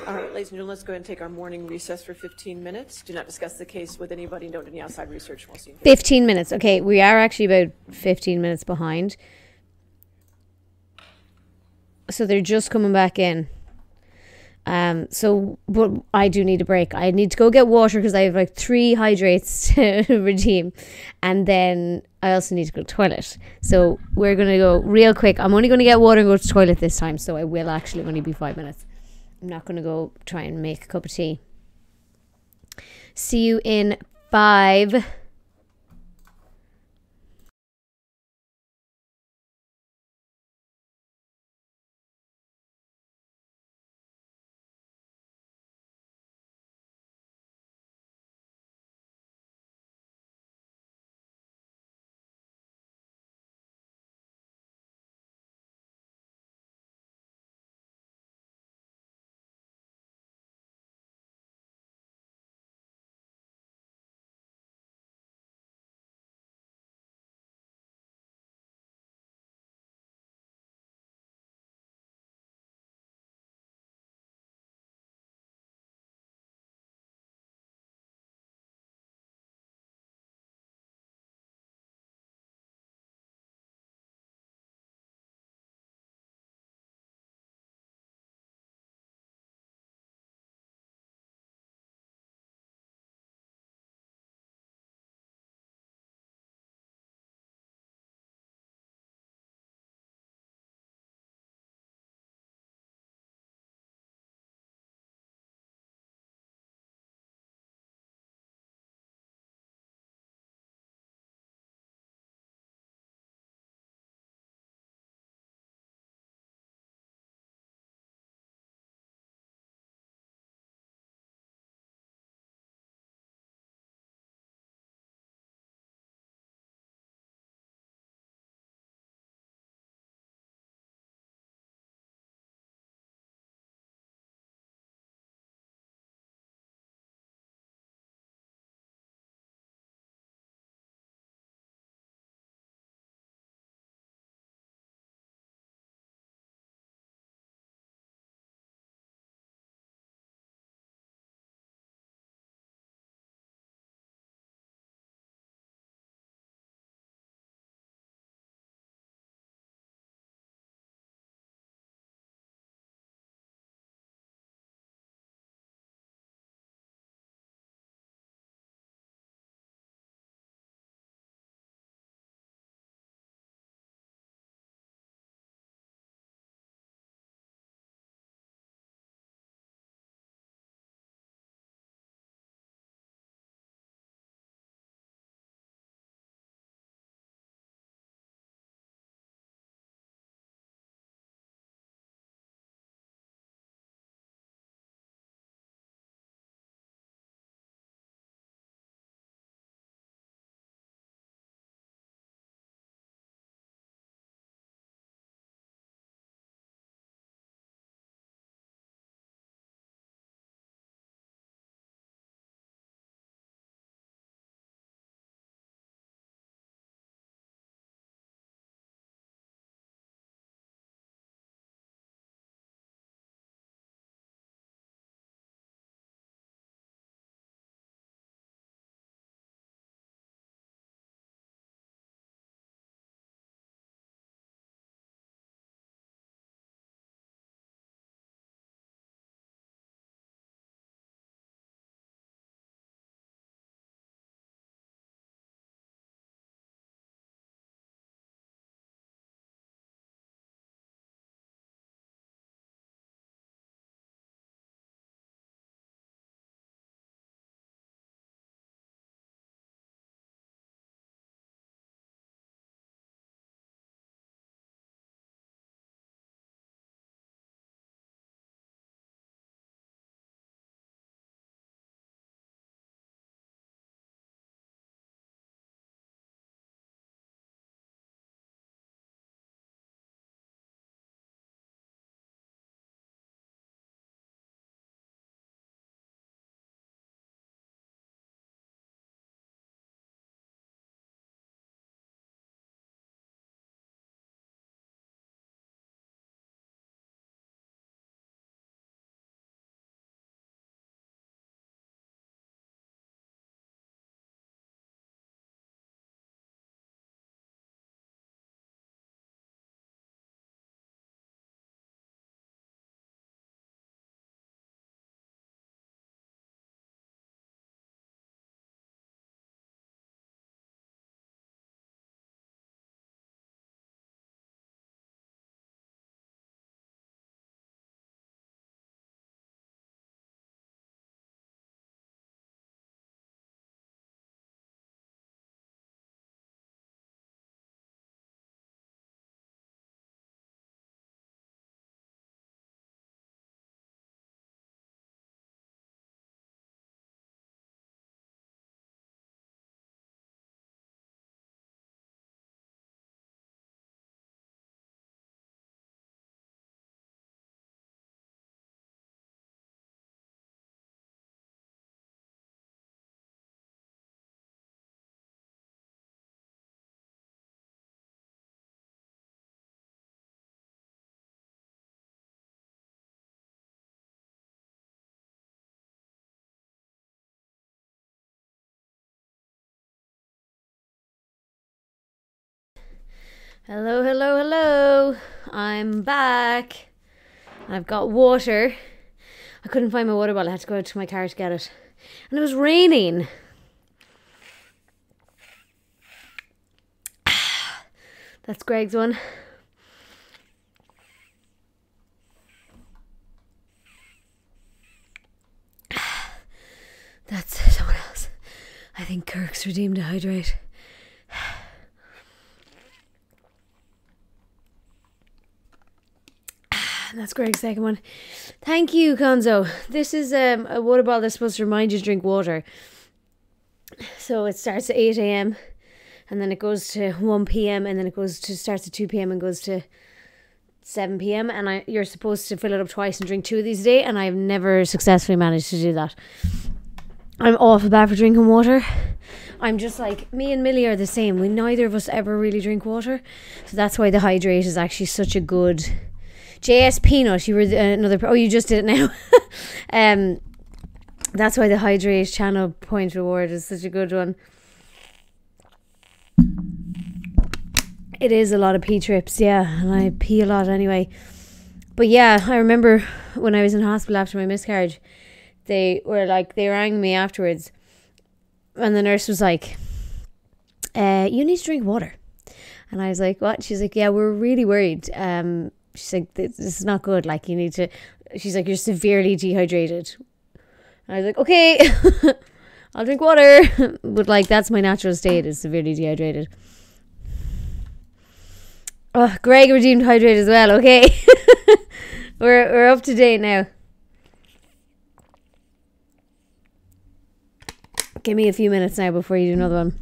All right, ladies and gentlemen, let's go ahead and take our morning recess for 15 minutes. Do not discuss the case with anybody. Don't do any outside research. We'll see you. 15 minutes. Okay, we are actually about 15 minutes behind. So they're just coming back in. But I do need a break. I need to go get water because I have like 3 hydrates to redeem. And then I also need to go to the toilet. So we're going to go real quick. I'm only going to get water and go to the toilet this time. So I will actually only be 5 minutes. I'm not going to go try and make a cup of tea. See you in 5. Hello, hello, hello. I'm back. I've got water. I couldn't find my water bottle. I had to go out to my car to get it. And it was raining. That's Greg's one. That's someone else. I think Kirk's redeemed to hydrate. That's Greg's second one. Thank you, Konzo. This is a water bottle that's supposed to remind you to drink water. So it starts at 8 a.m. and then it goes to 1 p.m. and then it starts at 2 p.m. and goes to 7 p.m. and you're supposed to fill it up twice and drink 2 of these a day, and I've never successfully managed to do that. I'm awful bad for drinking water. I'm just like, me and Millie are the same. Neither of us ever really drink water. So that's why the Hydrate is actually such a good... JS Peanut, you were another... Oh, you just did it now. That's why the Hydrate channel point reward is such a good one. It is a lot of pee trips, yeah. And I pee a lot anyway. But yeah, I remember when I was in hospital after my miscarriage, they rang me afterwards. And the nurse was like, you need to drink water. And I was like, what? She's like, yeah, we're really worried. She's like, this is not good. Like, you need to... She's like, you're severely dehydrated. And I was like, okay, I'll drink water. But, like, that's my natural state, is severely dehydrated. Oh, Greg redeemed hydrate as well, okay. We're up to date now. Give me a few minutes now before you do another one.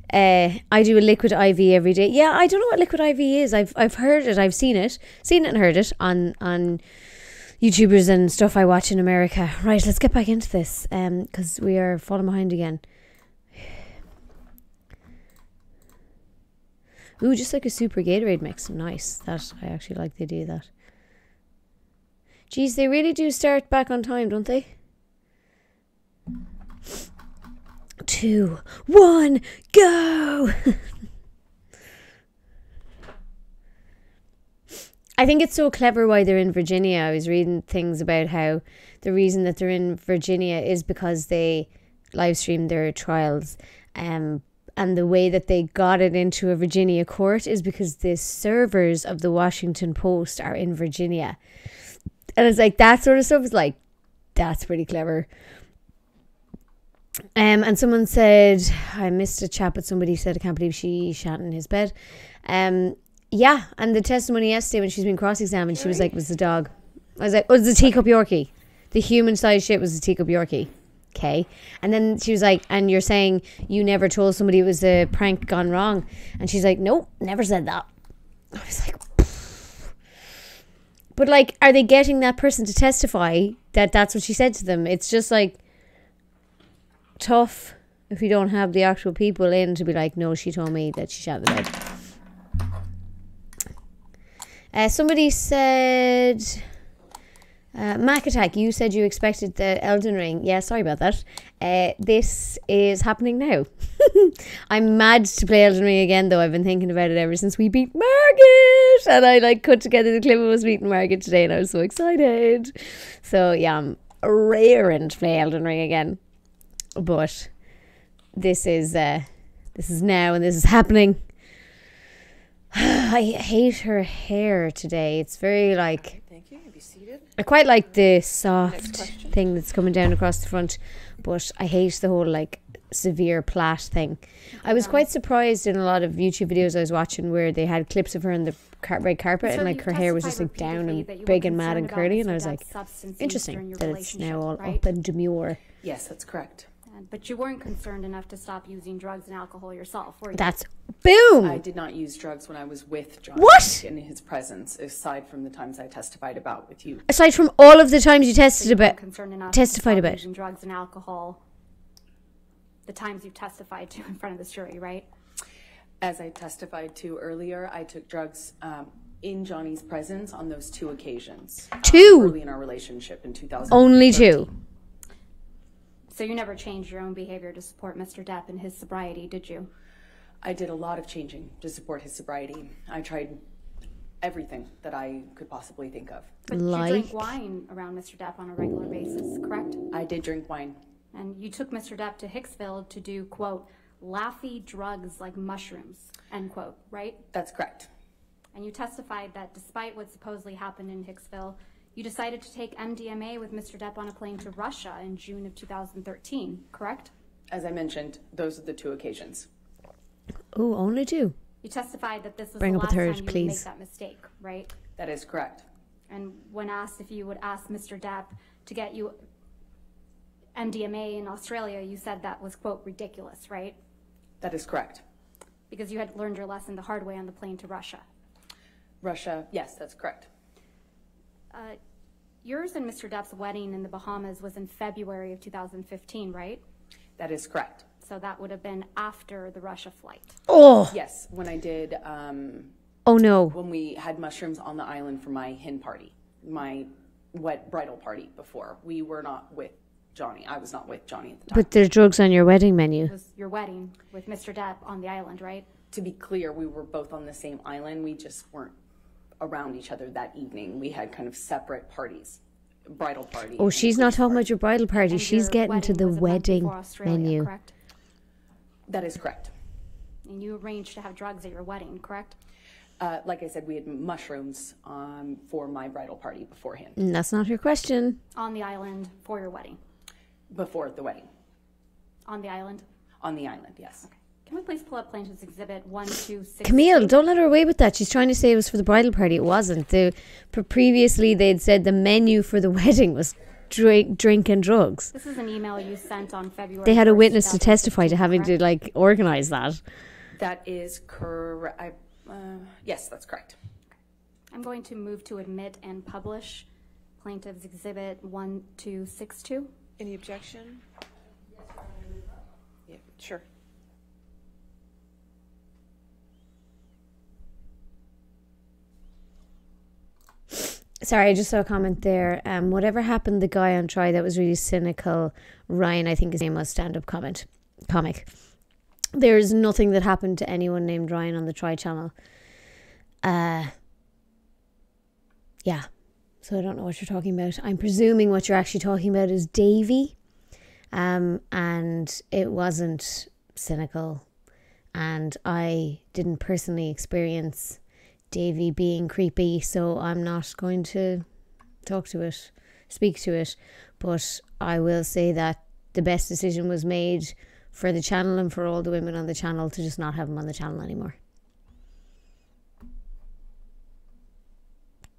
I do a liquid IV every day. Yeah, I don't know what liquid IV is. I've heard it. I've seen it and heard it on YouTubers and stuff I watch in America. Right, let's get back into this because we are falling behind again. Ooh, just like a super Gatorade mix. Nice. That I actually like the idea of that. Geez, they really do start back on time, don't they? 2, 1, go! I think it's so clever why they're in Virginia. I was reading things about how the reason that they're in Virginia is because they live streamed their trials. And the way that they got it into a Virginia court is because the servers of the Washington Post are in Virginia. And it's like, that sort of stuff is like, that's pretty clever. And someone said, I missed a chat, but somebody said, I can't believe she shat in his bed. Yeah, and the testimony yesterday when she's been cross-examined, she was like, it was the dog. I was like, oh, it was the teacup Yorkie. The human-sized shit was the teacup Yorkie. Okay. And then she was like, and you're saying you never told somebody it was a prank gone wrong. And she's like, nope, never said that. I was like, pfft. But like, are they getting that person to testify that that's what she said to them? It's just like, tough if you don't have the actual people in to be like, no, she told me that she shat in the bed. Somebody said, Mac Attack, you said you expected the Elden Ring. Yeah, sorry about that. This is happening now. I'm mad to play Elden Ring again, though. I've been thinking about it ever since we beat Margit, and I like cut together the clip of us beating Margit today, and I was so excited. So yeah, I'm raring to play Elden Ring again. But this is now, and this is happening. I hate her hair today. It's very like... Thank you. Be seated. I quite like the soft thing that's coming down across the front, but I hate the whole like severe plait thing. I was quite surprised in a lot of YouTube videos I was watching where they had clips of her in the red carpet, and like her hair was just like down and big and mad and curly, and I was like, interesting that it's now all up and demure. Yes, that's correct. But you weren't concerned enough to stop using drugs and alcohol yourself, were you? That's boom! I did not use drugs when I was with Johnny. What? In his presence, aside from the times I testified about with you. Aside from all of the times you testified about using drugs and alcohol, the times you testified to in front of this jury, right? As I testified to earlier, I took drugs in Johnny's presence on those 2 occasions. 2? Early in our relationship in 2013. Only 2? So you never changed your own behavior to support Mr. Depp and his sobriety, did you? I did a lot of changing to support his sobriety. I tried everything that I could possibly think of. But you drink wine around Mr. Depp on a regular basis, correct? I did drink wine. And you took Mr. Depp to Hicksville to do, quote, laughy drugs like mushrooms, end quote, right? That's correct. And you testified that despite what supposedly happened in Hicksville, you decided to take MDMA with Mr. Depp on a plane to Russia in June of 2013, correct? As I mentioned, those are the 2 occasions. Oh, only 2. You testified that this was Bring the up a last third, time you please. would make that mistake, right? That is correct. And when asked if you would ask Mr. Depp to get you MDMA in Australia, you said that was, quote, ridiculous, right? That is correct. Because you had learned your lesson the hard way on the plane to Russia. Russia, yes, that's correct. Yours and Mr. Depp's wedding in the Bahamas was in February of 2015, right? That is correct. So that would have been after the Russia flight. Oh! Yes, when I did... oh, no. When we had mushrooms on the island for my hen party, my wet bridal party before. We were not with Johnny. I was not with Johnny at the time. But there's drugs on your wedding menu. It was your wedding with Mr. Depp on the island, right? To be clear, we were both on the same island. We just weren't around each other that evening. We had kind of separate parties. Bridal party. Oh, she's not talking about your bridal party. And She's your getting to the was a month wedding before Australia, menu. Correct? That is correct. And you arranged to have drugs at your wedding, correct? Like I said, we had mushrooms for my bridal party beforehand. That's not her question. On the island for your wedding? Before the wedding. On the island? On the island, yes. Okay. Can we please pull up Plaintiff's Exhibit 126? Camille, don't let her away with that. She's trying to say it was for the bridal party. It wasn't. Previously, they'd said the menu for the wedding was drink and drugs. This is an email you sent on February. They had a witness to testify to having to organize that. That is correct. Yes, that's correct. I'm going to move to admit and publish Plaintiff's Exhibit 1262. Any objection? Yeah, sure. Sorry, I just saw a comment there. Whatever happened, the guy on trial that was really cynical, Ryan, I think his name was, stand-up comic. There's nothing that happened to anyone named Ryan on the Try channel. Yeah. So I don't know what you're talking about. I'm presuming what you're actually talking about is Davy. And it wasn't cynical. And I didn't personally experience Davy being creepy, so I'm not going to speak to it. But I will say that the best decision was made for the channel and for all the women on the channel to just not have him on the channel anymore.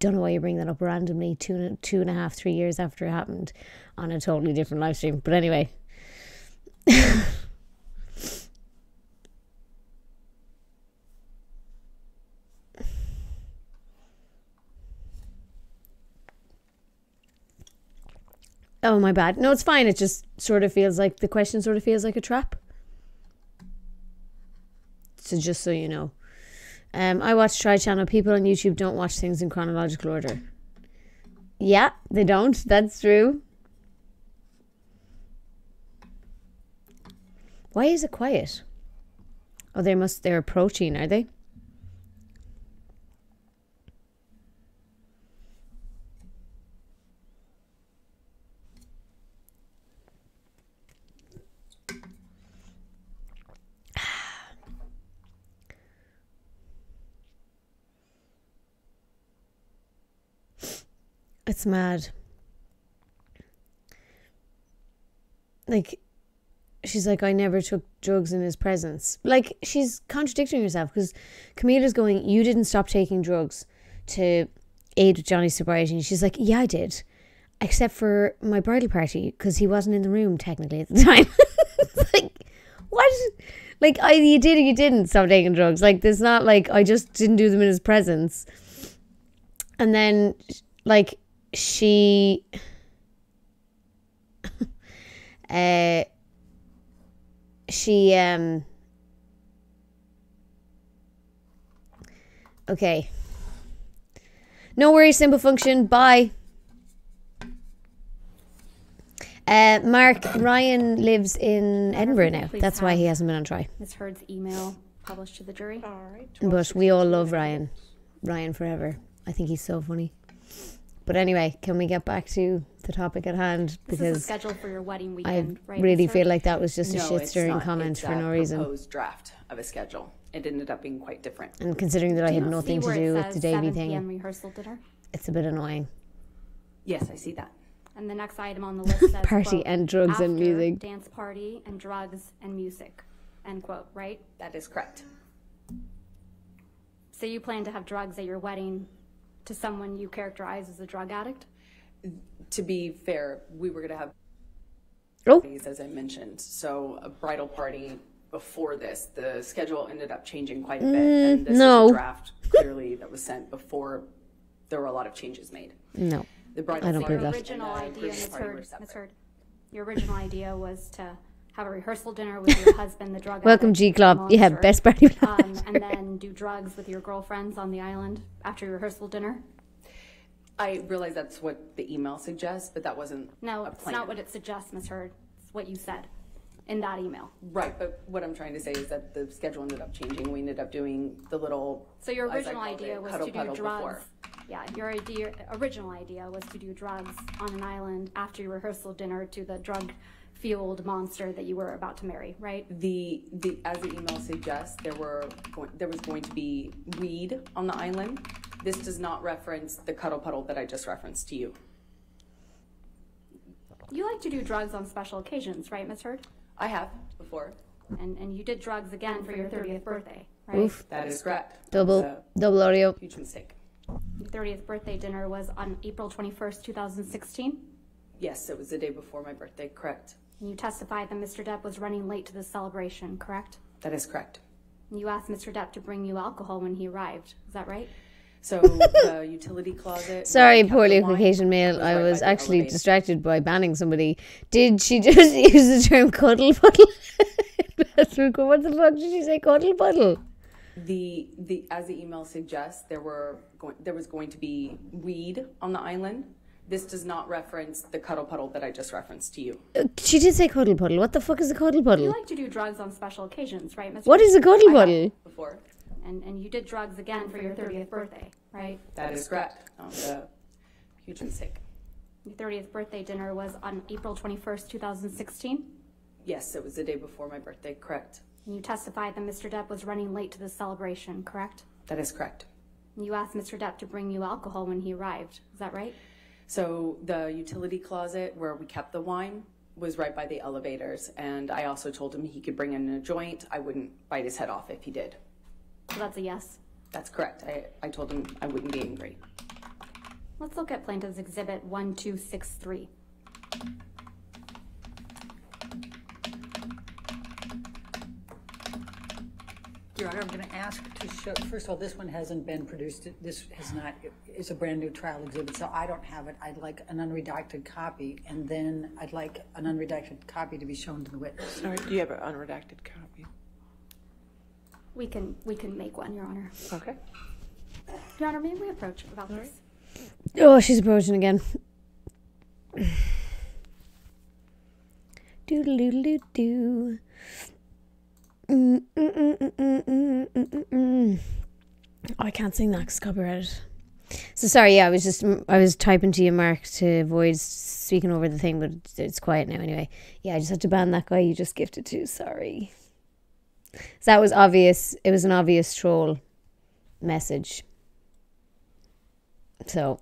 Don't know why you bring that up randomly 2.5, 3 years after it happened on a totally different live stream. But anyway. Oh, my bad. No, it's fine. It just sort of feels like, the question sort of feels like a trap. So just so you know. I watch Try channel. People on YouTube don't watch things in chronological order. Yeah, they don't. That's true. Why is it quiet? Oh, they're approaching, are they? It's mad. Like, she's like, I never took drugs in his presence. Like, she's contradicting herself because Camilla's going, you didn't stop taking drugs to aid with Johnny's sobriety. And she's like, yeah, I did. Except for my bridal party because he wasn't in the room technically at the time. It's like, what? Like, you did or you didn't stop taking drugs. Like, there's not like, I just didn't do them in his presence. And then, like, she okay, no worries, simple function, bye. Mark, Ryan lives in Edinburgh now. That's why he hasn't been on Try. Ms. Heard's email published to the jury. All right. But we all love Ryan. Ryan forever. I think he's so funny. But anyway, can we get back to the topic at hand? This Because is the schedule for your wedding I weekend, right? really Ms. feel Hurd? like that was just a No, shit it's stirring not. comment It's for a no reason. proposed draft of a schedule. It ended up being quite different. And considering that I had You nothing see to where do it with says the Davy 7 p.m. thing, rehearsal dinner? it's a bit annoying. Yes, I see that. And the next item on the list says, Party quote, and drugs and "After music." dance party and drugs and music, end quote, right? That is correct. So you plan to have drugs at your wedding to someone you characterize as a drug addict? To be fair, we were going to have Oh, parties, as I mentioned. So a bridal party before this, the schedule ended up changing quite a bit. And this no. is a draft clearly that was sent before there were a lot of changes made. no. The bridal I don't believe Your that. original and the idea, Christmas Ms. party were Hurd, separate. Ms. Hurd, your original idea was to have a rehearsal dinner with your husband, the drug Welcome, addict, G Club. Yeah, monster, best party. and then do drugs with your girlfriends on the island after your rehearsal dinner? I realize that's what the email suggests, but that wasn't No, a it's plan. not what it suggests, Ms. Hurd. It's what you said in that email. Right, but what I'm trying to say is that the schedule ended up changing. We ended up doing the little. So your as I original called idea it, was cuddle to do puddle drugs. before. Yeah, your original idea was to do drugs on an island after your rehearsal dinner to the drug-fueled monster that you were about to marry, right? The as the email suggests, there was going to be weed on the island. This does not reference the cuddle puddle that I just referenced to you. You like to do drugs on special occasions, right, Ms. Hurd? I have before. And you did drugs again for your 30th birthday, right? Oof. That is correct. Double That audio. was a huge mistake. Your 30th birthday dinner was on April 21st, 2016. Yes, it was the day before my birthday. Correct. And you testified that Mr. Depp was running late to the celebration, correct? That is correct. And you asked Mr. Depp to bring you alcohol when he arrived. Is that right? So the utility closet. Sorry, where we kept poor the Luke wine Occasion Mail. was I right was by the actually elevator. distracted by banning somebody. Did she just use the term cuddle puddle? What the fuck did she say? Cuddle puddle. As the email suggests, there was going to be weed on the island. This does not reference the cuddle puddle that I just referenced to you. She did say cuddle puddle. What the fuck is a cuddle You puddle? like to do drugs on special occasions, right, Ms. What Hurd? is a cuddle I puddle? have before. And you did drugs again for your 30th birthday, right? That is correct. That was a huge mistake. Your 30th birthday dinner was on April 21st, 2016. Yes, it was the day before my birthday. Correct. And you testified that Mr. Depp was running late to the celebration, correct? That is correct. And you asked Mr. Depp to bring you alcohol when he arrived. Is that right? So the utility closet where we kept the wine was right by the elevators, and I also told him he could bring in a joint. I wouldn't bite his head off if he did. So that's a yes. That's correct. I told him I wouldn't be angry. Let's look at Plaintiff's Exhibit 1263. Your Honor, I'm going to ask to show, first of all, this one hasn't been produced. This has not, it's a brand new trial exhibit, so I don't have it. I'd like an unredacted copy, and then I'd like an unredacted copy to be shown to the witness. All right, do you have an unredacted copy? We can make one, Your Honor. Okay. Your Honor, may we approach about this? Oh, she's approaching again. Doodle-doodle-doo-doo. Oh, I can't sing that because copyrighted. So sorry, yeah, I was typing to you, Mark, to avoid speaking over the thing, but it's quiet now anyway. Yeah, I just had to ban that guy you just gifted to. Sorry. So that was obvious. It was an obvious troll message. So,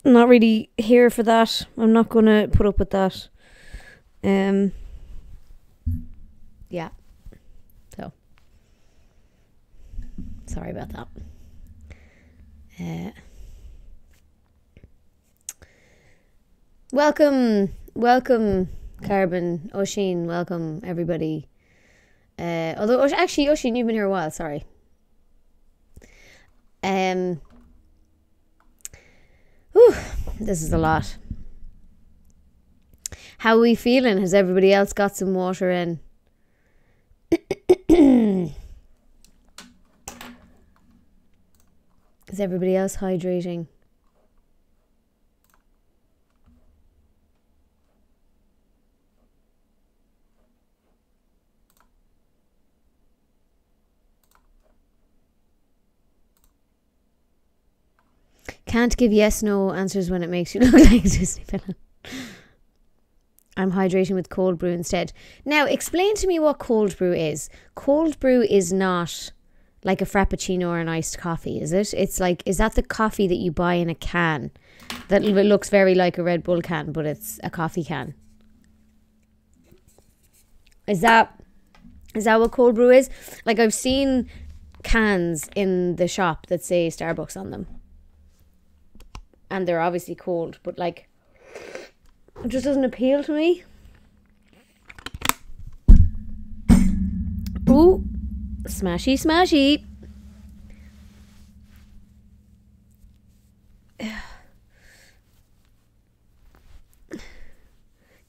I'm not really here for that. I'm not going to put up with that. Yeah. So, sorry about that. Welcome, Carbon, Oisin, welcome everybody. Although actually, Oisin, you've been here a while. Sorry. Whew, this is a lot. How are we feeling? Has everybody else got some water in? Is everybody else hydrating? Can't give yes/no answers when it makes you look like a Disney villain. I'm hydrating with cold brew instead. Now, explain to me what cold brew is. Cold brew is not like a frappuccino or an iced coffee, is it? It's like, is that the coffee that you buy in a can that looks very like a Red Bull can, but it's a coffee can? Is that what cold brew is? Like, I've seen cans in the shop that say Starbucks on them, and they're obviously cold, but like, it just doesn't appeal to me. Ooh, smashy, smashy.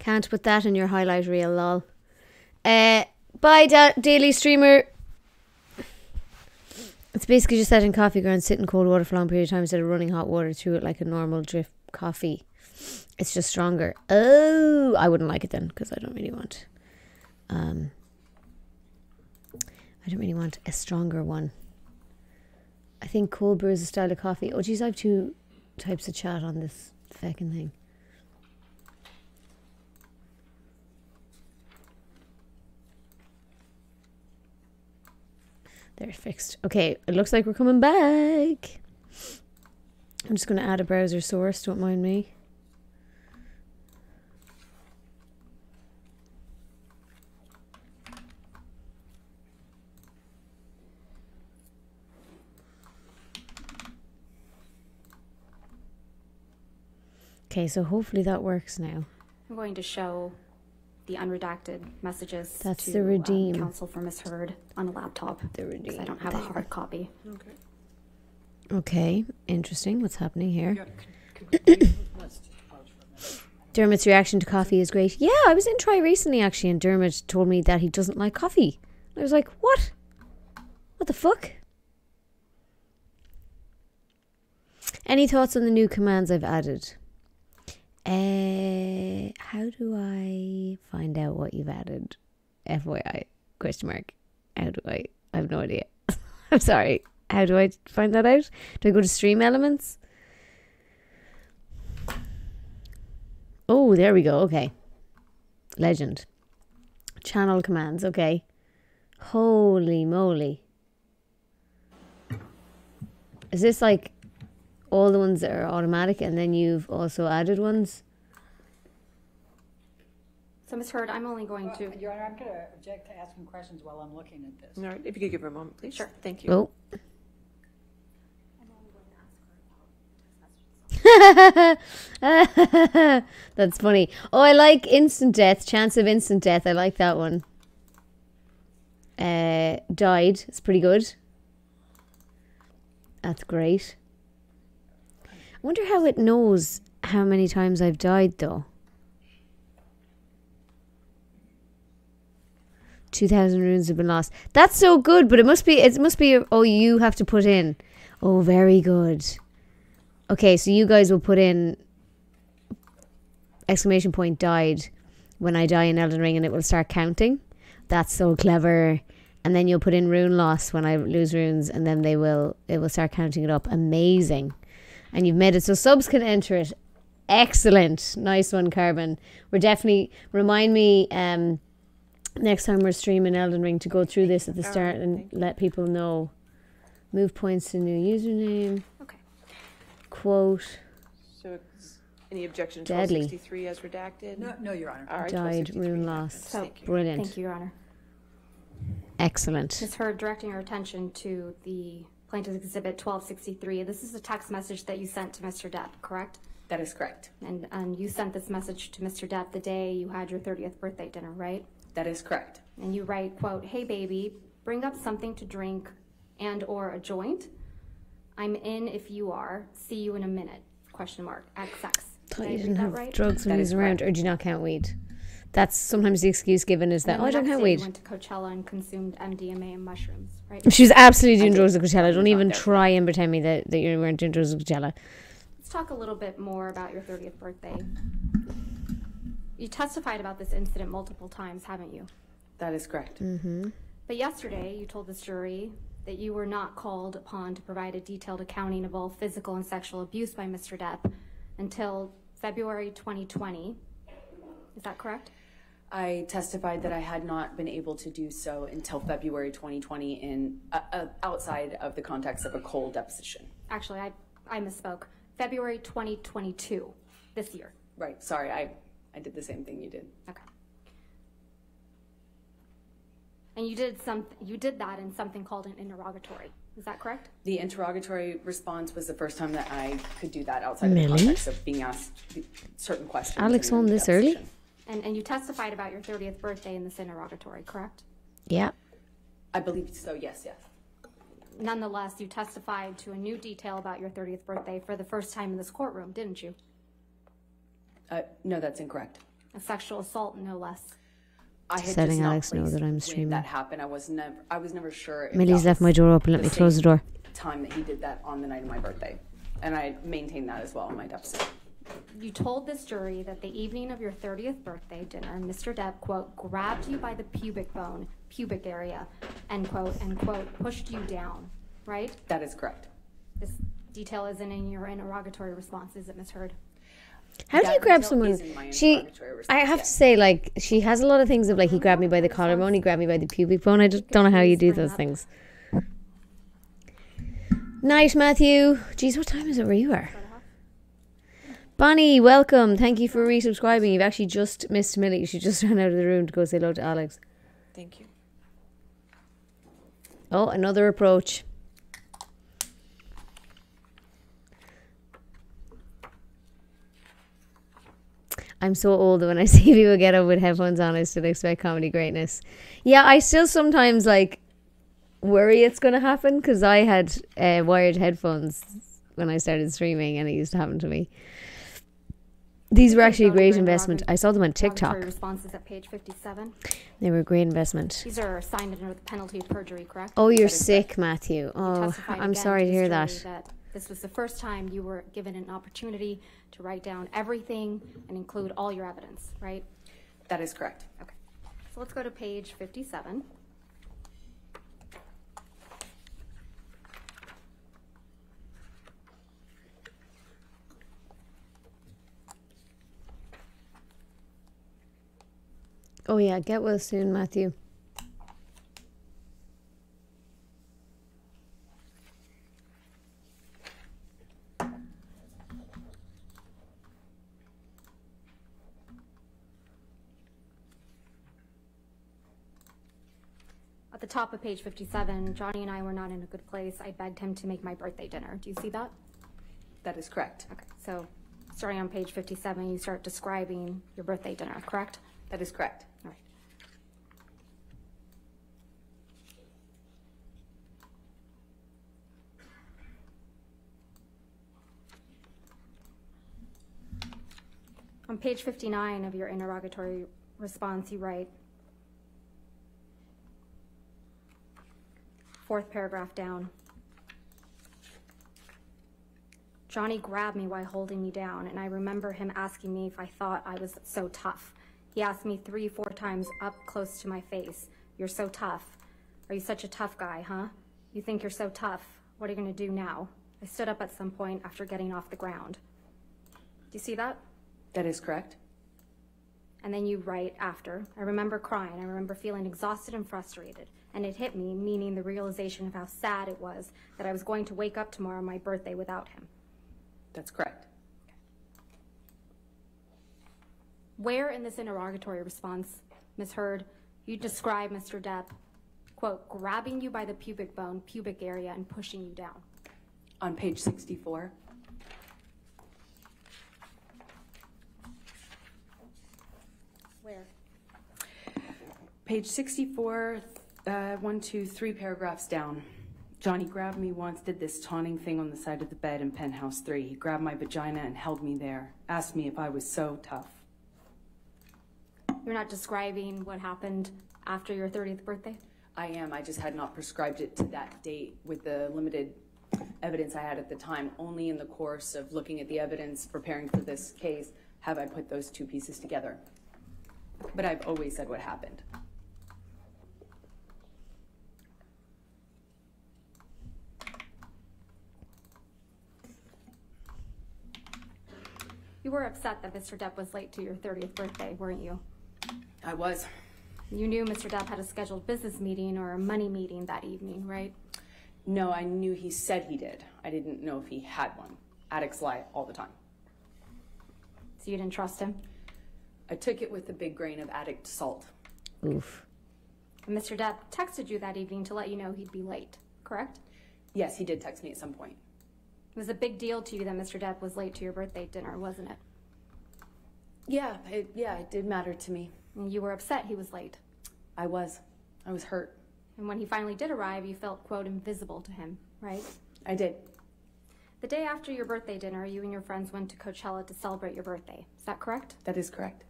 Can't put that in your highlight reel, lol. Bye, daily streamer. It's basically just letting coffee grounds sit in cold water for a long period of time instead of running hot water through it like a normal drip coffee. It's just stronger. Oh, I wouldn't like it then, because I don't really want a stronger one. I think cold brew is a style of coffee. Oh geez, I have 2 types of chat on this fucking thing. They're fixed. Okay, it looks like we're coming back. I'm just going to add a browser source, don't mind me. Okay, so hopefully that works now. I'm going to show the unredacted messages That's to the redeem. counsel for Ms. Heard on a laptop. The redeem. I don't have a hard copy. Okay. Okay, interesting. What's happening here? Dermot's reaction to coffee is great. Yeah, I was in Try recently actually, and Dermot told me that he doesn't like coffee. I was like, what? What the fuck? Any thoughts on the new commands I've added? How do I find out what you've added? FYI, question mark. How do I have no idea. I'm sorry. How do I find that out? Do I go to stream elements? Oh, there we go. Okay. Legend. Channel commands. Okay. Holy moly. Is this like all the ones that are automatic and then you've also added ones? So, Ms. Heard, I'm only going to... Your Honor, I'm going to object to asking questions while I'm looking at this. All right, if you could give her a moment, please. Sure. Thank you. Oh. That's funny. Oh, I like instant death. Chance of instant death. I like that one. Died. It's pretty good. That's great. I wonder how it knows how many times I've died though. 2,000 runes have been lost. That's so good, but it must be, oh, you have to put in. Oh, very good. Okay, so you guys will put in exclamation point died when I die in Elden Ring and it will start counting. That's so clever. And then you'll put in rune loss when I lose runes and then it will start counting it up. Amazing. And you've made it so subs can enter it. Excellent. Nice one, Carbon. We're definitely, remind me next time we're streaming Elden Ring to go through this at the start and let people know. Move points to new username. Okay. Quote. So it's any objection to Deadly. 1263 as redacted? No, Your Honor. All right, Died, 1263 rune redacted. loss. So, Brilliant. Thank you, Your Honor. Excellent. Ms. Heard, directing our attention to the Plaintiff's Exhibit 1263. This is a text message that you sent to Mr. Depp, correct? That is correct. And you sent this message to Mr. Depp the day you had your 30th birthday dinner, right? That is correct. And you write, quote, "Hey baby, bring up something to drink and or a joint. I'm in if you are. See you in a minute. Question mark. XX." Thought Did I you read didn't that have right? drugs when That he is was around, correct. or do you not count weed? That's sometimes the excuse given is that, And oh, I the don't next count day you weed. went to Coachella and consumed MDMA and mushrooms, right? She was absolutely doing I drugs did. at Coachella. I was Don't not even there for try and pretend me that you weren't doing drugs at Coachella. Let's talk a little bit more about your 30th birthday. You testified about this incident multiple times, haven't you? That is correct. Mm-hmm. But yesterday, you told this jury that you were not called upon to provide a detailed accounting of all physical and sexual abuse by Mr. Depp until February 2020. Is that correct? I testified that I had not been able to do so until February 2020 in outside of the context of a cold deposition. Actually, I misspoke. February 2022, this year. Right, sorry, I did the same thing you did. Okay. And you did that in something called an interrogatory. Is that correct? The interrogatory response was the first time that I could do that outside of the context of being asked certain questions. Alex home this early? And you testified about your 30th birthday in this interrogatory, correct? Yeah. I believe so, yes. Nonetheless, you testified to a new detail about your 30th birthday for the first time in this courtroom, didn't you? No, that's incorrect. A sexual assault, no less. I had Letting just not Alex know placed that I'm when streaming. that happened. I was never sure if Millie's that left was my door open. Let me close the door. time that he did that on the night of my birthday. And I maintained that as well in my deposition. You told this jury that the evening of your 30th birthday dinner, Mr. Depp, quote, grabbed you by the pubic bone, pubic area, end quote, pushed you down, right? That is correct. This detail isn't in your interrogatory response, is it, Ms. Heard? How do you grab someone? I have to say, like, she has a lot of things of, like, he grabbed me by the collarbone, he grabbed me by the pubic bone. I just don't know how you do those things. Night, Matthew. Jeez, what time is it where you are? Bonnie, welcome. Thank you for resubscribing. You've actually just missed Millie. She just ran out of the room to go say hello to Alex. Thank you. Oh, another approach. I'm so old that when I see people get up with headphones on, I still expect comedy greatness. Yeah, I still sometimes, like, worry it's going to happen because I had wired headphones when I started streaming and it used to happen to me. These were actually a great investment. I saw them on TikTok. Responses at page 57. They were a great investment. These are signed under the penalty of perjury, correct? Oh, you're sick, Matthew. Oh, I'm sorry to hear that. This was the first time you were given an opportunity to write down everything and include all your evidence, right? That is correct. Okay. So let's go to page 57. Oh, yeah. Get well soon, Matthew. At the top of page 57, Johnny and I were not in a good place. I begged him to make my birthday dinner. Do you see that? That is correct. Okay, so starting on page 57, you start describing your birthday dinner, correct? That is correct. All right. On page 59 of your interrogatory response, you write, fourth paragraph down, Johnny grabbed me while holding me down, and I remember him asking me if I thought I was so tough. He asked me 3-4 times up close to my face, "You're so tough. Are you such a tough guy, huh? You think you're so tough. What are you going to do now?" I stood up at some point after getting off the ground. Do you see that? That is correct. And then you write after, I remember crying. I remember feeling exhausted and frustrated. And it hit me, meaning the realization of how sad it was that I was going to wake up tomorrow on my birthday without him. That's correct. Where in this interrogatory response, Ms. Heard, you describe Mr. Depp, quote, grabbing you by the pubic bone, pubic area, and pushing you down? On page 64. Where? Page 64, 1, 2, 3 paragraphs down. Johnny grabbed me once, did this taunting thing on the side of the bed in penthouse 3. He grabbed my vagina and held me there. Asked me if I was so tough. You're not describing what happened after your 30th birthday? I am. I just had not prescribed it to that date with the limited evidence I had at the time. Only in the course of looking at the evidence, preparing for this case, have I put those two pieces together. But I've always said what happened. You were upset that Mr. Depp was late to your 30th birthday, weren't you? I was. You knew Mr. Depp had a scheduled business meeting or a money meeting that evening, right? No, I knew he said he did. I didn't know if he had one. Addicts lie all the time. So you didn't trust him? I took it with a big grain of addict salt. Oof. And Mr. Depp texted you that evening to let you know he'd be late, correct? Yes, he did text me at some point. It was a big deal to you that Mr. Depp was late to your birthday dinner, wasn't it? Yeah, it did matter to me. And you were upset he was late. I was hurt. And when he finally did arrive, you felt, quote, invisible to him, right? I did. The day after your birthday dinner, you and your friends went to Coachella to celebrate your birthday. Is that correct? That is correct.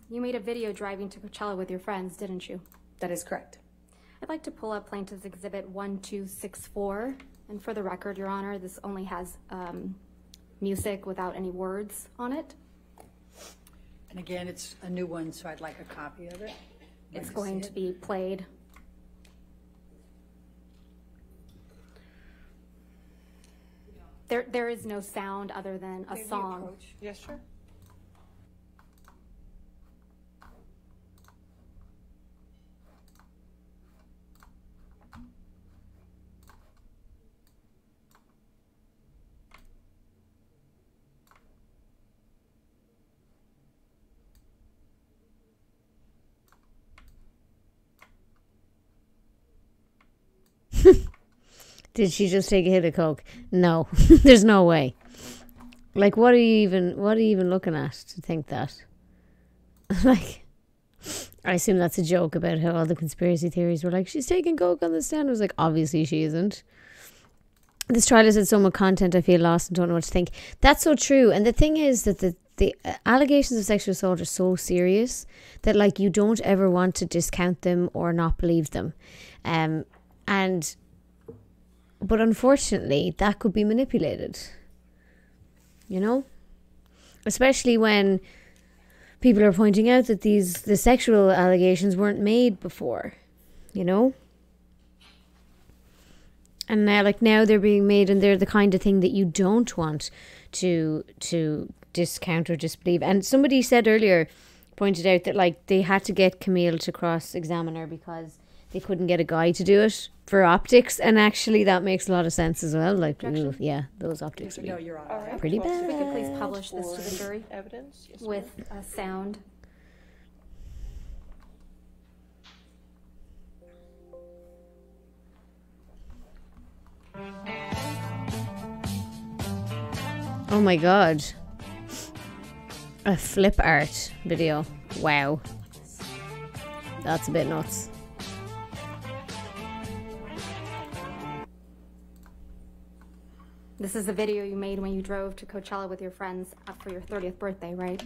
You made a video driving to Coachella with your friends, didn't you? That is correct. I'd like to pull up Plaintiff's Exhibit 1264. And for the record, Your Honor, this only has music without any words on it. And again, it's a new one, so I'd like a copy of it. It's going to be played. There is no sound other than a song. Yes, sure. Did she just take a hit of coke? No. There's no way. Like, what are you even looking at to think that? Like, I assume that's a joke about how all the conspiracy theories were like, she's taking coke on the stand. I was like, obviously she isn't. This trial has had so much content, I feel lost and don't know what to think. That's so true. And the thing is that the allegations of sexual assault are so serious that, like, you don't ever want to discount them or not believe them. But unfortunately, that could be manipulated. You know? Especially when people are pointing out that the sexual allegations weren't made before. You know? And now they're being made, and they're the kind of thing that you don't want to discount or disbelieve. And somebody said earlier, pointed out that, like, they had to get Camille to cross-examine her because they couldn't get a guy to do it for optics, and actually that makes a lot of sense as well. Like, ooh, yeah, those optics would be pretty bad. If we could please publish this to the jury Evidence yes, with a sound. Oh my god. A flip art video. Wow. That's a bit nuts. This is the video you made when you drove to Coachella with your friends for your 30th birthday, right?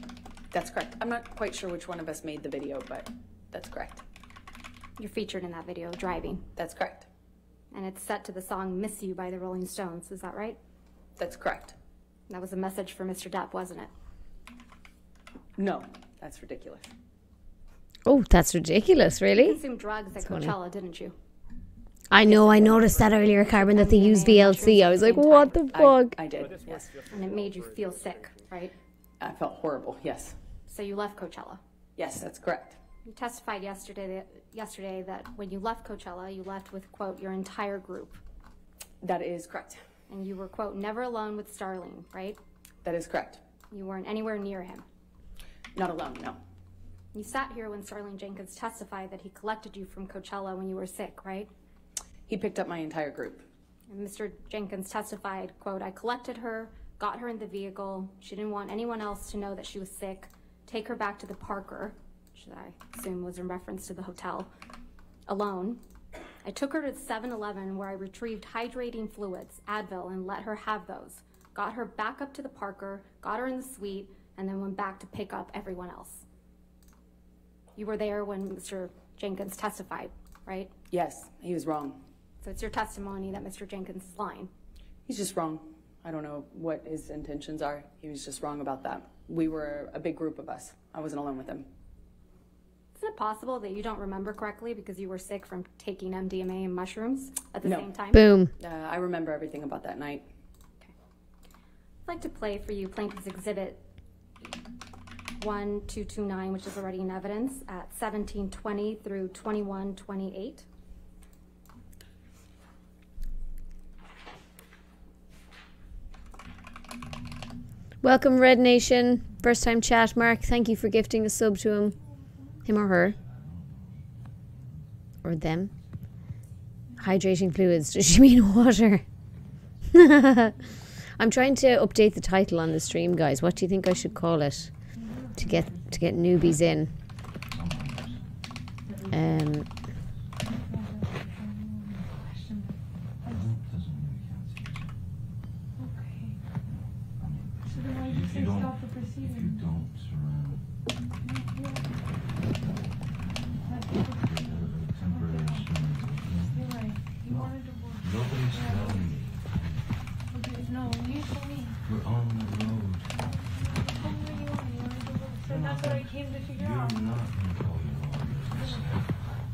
That's correct. I'm not quite sure which one of us made the video, but that's correct. You're featured in that video, driving. That's correct. And it's set to the song Miss You by the Rolling Stones, is that right? That's correct. That was a message for Mr. Depp, wasn't it? No, that's ridiculous. Oh, that's ridiculous, really? You consumed drugs at Coachella, didn't you? I know, I noticed that earlier, Carbon, that they used VLC. I was like, what the fuck? I did, yes. And it made you feel sick, right? I felt horrible, yes. So you left Coachella? Yes, that's correct. You testified yesterday that when you left Coachella, you left with, quote, your entire group. That is correct. And you were, quote, never alone with Starling, right? That is correct. You weren't anywhere near him. Not alone, no. You sat here when Starling Jenkins testified that he collected you from Coachella when you were sick, right? He picked up my entire group. And Mr. Jenkins testified, quote, I collected her, got her in the vehicle. She didn't want anyone else to know that she was sick. Take her back to the Parker, which I assume was in reference to the hotel, alone. I took her to the 7-Eleven where I retrieved hydrating fluids, Advil, and let her have those. Got her back up to the Parker, got her in the suite, and then went back to pick up everyone else. You were there when Mr. Jenkins testified, right? Yes, he was wrong. So it's your testimony that Mr. Jenkins is lying. He's just wrong. I don't know what his intentions are. He was just wrong about that. We were a big group of us. I wasn't alone with him. Isn't it possible that you don't remember correctly because you were sick from taking MDMA and mushrooms at the No. same time? Boom. I remember everything about that night. Okay. I'd like to play for you Plaintiff's Exhibit 1229, which is already in evidence, at 1720 through 2128. Welcome, Red Nation. First time chat, Mark. Thank you for gifting a sub to him or her. Or them. Hydrating fluids. Does she mean water? I'm trying to update the title on the stream, guys. What do you think I should call it to get newbies in? Nobody's telling me. No, you told me. We're on the road. You told me you wanted a divorce. So that's what I came to figure out. You're not going to call your lawyer and say,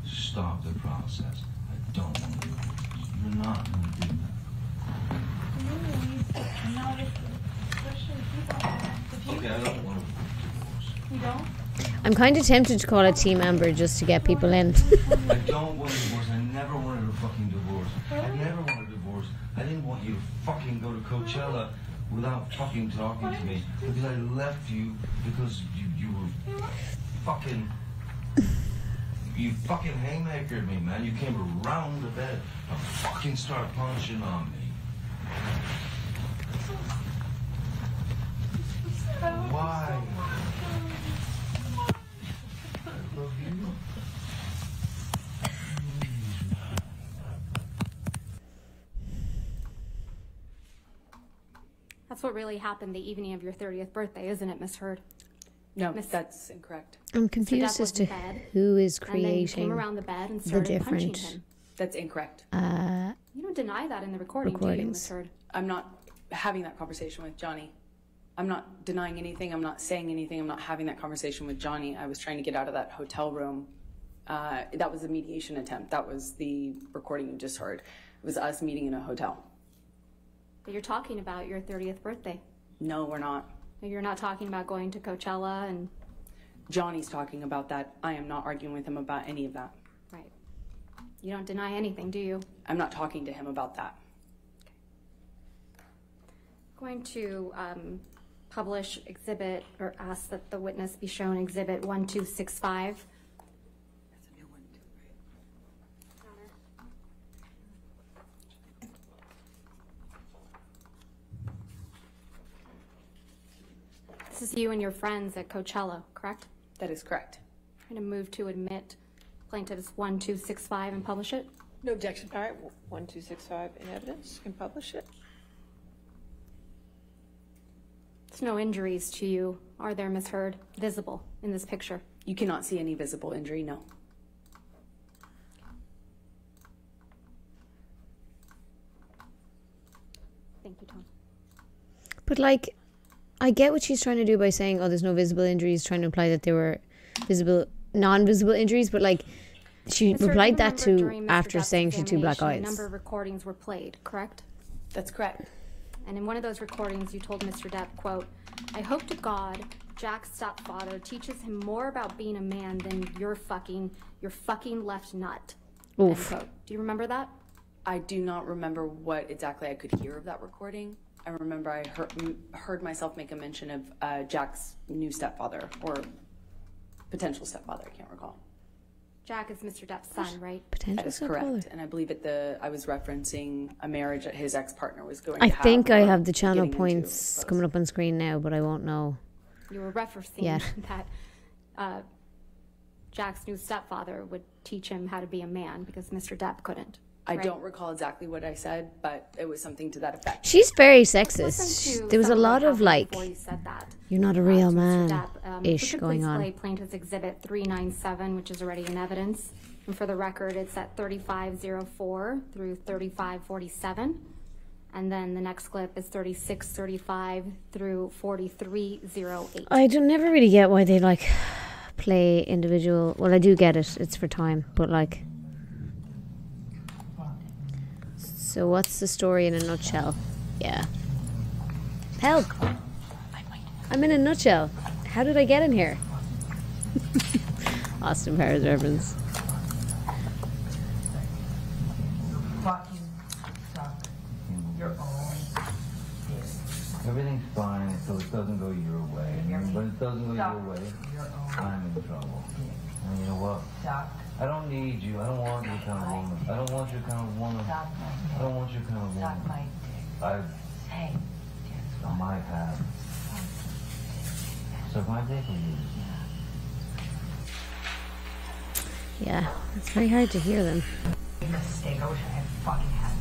stop the process. I don't want to do this. You're not going to do that. Now the question is, Okay, I don't want a divorce. you don't? I'm kind of tempted to call it Team Amber just to get people in. I don't want a divorce. I never wanted a fucking divorce. I never wanted a divorce. I didn't want you to fucking go to Coachella without fucking talking to me. Because I left you because you were fucking... You fucking haymakered me, man. You came around the bed and fucking started punching on me. Why? I love you. That's what really happened the evening of your 30th birthday, isn't it, Miss Heard? No, that's incorrect. I'm confused as to who is creating and then you came around the bed and started punching him. That's incorrect. You don't deny that in the recording, do you, Miss Heard? I'm not having that conversation with Johnny. I'm not denying anything. I'm not saying anything. I'm not having that conversation with Johnny. I was trying to get out of that hotel room. That was a mediation attempt. That was the recording you just heard. It was us meeting in a hotel. But you're talking about your 30th birthday. No, we're not. You're not talking about going to Coachella and... Johnny's talking about that. I am not arguing with him about any of that. Right. You don't deny anything, do you? I'm not talking to him about that. Okay. Going to publish exhibit, or ask that the witness be shown exhibit 1265. That's a new one too, right? This is you and your friends at Coachella, correct? That is correct. I'm going to move to admit plaintiff's 1265 and publish it. No objection. All right, 1265 in evidence. Can publish it. There's no injuries to you, are there, Miss Heard, visible in this picture? You cannot see any visible injury, no. Thank you, Tom. But, like, I get what she's trying to do by saying, oh, there's no visible injuries, trying to imply that there were visible, non-visible injuries, but, like, she replied that to after saying she had two black eyes. A number of recordings were played, correct? That's correct. And in one of those recordings, you told Mr. Depp, quote, I hope to God Jack's stepfather teaches him more about being a man than your fucking left nut. Oof. End quote. Do you remember that? I do not remember what exactly I could hear of that recording. I remember I heard myself make a mention of Jack's new stepfather, or potential stepfather, I can't recall. Jack is Mr. Depp's son, right? Potential That is stepfather. correct. And I believe I was referencing a marriage that his ex-partner was going I to have. think I have the channel getting points into, coming up on screen now, but I won't know. You were referencing that Jack's new stepfather would teach him how to be a man because Mr. Depp couldn't. I don't recall exactly what I said, but it was something to that effect. She's very sexist. There was a lot of, like, you're not a real man-ish going on. Display plaintiff's exhibit 397, which is already in evidence. And for the record, it's at 3504 through 3547. And then the next clip is 3635 through 4308. I don't never really get why they, like, play individual. Well, I do get it. It's for time. But, like... So what's the story in a nutshell? Yeah. Help! I'm in a nutshell. How did I get in here? Austin Powers reference. Fucking suck your own dick. Everything's fine until it doesn't go your way. And when it doesn't go your way, I'm in trouble. And you know what? Suck. I don't need you. I don't want your kind of woman. I don't want your kind of woman. Suck my dick. I don't want your kind of woman. Suck my dick. I Hey, on my path. Suck my dick or you? Yeah, it's very hard to hear them. Mistake. I wish I had fucking had.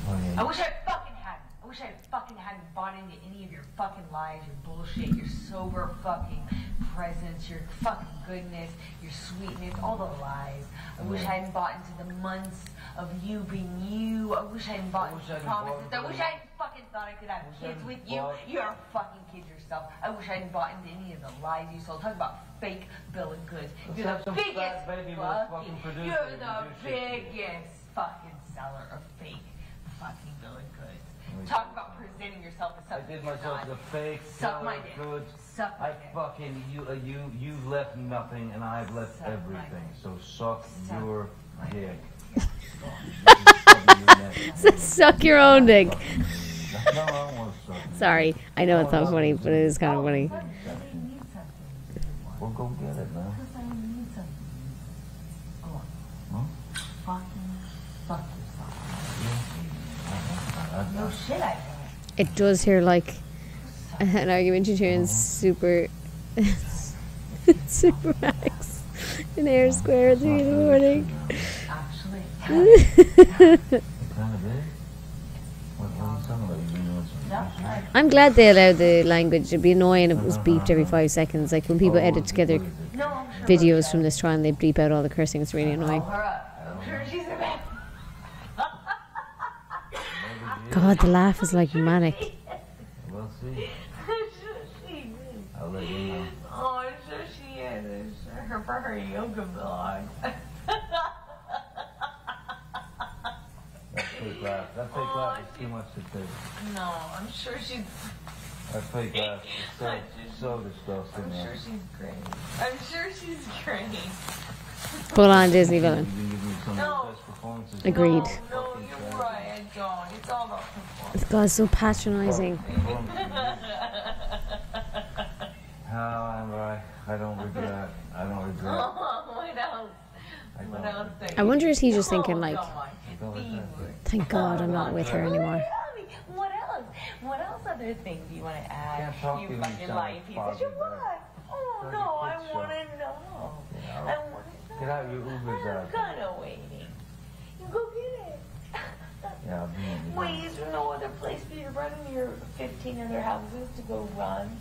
Oh, yeah. I wish I fucking hadn't. I wish I fucking hadn't bought into any of your fucking lies, your bullshit, your sober fucking presence, your fucking goodness, your sweetness, all the lies. I wish I hadn't bought into the months of you being you. I wish I hadn't bought into the promises. I wish I hadn't fucking thought I could have kids with you. You're a fucking kid yourself. I wish I hadn't bought into any of the lies you sold. Talk about fake bill of goods. You're the biggest fucking, you're the biggest fucking seller of fake fucking bill of goods. Talk about presenting yourself as something. I did myself as a fake Suck my dick. goods. Suck my dick. Fucking you left nothing and I've left Suck everything. So suck your dick. Suck your own dick. No, I don't want to suck. Sorry, I know it's not funny, but it is kind of funny. We'll go get it, man. Fuck yourself. No shit, I don't. It does hear like an argument between Super Max and Air Square at 3 in the morning. Actually, I'm glad they allowed the language. It'd be annoying if it was beeped every 5 seconds. Like when people edit together videos from this trial and they bleep out all the cursing, it's really annoying. God, the laugh is like manic. We'll see. I'll let you know. Oh, I'm sure she is. For her yoga vlog. That fake laugh. That fake laugh is too much to take. No, I'm sure she's. That fake laugh is so disgusting. I'm sure she's great. I'm sure she's great. Full on Disney villain. No. Agreed. No, you're right. I don't. It's all about performance. This guy's so patronising. How am I? I don't regret. I don't regret. What else? I wonder if he's just thinking like, thank God I'm not with her anymore. What else? What else other things do you want to add? You fucking lying piece of shit. What? Oh no, I want to know. I want to know. Get out your Ubers out. I'm kind of waiting. You go get it. Yeah, Wait, is there no other place for you to run in your 15 other houses to go run?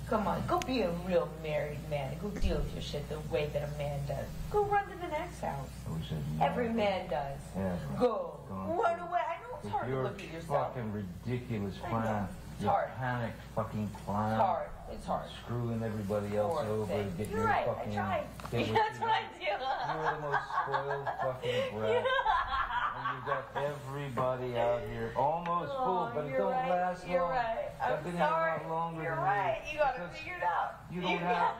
Come on, go be a real married man. Go deal with your shit the way that a man does. Go run to the next house. Every man does. Yeah, go. Run away. I know it's hard to look at yourself. Fucking ridiculous plan. It's hard. Panic fucking plan. It's hard. It's hard. Screwing everybody else over to get You're your right. fucking. I tried. Get That's what I do. You're the most spoiled fucking brat. And you've got everybody out here almost full, but it don't last long. You're right. I've been here a lot longer You're than right. you. You got to figure it out. You don't have.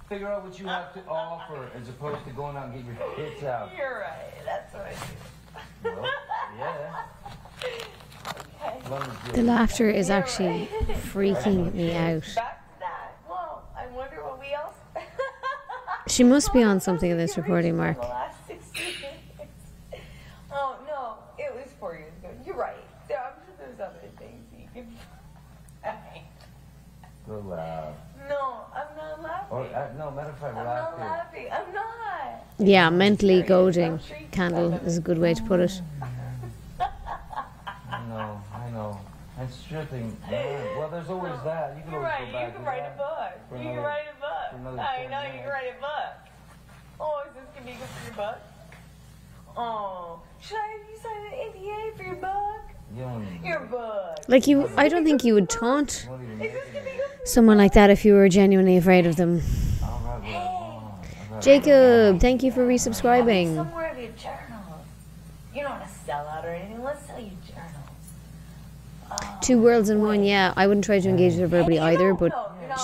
Figure out what you have to offer as opposed to going out and get your tits out. You're right. That's what I do. Well, yeah. Okay. The laughter is actually freaking me out. Back to that. Well, I wonder what we else. She must be on something in this recording, Mark. The last 60 minutes. Oh no, it was 4 years ago. You're right. I'm sure there's other things you can. Go laugh. No, I'm not laughing. Or, no, matter of fact, I'm laugh not here. laughing. I'm not. Yeah, mentally goading candle is a good way to put it. I know. And stripping. Well, there's always that. You can You're always right. go back You can to write that a book. for You can another- write a for book. another I 10 know you can minutes. write a book. Oh, is this gonna be good for your book? Oh, should I have you sign an NDA for your book? You don't need Your book. Like you, I don't think you would taunt What do you Is mean? this gonna be good for someone like that if you were genuinely afraid of them. I'll write what I want. I'll write Jacob, thank you for resubscribing. somewhere of your journals? You don't want to sell out or anything. Let's sell you journals. Two worlds in one, yeah. I wouldn't try to engage with her verbally either, but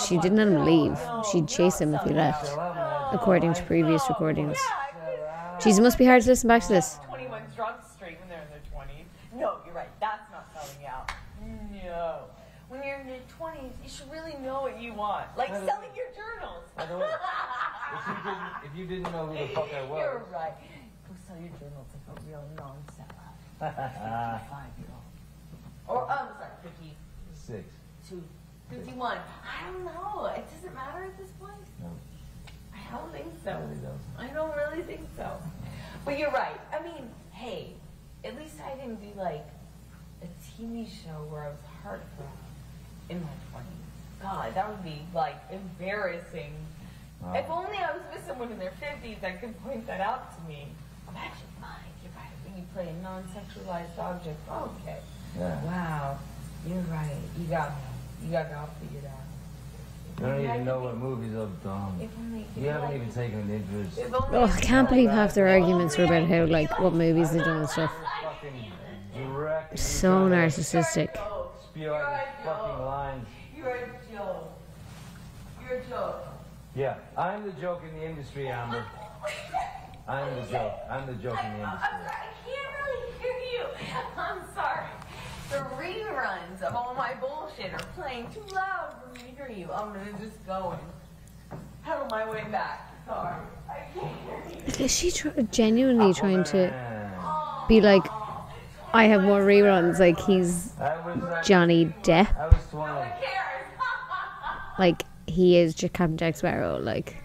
she didn't let him leave. She'd chase him if he left, according to previous recordings. Jeez, it must be hard to listen back to this. 21 drunk straight when they're in their 20s. No, you're right. That's not selling out. No. When you're in your 20s, you should really know what you want. Like selling your journals. By the way, if you didn't know who the fuck I was. You're right. Go sell your journals like a real non-seller. 55-year-old. Or, I'm sorry, 56. 51. I don't know. It doesn't matter at this point. No. I don't think so. It really doesn't. I don't really think so. But you're right. I mean, hey, at least I didn't do like a TV show where I was heartbroken in my 20s. God, that would be like embarrassing. Wow. If only I was with someone in their 50s that could point that out to me. I'm actually fine. You're right. When you play a non-sexualized object, okay. Yeah. Wow. You're right. You got me. You got me all figured out. You don't even know what movies I've done. You haven't even taken an interest. Oh, I can't believe half their arguments were about how, like, what movies they've done and stuff. So narcissistic. Spew out these fucking lines. You're a joke. You're a joke. Yeah, I'm the joke in the industry, Amber. I'm the joke. I'm the joke in the I'm industry. sorry. I can't really hear you. I'm sorry. The reruns of all my bullshit are playing too loud for me to hear you. I'm gonna just go and pedal my way back. Sorry. I can't hear you. Is she genuinely trying to be like, I have more reruns, like he's Johnny Depp? I was 20. Like, he is Captain Jack Sparrow, like,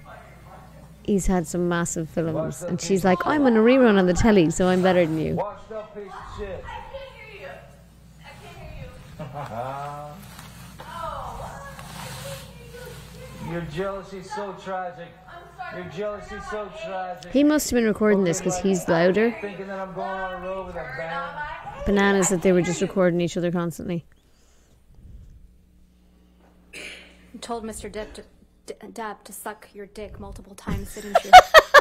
he's had some massive films, and she's like, I'm on a rerun on the telly, so I'm better than you. Washed up piece of shit. I can't hear you. I can't hear you. Your jealousy's so tragic. Your jealousy's so tragic. He must have been recording this because he's louder. Thinking that I'm going on a road with a band. Bananas that they were just recording each other constantly. You told Mr. Depp to suck your dick multiple times, didn't you?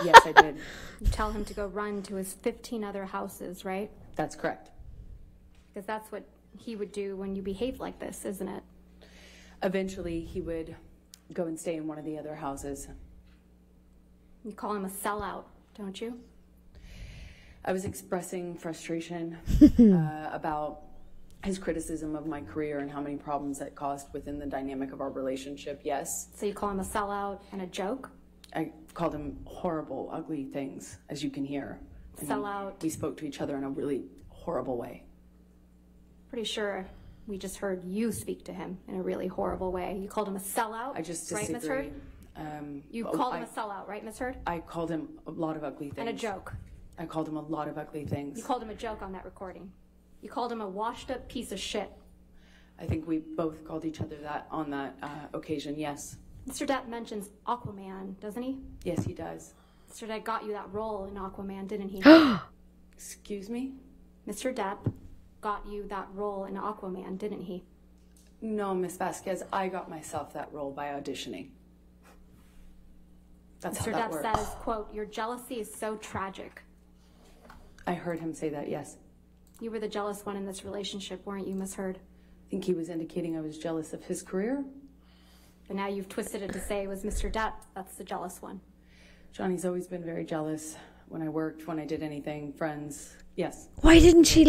Yes, I did. You tell him to go run to his 15 other houses, right? That's correct. Because that's what he would do when you behave like this, isn't it? Eventually, he would go and stay in one of the other houses. You call him a sellout, don't you? I was expressing frustration about his criticism of my career and how many problems that caused within the dynamic of our relationship, yes. So you call him a sellout and a joke? I called him horrible, ugly things, as you can hear. Sellout. We spoke to each other in a really horrible way. Pretty sure we just heard you speak to him in a really horrible way. You called him a sellout, I just right, Miss disagree. Heard? You called him a sellout, right, Miss Heard? I called him a lot of ugly things. And a joke. I called him a lot of ugly things. You called him a joke on that recording. You called him a washed-up piece of shit. I think we both called each other that on that occasion, yes. Mr. Depp mentions Aquaman, doesn't he? Yes, he does. Mr. Depp got you that role in Aquaman, didn't he? Excuse me? Mr. Depp got you that role in Aquaman, didn't he? No, Miss Vasquez, I got myself that role by auditioning. That's Mr. how that Depp works. says, quote, your jealousy is so tragic. I heard him say that, yes. You were the jealous one in this relationship, weren't you, Miss Heard? I think he was indicating I was jealous of his career. But now you've twisted it to say it was Mr. Depp that's the jealous one. Johnny's always been very jealous when I worked, when I did anything, friends. Yes. Why didn't she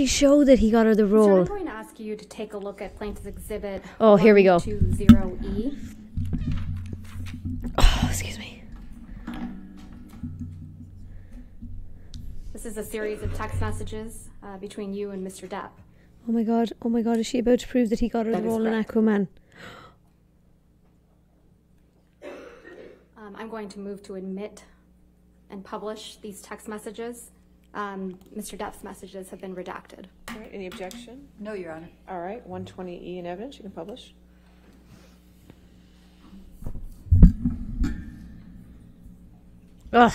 show that he got her the So role? I'm going to ask you to take a look at Plaintiff's Exhibit Oh, here we go. 120E. Oh, excuse me. This is a series of text messages between you and Mr. Depp. Oh my god, is she about to prove that he got her That the is role in correct. Aquaman? I'm going to move to admit and publish these text messages. Mr. Depp's messages have been redacted. All right, any objection? No, Your Honor. All right, 120E in evidence, you can publish. Ugh,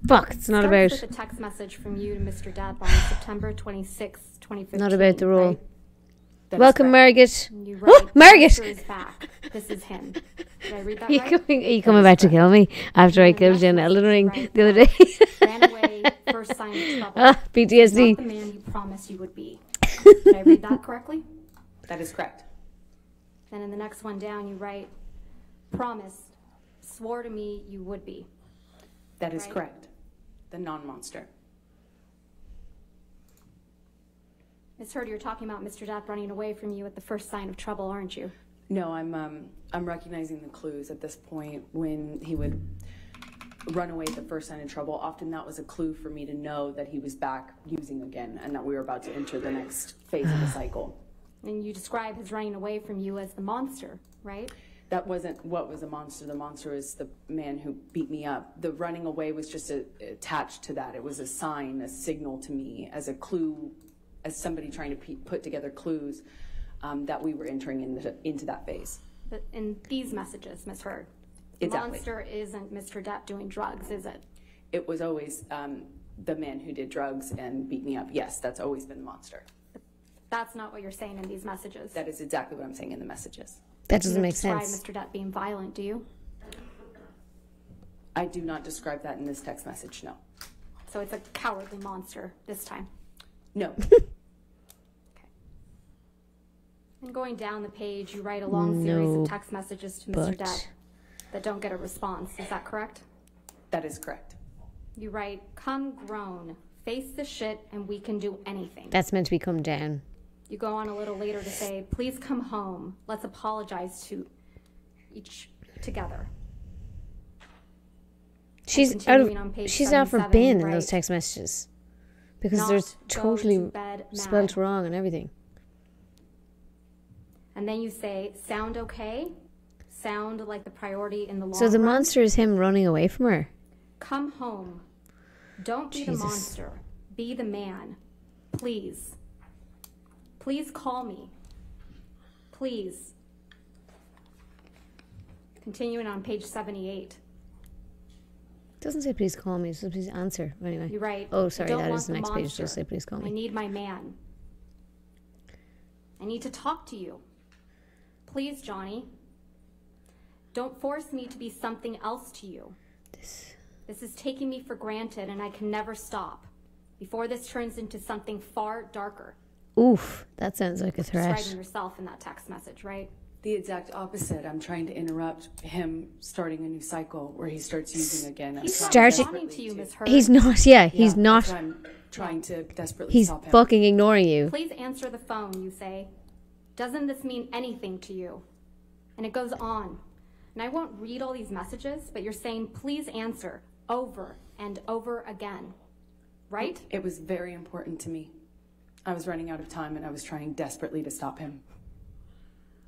fuck, it's not about... Starts with a text message from you to Mr. Depp on September 26, 2015. Not about the role. Right? Welcome, Margaret. You Oh, write, Margaret! "Answer is back. This is him." Did I read that Are you right? coming back to kill me after I killed you in Elden Ring the other day? Ran away, first sign of trouble. Ah, PTSD. Not the man you promised you would be. Did I read that correctly? That is correct. Then in the next one down, you write, promised, swore to me you would be. That is Right. correct. The non-monster. Ms. Heard, you're talking about Mr. Depp running away from you at the first sign of trouble, aren't you? No, I'm recognizing the clues at this point. When he would run away at the first sign of trouble, often that was a clue for me to know that he was back using again and that we were about to enter the next phase of the cycle. And you describe his running away from you as the monster, right? That wasn't what was a monster. The monster is the man who beat me up. The running away was just attached to that. It was a sign, a signal to me, as a clue, as somebody trying to put together clues that we were entering into that phase. But in these messages, Ms. Heard, the Exactly. monster isn't Mr. Depp doing drugs, is it? It was always the man who did drugs and beat me up. Yes, that's always been the monster. That's not what you're saying in these messages. That is exactly what I'm saying in the messages. That doesn't You make describe sense. Mr. Depp being violent, do you? I do not describe that in this text message, no. So it's a cowardly monster this time. No. And going down the page, you write a long series No, of text messages to Mr. but- Depp that don't get a response. Is that correct? That is correct. You write, come grown, face the shit, and we can do anything. That's meant to be come down. You go on a little later to say, please come home. Let's apologize to each together. She's continuing on page she's out for 77, bin in right. those text messages. Because Not they're go totally to bed spelt mad. wrong and everything. And then you say, sound okay? Sound like the priority in the long So the run? monster is him running away from her. Come home. Don't be Jesus. the monster. Be the man. Please. Please call me. Please. Continuing on page 78. Doesn't say please call me, it says please answer. Anyway. You write, Oh, "I sorry, don't that want is the the next page. monster. Just say please call I me. need my man. I need to talk to you. Please, Johnny. Don't force me to be something else to you. This is taking me for granted and I can never stop before this turns into something far darker. Oof, that sounds like a Describing threat. yourself in that text message, right? The exact opposite. I'm trying to interrupt him starting a new cycle where he starts using again. I'm He's trying not Starting- responding to you, Ms. Heard. He's not, yeah, he's Yeah, not. that's why I'm trying to desperately He's stop him. fucking ignoring you. Please answer the phone, you say. Doesn't this mean anything to you? And it goes on. And I won't read all these messages, but you're saying, please answer over and over again. Right? It was very important to me. I was running out of time and I was trying desperately to stop him.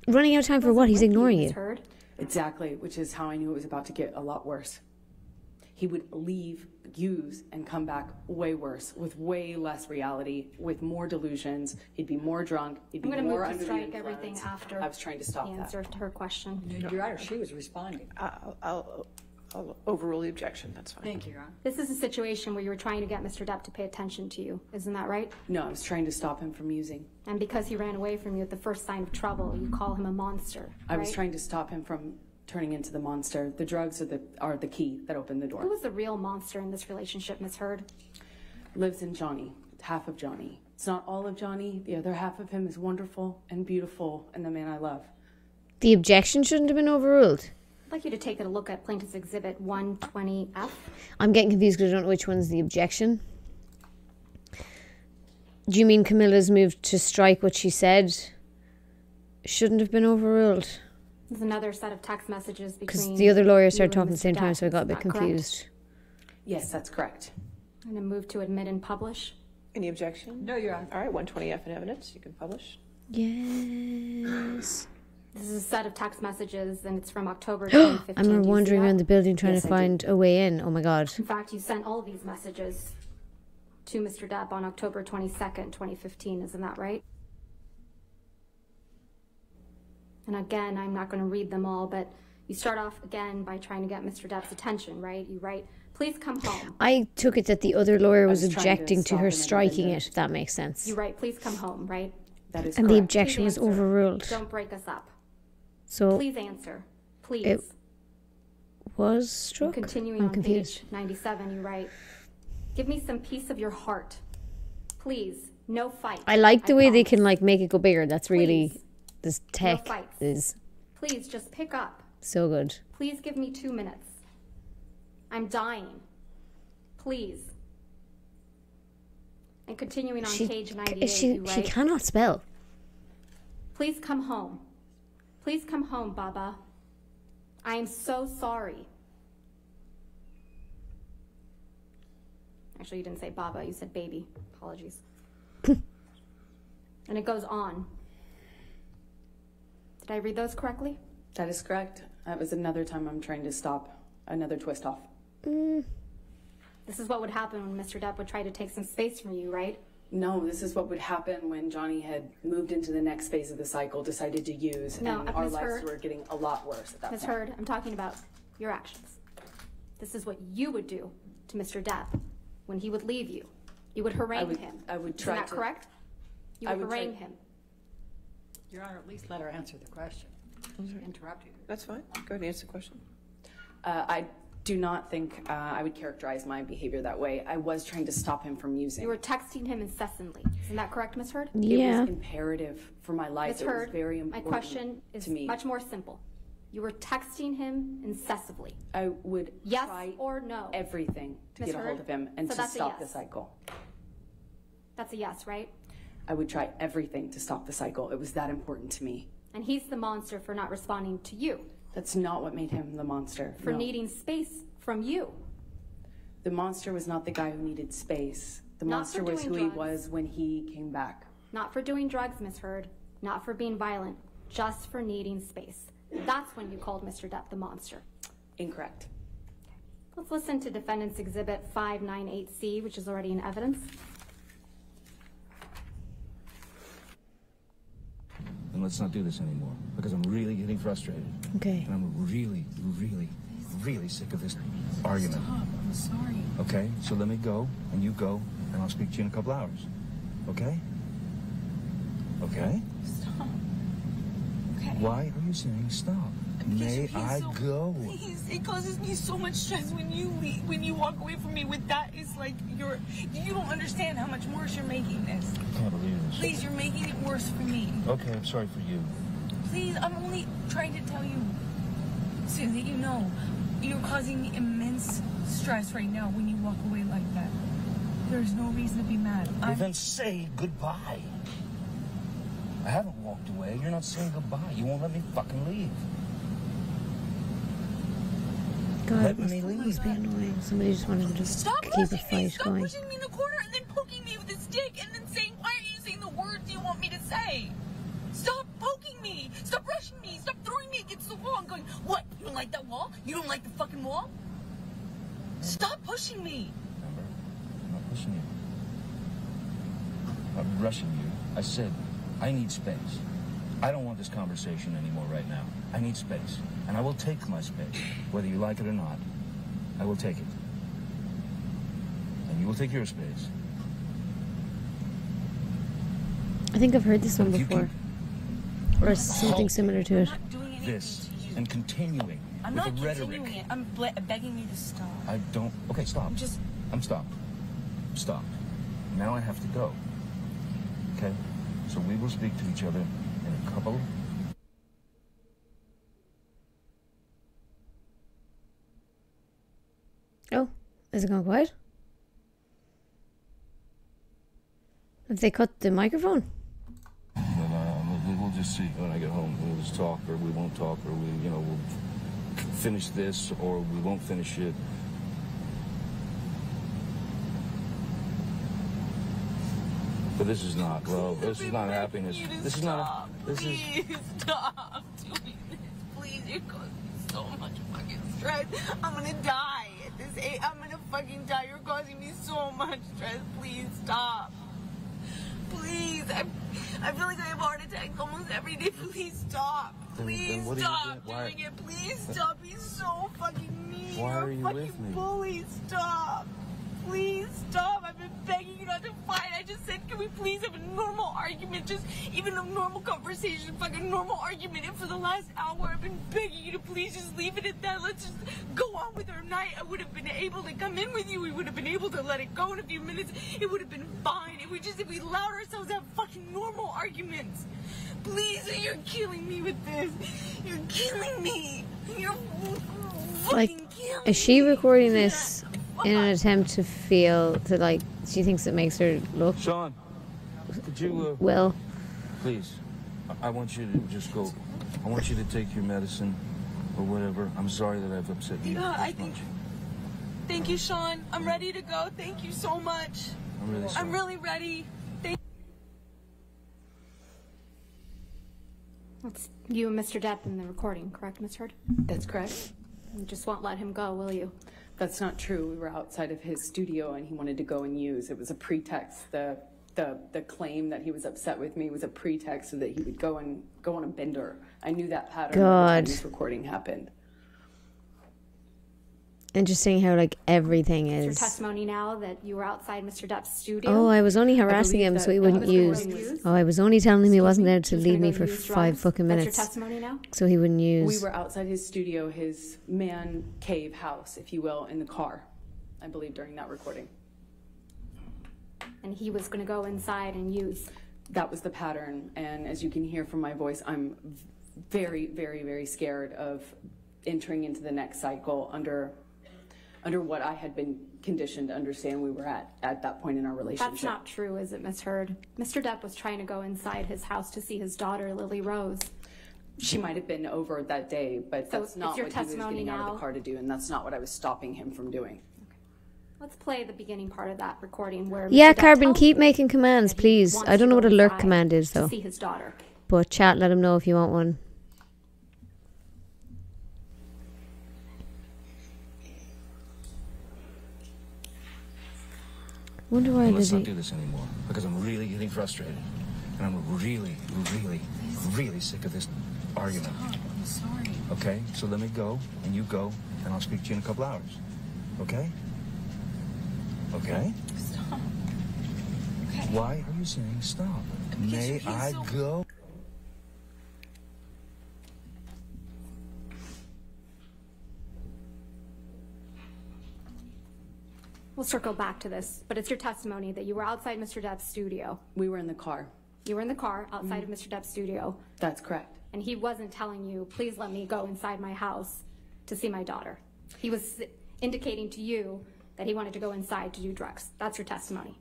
Running out of time for what? He's ignoring Ms. you. Heard. Exactly, which is how I knew it was about to get a lot worse. He would leave, use, and come back way worse, with way less reality, with more delusions. He'd be more drunk. He'd be I'm going to more move under to the strike everything influence. after I was trying to stop the that. answer to her question. Your Honor, she was responding. I'll overrule the objection, that's fine. Thank you, Your Honor. This is a situation where you were trying to get Mr. Depp to pay attention to you. Isn't that right? No, I was trying to stop him from using. And because he ran away from you at the first sign of trouble, you call him a monster. I was right? trying to stop him from turning into the monster. The drugs are the key that opened the Who door. was the real monster in this relationship, Ms. Heard? Lives in Johnny, half of Johnny. It's not all of Johnny. The other half of him is wonderful and beautiful and the man I love. The objection shouldn't have been overruled. I'd like you to take a look at Plaintiff's Exhibit 120F. I'm getting confused because I don't know which one's the objection. Do you mean Camilla's move to strike what she said shouldn't have been overruled? There's another set of text messages Because between the other lawyer you started and talking at the same Mr. time, so I Depp. got a Is bit that correct? confused. Yes, that's correct. I'm going to move to admit and publish. Any objection? No, Your Honor. All right, 120F in evidence, you can publish. Yes. This is a set of text messages, and it's from October 2015. I'm Do you see wandering that? around the building trying Yes, to I do. find a way in. Oh my god. In fact, you sent all these messages to Mr. Depp on October 22nd, 2015. Isn't that right? And again, I'm not going to read them all, but you start off again by trying to get Mr. Depp's attention, right? You write, please come home. I took it that the other lawyer was was trying to objecting to stop her him and striking Linda. it, if that makes sense. You write, please come home, right? That is And the correct. objection Please was answer. overruled. Don't break us up. So Please answer. Please. It was struck? Continuing I'm on confused. page 97, you write, give me some piece of your heart. Please, No fight. I like the way they promise. can like make it go bigger. That's really Please. this tech fights. is Please just pick up. so good. Please give me 2 minutes. I'm dying. Please. And continuing on page 98, she you write, cannot spell. please come home. Please come home, Baba. I am so sorry. Actually, you didn't say Baba, you said baby. Apologies. And it goes on. Did I read those correctly? That is correct. That was another time I'm trying to stop another twist off. This is what would happen when Mr. Depp would try to take some space from you, right? No, this is what would happen when Johnny had moved into the next phase of the cycle, decided to use, No, and our Ms. lives Hurd. were getting a lot worse at that Ms. point. Hurd, I'm talking about your actions. This is what you would do to Mr. Depp when he would leave you. You would harangue him. I would try Isn't that to- correct? You I would would try- harangue him. Your Honor, at least let her answer the question. Interrupt you. That's fine. Go ahead and answer the question. I do not think I would characterize my behavior that way. I was trying to stop him from using. You were texting him incessantly. Isn't that correct, Ms. Hurd? It Yeah. was imperative for my life. Ms. It was Hurd, very my important question is to me. much more simple. You were texting him incessantly. I would Yes try or no? everything to Ms. get a hold Hurd? of him and So to that's a stop the yes. cycle. That's a yes, right? I would try everything to stop the cycle. It was that important to me. And he's the monster for not responding to you, That's not what made him the monster. for No. needing space from you. The monster was not the guy who needed space. The Not monster for was doing who drugs. he was when he came back. Not for doing drugs, Ms. Hurd. Not for being violent. Just for needing space. That's when you called Mr. Depp the monster. Incorrect. Let's listen to Defendant's Exhibit 598C, which is already in evidence. And let's not do this anymore, because I'm really getting frustrated. Okay. And I'm really, really, really sick of this argument. Stop, I'm sorry. Okay, so let me go, and you go, and I'll speak to you in a couple hours. Okay? Okay? Stop. Okay. Why are you saying stop? Because May you're being I so- go? Please, it causes me so much stress when you leave, when you walk away from me with that. It's like you don't understand how much worse you're making this. I can't believe this. Please, you're making it worse for me. Okay, I'm sorry for you. Please, I'm only trying to tell you so that you know you're causing me immense stress right now when you walk away like that. There's no reason to be mad. Well, then say goodbye. I haven't walked away. You're not saying goodbye. You won't let me fucking leave. God, Let it must me always leave. be annoying. Somebody just wanted to just Stop keep pushing a me! fight Stop going. pushing me in the corner and then poking me with a stick and then saying, why are you saying the words you want me to say? Stop poking me! Stop rushing me! Stop throwing me against the wall and going, what? You don't like that wall? You don't like the fucking wall? Stop pushing me! Remember? I'm not pushing you. I'm not rushing you. I said, I need space. I don't want this conversation anymore right now. I need space. And I will take my space. Whether you like it or not, I will take it. And you will take your space. I think I've heard this one If you before. Or something halt similar to it. I'm not doing anything this to you. and continuing I'm with not the rhetoric. continuing it. I'm begging you to stop. I don't. Okay, stop. Just- I'm stopped. Stopped. Now I have to go. Okay? So we will speak to each other in a couple. Oh, is it gone quiet? Have they cut the microphone? But we'll just see when I get home. We'll just talk, or we won't talk, or we'll finish this, or we won't finish it. But this is not love. This is not happiness. This is not. This is. Please stop doing this. Please, you're causing me so much fucking stress. I'm gonna die at this age. I'm gonna fucking die. You're causing me so much stress. Please stop. Please, I feel like I have a heart attack almost every day. Please stop. Please then what are you stop doing? Why- doing it. Please stop. He's so fucking mean. Why You're are you a fucking with me? bully. Stop. Please stop. I've been begging you not to fight. I just just said, can we please have a normal argument? Just even a normal conversation, fucking normal argument. And for the last hour, I've been begging you to please just leave it at that. Let's just go on with our night. I would have been able to come in with you. We would have been able to let it go in a few minutes. It would have been fine. If we allowed ourselves to have fucking normal arguments. Please, you're killing me with this. You're killing me. You're fucking killing me. Is she recording this in an attempt to she thinks it makes her look... Sean, could you... Well... Please, I want you to just go. I want you to take your medicine or whatever. I'm sorry that I've upset you this much. Thank you, Sean. I'm ready to go. Thank you so much. I'm really sorry. I'm really ready. That's you and Mr. Depp in the recording, correct, Ms. Heard? That's correct. You just won't let him go, will you? That's not true. We were outside of his studio and he wanted to go and use. It was a pretext. The claim that he was upset with me was a pretext so that he would go on a bender. I knew that pattern when this recording happened. Interesting how everything is. Your testimony now that you were outside Mr. Depp's studio. Oh, I was only harassing him so he wouldn't use. Oh, I was only telling him he wasn't there to leave me for 5 fucking minutes. That's your testimony now? So he wouldn't use. We were outside his studio, his man cave house, if you will, in the car, I believe, during that recording. And he was going to go inside and use. That was the pattern. And as you can hear from my voice, I'm very, very, very scared of entering into the next cycle under what I had been conditioned to understand we were at that point in our relationship. That's not true, is it, Ms. Heard? Mr. Depp was trying to go inside his house to see his daughter, Lily Rose. She might have been over that day, but So that's not what he was getting out of the car to do, and that's not what I was stopping him from doing. Let's play the beginning part of that recording where Yeah, Mr. Depp Carbon, tells keep him making commands, that he please. wants I don't to know what go a lurk inside command is, to though. see his daughter. But chat, let him know if you want one. Wonder why Let's did not do this anymore because I'm really getting frustrated, and I'm really, really, really sick of this argument. Stop, I'm sorry. Okay, so let me go, and you go, and I'll speak to you in a couple hours. Okay? Okay? Stop. Okay. Why are you saying stop? May I go? We'll circle back to this, but it's your testimony that you were outside Mr. Depp's studio. We were in the car. You were in the car outside of Mr. Depp's studio. That's correct. And he wasn't telling you, please let me go inside my house to see my daughter. He was indicating to you that he wanted to go inside to do drugs. That's your testimony.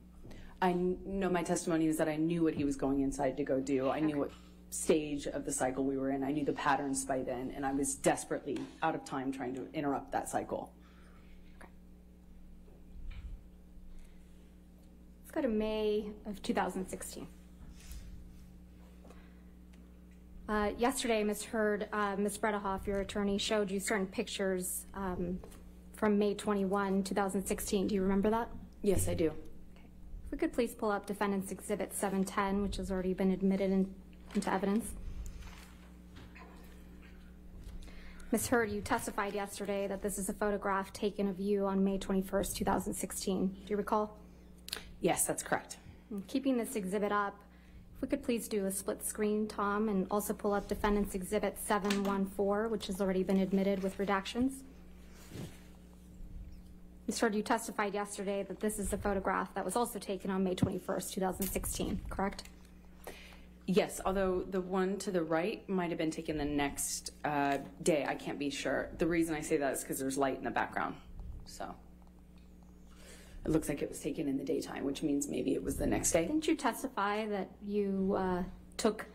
I know my testimony is that I knew what he was going inside to go do. I knew what stage of the cycle we were in. I knew the patterns by then, and I was desperately out of time trying to interrupt that cycle. Okay. Let's go to May of 2016. Yesterday, Ms. Heard, Ms. Bredehoff, your attorney, showed you certain pictures from May 21, 2016. Do you remember that? Yes, I do. Okay. If we could please pull up Defendant's Exhibit 710, which has already been admitted into evidence. Ms. Heard, you testified yesterday that this is a photograph taken of you on May 21st, 2016. Do you recall? Yes, that's correct. And keeping this exhibit up, if we could please do a split screen, Tom, and also pull up Defendant's Exhibit 714, which has already been admitted with redactions. Ms. Heard, you testified yesterday that this is a photograph that was also taken on May 21st, 2016, correct? Yes, although the one to the right might have been taken the next day. I can't be sure. The reason I say that is because there's light in the background. So it looks like it was taken in the daytime, which means maybe it was the next day. Didn't you testify that you took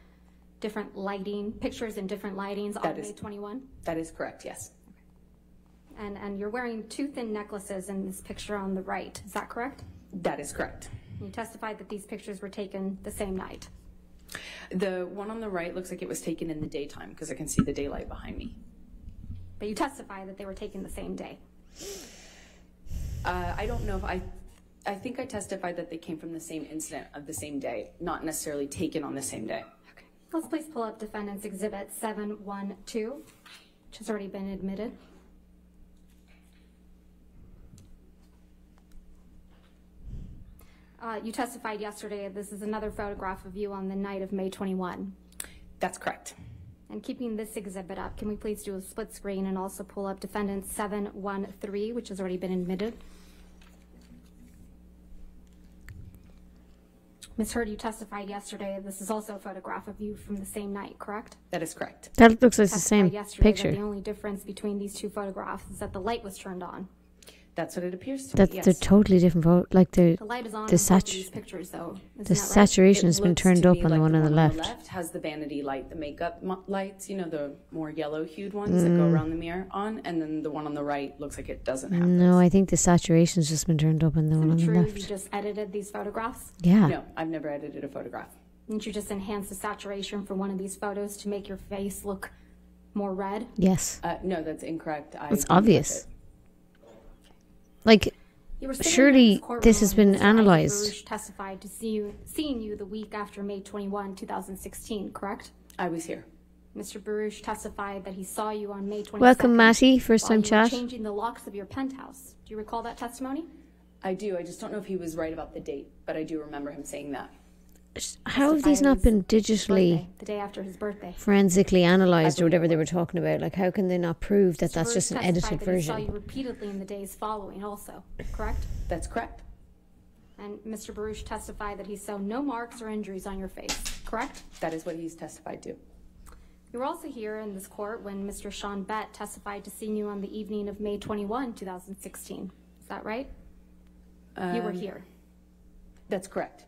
different lighting, pictures in different lightings on May 21? That is correct, yes. Okay. And you're wearing two thin necklaces in this picture on the right, is that correct? That is correct. You testified that these pictures were taken the same night. The one on the right looks like it was taken in the daytime because I can see the daylight behind me. But you testified that they were taken the same day. I don't know if I think I testified that they came from the same incident of the same day, not necessarily taken on the same day. Okay. Let's please pull up Defendant's Exhibit 712, which has already been admitted. You testified yesterday. This is another photograph of you on the night of May 21. That's correct. And keeping this exhibit up, can we please do a split screen and also pull up defendant 713, which has already been admitted? Ms. Heard, you testified yesterday. This is also a photograph of you from the same night, correct? That is correct. That looks like the same picture. The only difference between these two photographs is that the light was turned on. That's what it appears to That's be, yes. They're totally different photos. Like the light is on in both of these pictures, though. The saturation has been turned up on the one on the left. The left has the vanity light, the makeup lights, you know, the more yellow-hued ones that go around the mirror on, and then the one on the right looks like it doesn't have No, I think the saturation's just been turned up on the one on the true left. you just edited these photographs? Yeah. No, I've never edited a photograph. Didn't you just enhance the saturation for one of these photos to make your face look more red? Yes. No, that's incorrect. It's obvious. Like, surely this has been analyzed. Baruch testified to seeing you the week after May 21, 2016, correct? I was here. Mr. Baruch testified that he saw you on May 22nd. Welcome, Matty. First time chat. Changing the locks of your penthouse. Do you recall that testimony? I do. I just don't know if he was right about the date, but I do remember him saying that. How have these not been digitally, the day after his birthday, forensically analysed or whatever they were talking about? Like, how can they not prove that that's just an edited that version? He saw you repeatedly in the days following also, correct? That's correct. And Mr. Baruch testified that he saw no marks or injuries on your face, correct? That is what he's testified to. You were also here in this court when Mr. Sean Bett testified to seeing you on the evening of May 21, 2016. Is that right? You were here. That's correct.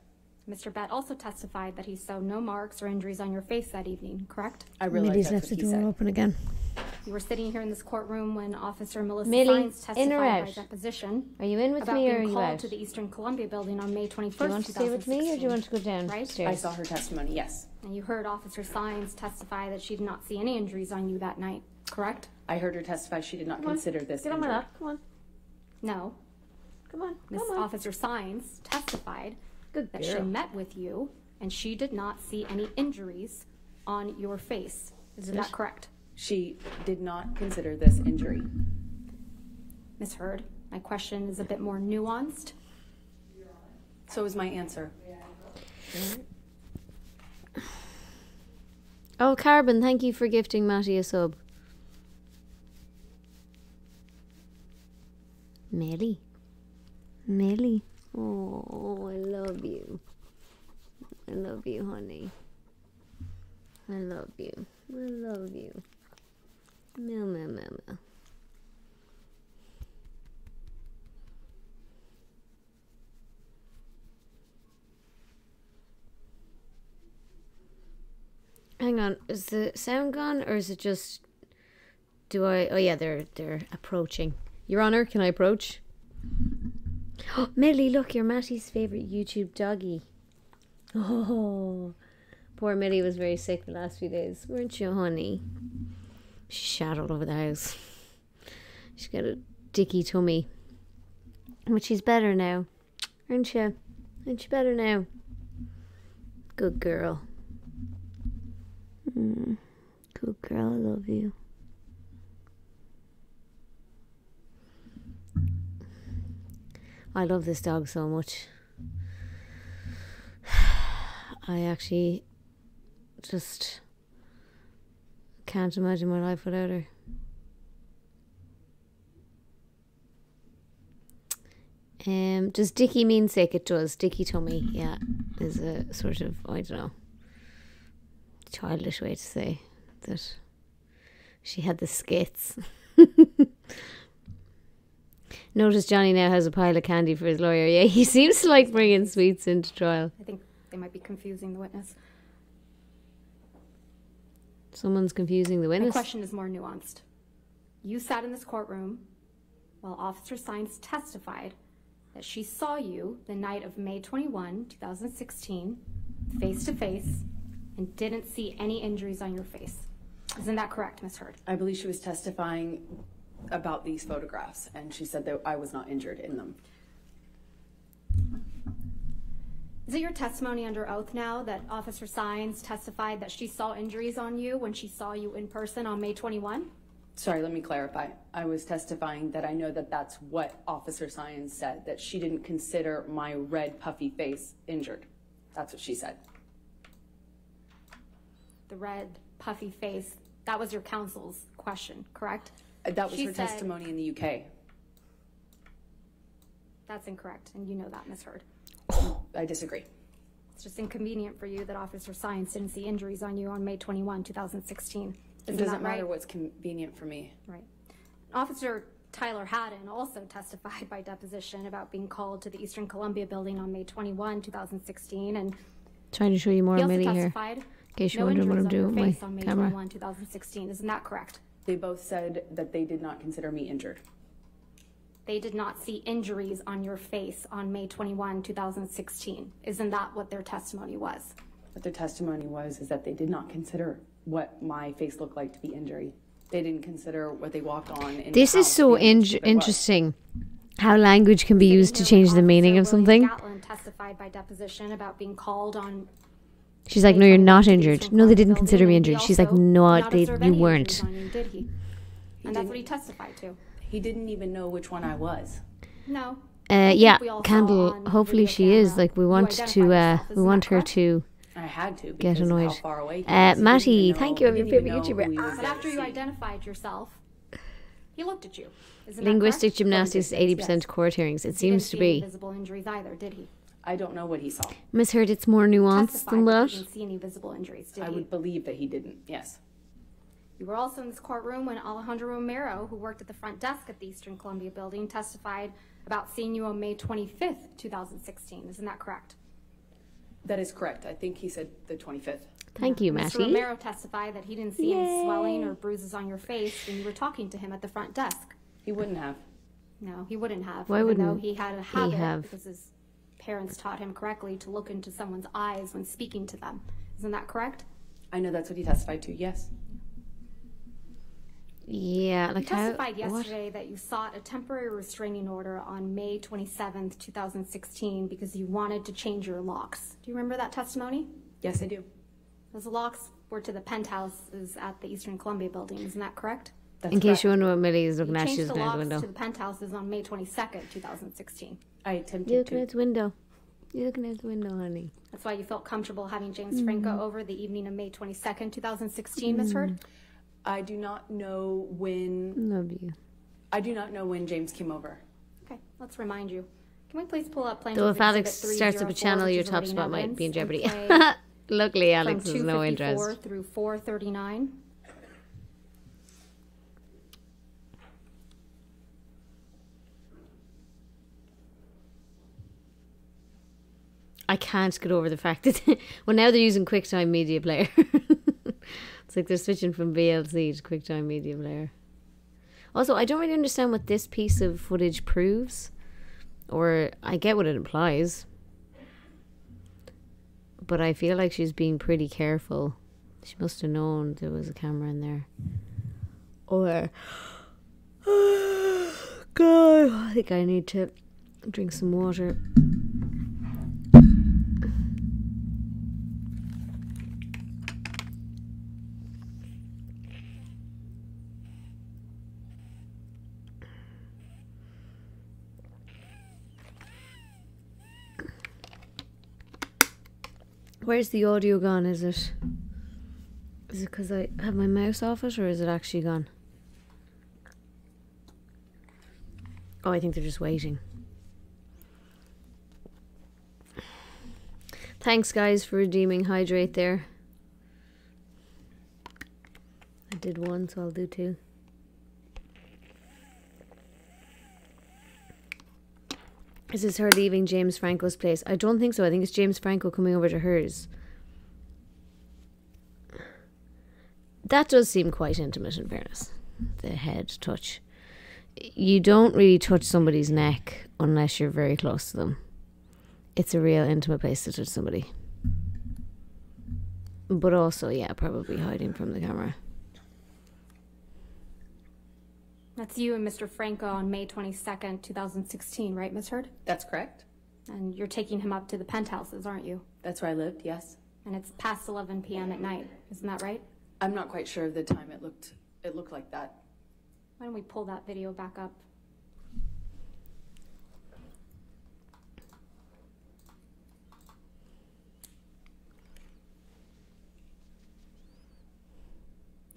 Mr. Bett also testified that he saw no marks or injuries on your face that evening, correct? I realize Millie's that's left the what he door said. open again. You were sitting here in this courtroom when Officer Melissa Millie, Sines testified in or out? by deposition. Are you in with about me or being are you called out? to the Eastern Columbia building on May 21st, Do you want to stay with me or do you want to go down? Right? I saw her testimony, yes. And you heard Officer Sines testify that she did not see any injuries on you that night, correct? I heard her testify she did not consider this Get on my injury. lap. Come on. No. Come on. Miss Come on. Officer Sines testified Good that she girl. met with you and she did not see any injuries on your face. Is that correct? She did not consider this injury. Ms. Heard, my question is a bit more nuanced. So is my answer. Oh, Carbon, thank you for gifting Matty a sub. Melly. Melly. Oh, I love you. I love you, honey. I love you. I love you. Meow, meow, meow, meow. Hang on, is the sound gone or is it just? Do I? Oh yeah, they're approaching. Your Honor, can I approach? Oh, Millie, look, you're Matty's favourite YouTube doggy. Oh, poor Millie was very sick the last few days, weren't you, honey? She shat all over the house. She's got a dicky tummy, but she's better now, aren't you? Aren't you better now? Good girl. Good girl, I love you. I love this dog so much. I actually just can't imagine my life without her. Does dicky mean sick? It does. Dicky tummy, yeah, is a sort of, I don't know, childish way to say that she had the skits. Notice Johnny now has a pile of candy for his lawyer. Yeah, he seems to like bringing sweets into trial. I think they might be confusing the witness. Someone's confusing the witness. My question is more nuanced. You sat in this courtroom while Officer Sines testified that she saw you the night of May 21, 2016, face to face, and didn't see any injuries on your face. Isn't that correct, Ms. Heard? I believe she was testifying about these photographs, and she said that I was not injured in them. Is it your testimony under oath now that Officer Sines testified that she saw injuries on you when she saw you in person on May 21? Sorry, let me clarify. I was testifying that I know that that's what Officer Science said, that she didn't consider my red, puffy face injured. That's what she said. The red, puffy face, that was your counsel's question, correct? That was She her said- testimony in the UK. That's incorrect, and you know that, Ms. Heard. I disagree. It's just inconvenient for you that Officer Science didn't see injuries on you on May 21, 2016. It Isn't doesn't that right? matter what's convenient for me. Right. Officer Tyler Haddon also testified by deposition about being called to the Eastern Columbia building on May 21, 2016, and Trying to show you more he also Millie here. testified In case you're no wondering what injuries I'm on your doing with face my on May camera. 21, 2016. Isn't that correct? They both said that they did not consider me injured. They did not see injuries on your face on May 21, 2016. Isn't that what their testimony was? What their testimony was is that they did not consider what my face looked like to be injury. They didn't consider what they walked on. In This the is house so to be injured, but what? interesting. How language can be used to change the meaning of something. Gatlin testified by deposition about being called on. She's like, no, you're not injured. No, they didn't consider me injured. She's like, no, you weren't. Did he? And that's what he testified to. He didn't even know which one I was. No. Yeah, we all saw Candle. on Hopefully video she is. camera. Like, we You want identified to. yourself, We isn't want that her correct? to I had to get because of annoyed. how far away he was. He didn't Matty, even thank know- you, he your didn't even favorite know YouTuber. who he was But after you seeing. identified yourself, he looked at you. Isn't Linguistic that correct? gymnastics, From a 80% distance, court hearings. It He didn't seems to see any be. visible injuries either, did he? I don't know what he saw. Miss Heard, it's more nuanced Testified than that that. he didn't see any visible injuries, did I he? would believe that he didn't, yes. You were also in this courtroom when Alejandro Romero, who worked at the front desk at the Eastern Columbia building, testified about seeing you on May 25th, 2016. Isn't that correct? That is correct. I think he said the 25th. Thank you, Mr. Matty. Romero testified that he didn't see any swelling or bruises on your face when you were talking to him at the front desk. He wouldn't have. No, he wouldn't have. Why even though wouldn't he had a he habit, have? because his parents taught him correctly to look into someone's eyes when speaking to them. Isn't that correct? I know that's what he testified to, yes. Yeah, You like how. testified What? yesterday that you sought a temporary restraining order on May 27th, 2016 because you wanted to change your locks. Do you remember that testimony? Yes, I do. Those locks were to the penthouses at the Eastern Columbia building. Isn't that correct? That's In case correct. you wonder what Millie is looking You at, changed she's the looking out the locks window. to the penthouses on May 22nd, 2016. I You're attempted looking to. out the window. You're looking out the window, honey. That's why you felt comfortable having James Franco over the evening of May 22nd, 2016, Ms. Heard? I do not know when. Love you. I do not know when James came over. Okay, let's remind you. Can we please pull up Plaintiff's Though if Alex Exhibit starts up a 304, channel, which your is top already spot might be in evidence, jeopardy. and play Luckily, Alex from has no 254 interest. through 439. I can't get over the fact that well now they're using QuickTime Media Player. It's like they're switching from VLC to QuickTime Media Player. Also, I don't really understand what this piece of footage proves, or I get what it implies, but I feel like she's being pretty careful. She must have known there was a camera in there, or God, I think I need to drink some water. Where's the audio gone? Is it because I have my mouse off it, or is it actually gone? Oh, I think they're just waiting. Thanks, guys, for redeeming Hydrate there. I did one, so I'll do two. Is this her leaving James Franco's place? I don't think so. I think it's James Franco coming over to hers. That does seem quite intimate, in fairness. The head touch. You don't really touch somebody's neck unless you're very close to them. It's a real intimate place to touch somebody. But also, yeah, probably hiding from the camera. That's you and Mr. Franco on May 22nd, 2016, right, Ms. Heard? That's correct. And you're taking him up to the penthouses, aren't you? That's where I lived, yes. And it's past 11 p.m. at night. Isn't that right? I'm not quite sure of the time. It looked like that. Why don't we pull that video back up?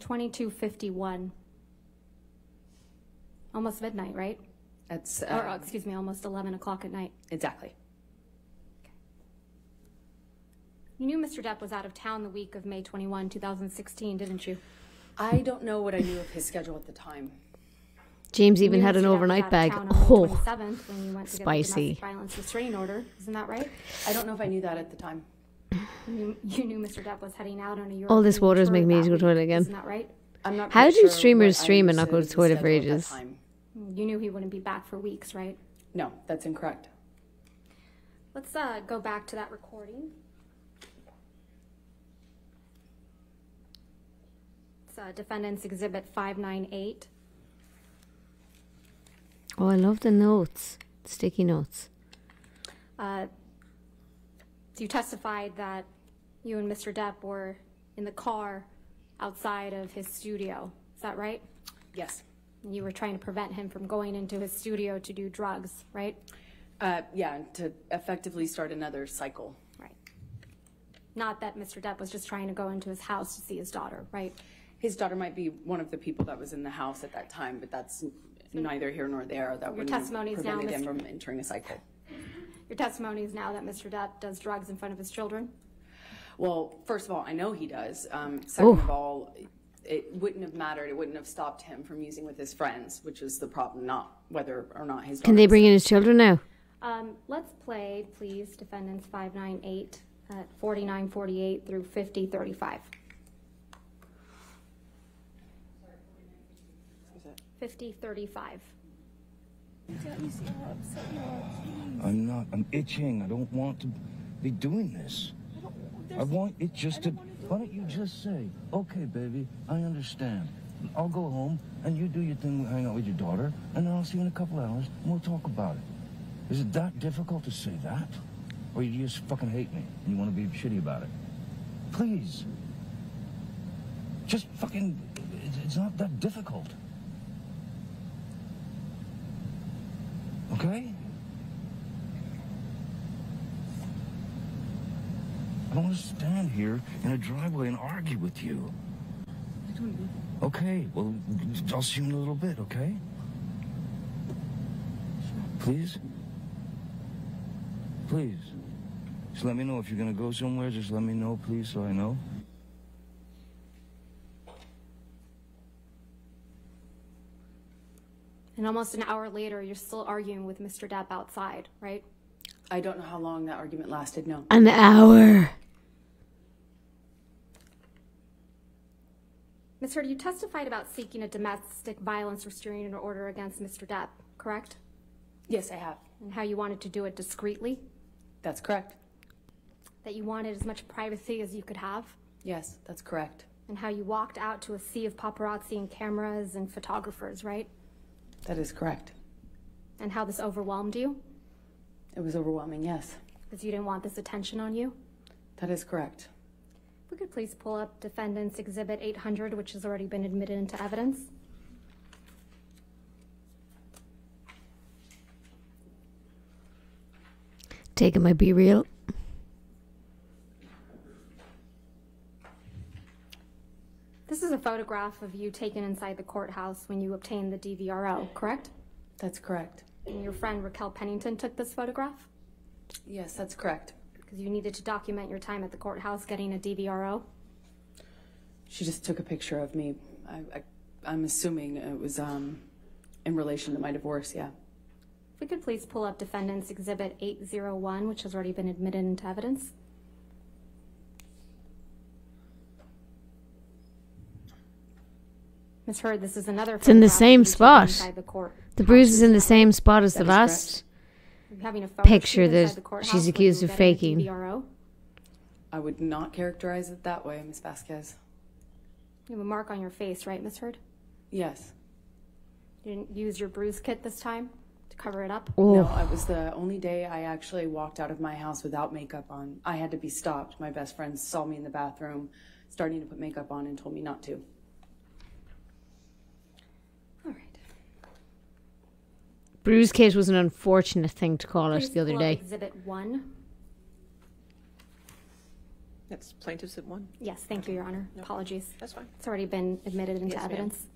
$22:51. Almost midnight, right? That's Or, excuse me, almost 11 o'clock at night. exactly. You knew Mr. Depp was out of town the week of May 21, 2016, didn't you? I don't know what I knew of his schedule at the time. James even You had knew an Mr. Depp was overnight out of bag. town on May Oh, 27th when you went to get the spicy. domestic violence restraining order. Isn't that right? I don't know if I knew that at the time. You knew Mr. Depp was heading out on a European All this water's tour making me that need to go to the week. toilet again. Isn't that right? I'm not How quite do sure streamers what I stream and not go to understood the of toilet his for schedule at ages? that time. You knew he wouldn't be back for weeks, right? No, that's incorrect. Let's go back to that recording. It's Defendant's Exhibit 598. Oh, I love the notes. Sticky notes. So you testified that you and Mr. Depp were in the car outside of his studio. Is that right? Yes. And you were trying to prevent him from going into his studio to do drugs, right? Yeah, to effectively start another cycle. Right. Not that Mr. Depp was just trying to go into his house to see his daughter, right? His daughter might be one of the people that was in the house at that time, but that's neither here nor there. That wouldn't have testimony is now, prevented him Mr. from entering a cycle. Your testimony is now that Mr. Depp does drugs in front of his children? Well, first of all, I know he does. Second Oof. of all, it wouldn't have mattered. It wouldn't have stopped him from using with his friends, which is the problem, not whether or not his daughter Can they was bring there. in his children now? Let's play, please, Defendants 598 at 4948 through 5035. 5035. I'm not. I'm itching. I don't want to be doing this. I want it just to. Why don't you just say, okay, baby, I understand. I'll go home and you do your thing, hang out with your daughter, and then I'll see you in a couple hours and we'll talk about it. Is it that difficult to say that? Or you just fucking hate me and you want to be shitty about it? Please. Just fucking. It's not that difficult. Okay? I don't want to stand here in a driveway and argue with you. Okay, well, I'll see you in a little bit, okay? Please? Please. Just let me know if you're going to go somewhere. Just let me know, please, so I know. And almost an hour later, you're still arguing with Mr. Depp outside, right? I don't know how long that argument lasted, no. An hour. Ms. Heard, you testified about seeking a domestic violence restraining order against Mr. Depp, correct? Yes, I have. And how you wanted to do it discreetly? That's correct. That you wanted as much privacy as you could have? Yes, that's correct. And how you walked out to a sea of paparazzi and cameras and photographers, right? That is correct. And how this overwhelmed you? It was overwhelming, yes. Because you didn't want this attention on you? That is correct. If we could please pull up Defendant's Exhibit 800, which has already been admitted into evidence. Taking my be real. This is a photograph of you taken inside the courthouse when you obtained the DVRO, correct? That's correct. And your friend Raquel Pennington took this photograph? Yes, that's correct. Because you needed to document your time at the courthouse getting a DVRO? She just took a picture of me. I'm assuming it was in relation to my divorce, yeah. If we could please pull up Defendant's Exhibit 801, which has already been admitted into evidence. Ms. Heard, this is another It's in the photograph same of you taken spot. inside the court. The bruise is in the same spot as the That is last You're having a photo picture shoot inside that the courthouse she's when accused you of were getting a faking. DVRO. I would not characterize it that way, Miss Vasquez. You have a mark on your face, right, Ms. Heard? Yes. You didn't use your bruise kit this time to cover it up? Oh. No, it was the only day I actually walked out of my house without makeup on. I had to be stopped. My best friend saw me in the bathroom starting to put makeup on and told me not to. All right. Bruise Kate was an unfortunate thing to call Please it the other pull up day. Exhibit 1. That's plaintiffs at 1. Yes, thank you, Your Honor. No. Apologies. That's fine. It's already been admitted into Yes, ma'am. evidence.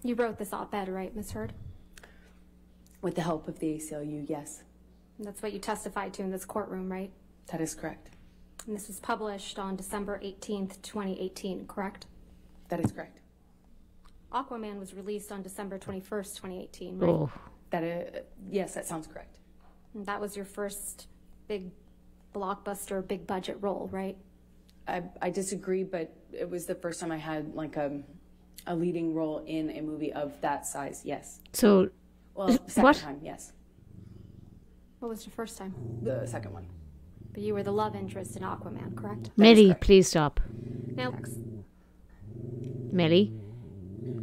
You wrote this op-ed, right, Ms. Heard? With the help of the ACLU, yes. And that's what you testified to in this courtroom, right? That is correct. And this was published on December 18th, 2018, correct? That is correct. Aquaman was released on December 21st, 2018, right? Oh, Yes, that sounds correct. And that was your first big blockbuster, big budget role, right? I disagree, but it was the first time I had like a leading role in a movie of that size, yes. so Well, second what? time, yes. What was your first time? The second one. But you were the love interest in Aquaman, correct? Millie, correct. please stop. Now,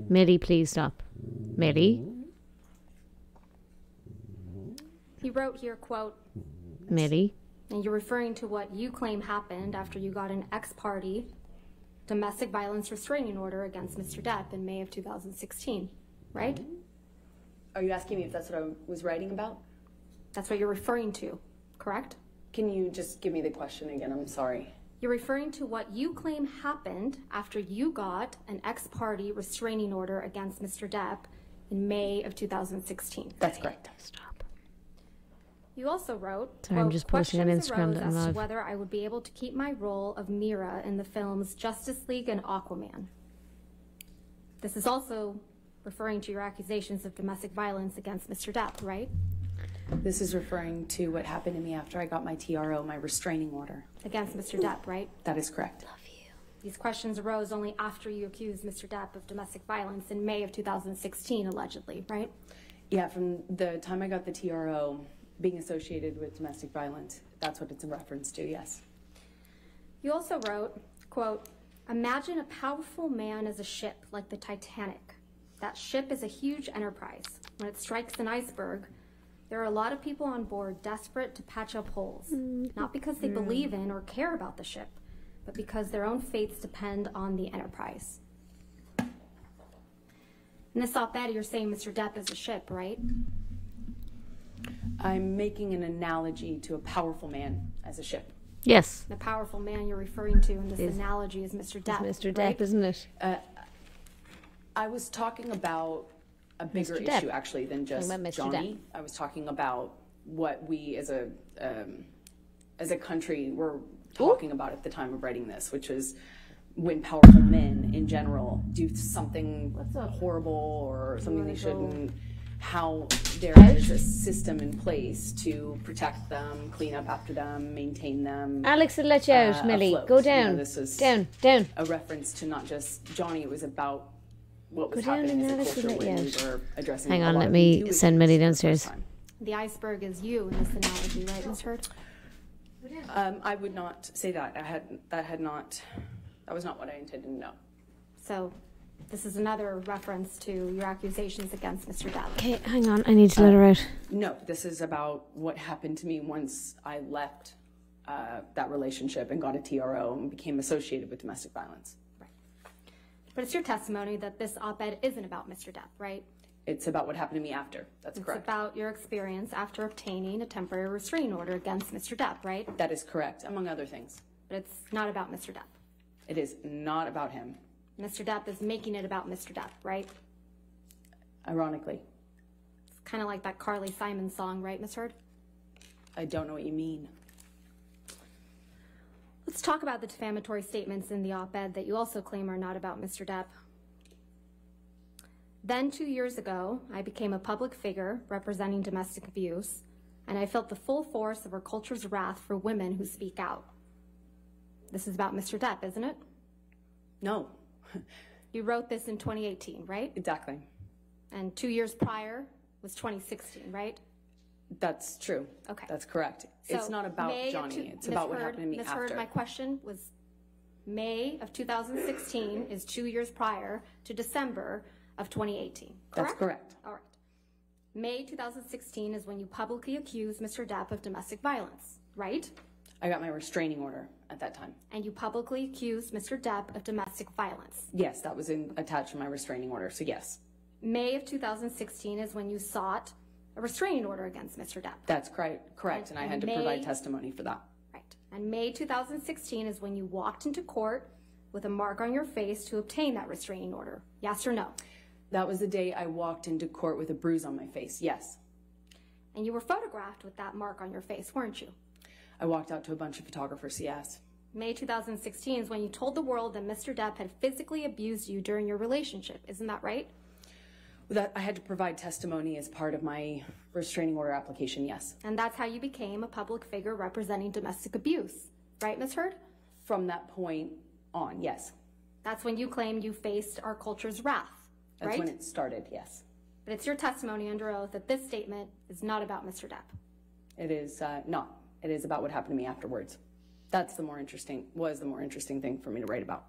Millie, please stop. Millie, he wrote here, quote, Millie. and you're referring to what you claim happened after you got an ex-party domestic violence restraining order against Mr. Depp in May of 2016, right? Are you asking me if that's what I was writing about? That's what you're referring to, correct? Can you just give me the question again? I'm sorry. You're referring to what you claim happened after you got an ex-party restraining order against Mr. Depp in May of 2016. That's correct. Stop. You also wrote, Sorry, I'm quote, just posting on questions Instagram arose that I'm as to live. whether I would be able to keep my role of Mira in the films Justice League and Aquaman. This is also referring to your accusations of domestic violence against Mr. Depp, right? This is referring to what happened to me after I got my TRO, my restraining order. Against Mr. Depp, right? That is correct. These questions arose only after you accused Mr. Depp of domestic violence in May of 2016, allegedly, right? Yeah, from the time I got the TRO, being associated with domestic violence, that's what it's in reference to, yes. You also wrote, quote, imagine a powerful man as a ship like the Titanic. That ship is a huge enterprise. When it strikes an iceberg, there are a lot of people on board desperate to patch up holes, not because they believe in or care about the ship, but because their own fates depend on the enterprise. In this op-ed, you're saying Mr. Depp is a ship, right? I'm making an analogy to a powerful man as a ship. Yes. The powerful man you're referring to in this analogy is Mr. Depp. It's Mr. right? Depp, isn't it? I was talking about a bigger Mr. Depp. issue, actually, than just Talking about Mr. Johnny. I was talking about what we as a country were talking about at the time of writing this, which is when powerful men in general do something horrible or something they shouldn't, how there is a system in place to protect them, clean up after them, maintain them. Alex will let you out, Millie. afloat. Go You know, down. this was Down. a reference to not just Johnny, it was about what was Go down happening and as Alex a will culture let you when we out. were addressing Hang a on, lot let of me Me Too send issues Millie for the first downstairs. time. The iceberg is you in this analogy, right, Ms. Heard? I would not say that. That was not what I intended to know. So this is another reference to your accusations against Mr. Depp. Okay, hang on. I need to let her out. No, this is about what happened to me once I left that relationship and got a TRO and became associated with domestic violence. But it's your testimony that this op-ed isn't about Mr. Depp, right? It's about what happened to me after. That's It's correct. about your experience after obtaining a temporary restraining order against Mr. Depp, right? That is correct, among other things. But it's not about Mr. Depp. It is not about him, Mr. Depp is making it about Mr. Depp, right? ironically. It's kind of like that Carly Simon song, right, Ms. Heard? I don't know what you mean. Let's talk about the defamatory statements in the op-ed that you also claim are not about Mr. Depp. Then 2 years ago, I became a public figure representing domestic abuse, and I felt the full force of our culture's wrath for women who speak out. This is about Mr. Depp, isn't it? No. You wrote this in 2018, right? Exactly. And 2 years prior was 2016, right? That's true. Okay. That's correct. So It's not about May of Johnny. It's Ms. about what Heard- happened to me Ms. after. Heard, my question was May of 2016 is 2 years prior to December of 2018, correct? That's correct. All right. May 2016 is when you publicly accused Mr. Depp of domestic violence, right? I got my restraining order at that time. And you publicly accused Mr. Depp of domestic violence. Yes, that was attached to my restraining order, so yes. May of 2016 is when you sought a restraining order against Mr. Depp. That's correct, and I had to provide testimony for that. Right. And May 2016 is when you walked into court with a mark on your face to obtain that restraining order. Yes or no? That was the day I walked into court with a bruise on my face, yes. And you were photographed with that mark on your face, weren't you? I walked out to a bunch of photographers, yes. May 2016 is when you told the world that Mr. Depp had physically abused you during your relationship. Isn't that right? That I had to provide testimony as part of my restraining order application, yes. And that's how you became a public figure representing domestic abuse. Right, Ms. Heard? From that point on, yes. That's when you claimed you faced our culture's wrath, right? That's when it started, yes. But it's your testimony under oath that this statement is not about Mr. Depp. It is not. It is about what happened to me afterwards. That's the more interesting thing for me to write about.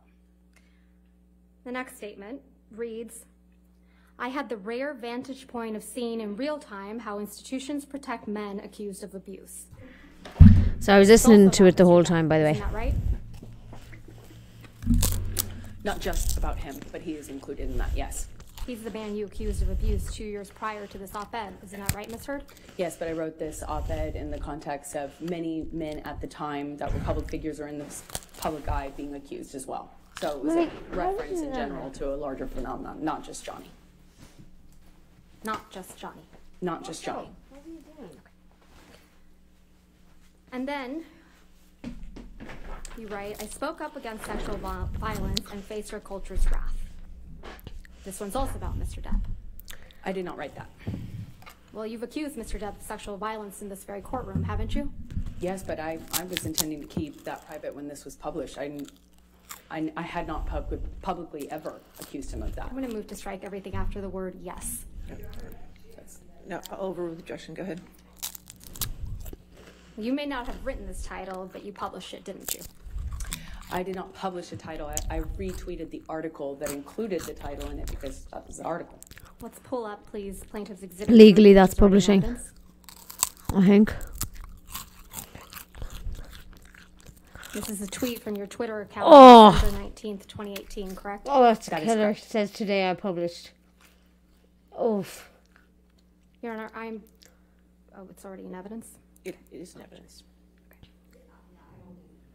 The next statement reads, I had the rare vantage point of seeing in real time how institutions protect men accused of abuse. So I was listening to it the whole time, by the way. Isn't that right? Not just about him, but he is included in that, yes. He's the man you accused of abuse 2 years prior to this op-ed. Isn't that right, Ms. Heard? Yes, but I wrote this op-ed in the context of many men at the time that were public figures or in the public eye being accused as well. So it was a reference in general to a larger phenomenon, not just Johnny. Not just Johnny. Not just Johnny. What are you doing? Okay. And then you write, I spoke up against sexual violence and faced our culture's wrath. This one's also about Mr. Depp. I did not write that. Well, you've accused Mr. Depp of sexual violence in this very courtroom, haven't you? Yes, but I was intending to keep that private when this was published. I had not publicly ever accused him of that. I'm going to move to strike everything after the word yes. No, I'll overrule the objection. Go ahead. You may not have written this title, but you published it, didn't you? I did not publish a title. I retweeted the article that included the title in it because that was the article. Let's pull up, please, Plaintiff's Exhibit. Legally, that's publishing, I think. This is a tweet from your Twitter account on December 19th, 2018, correct? Oh, that's killer. It says today I published. Oof. Your Honor, oh, it's already in evidence? It is in evidence.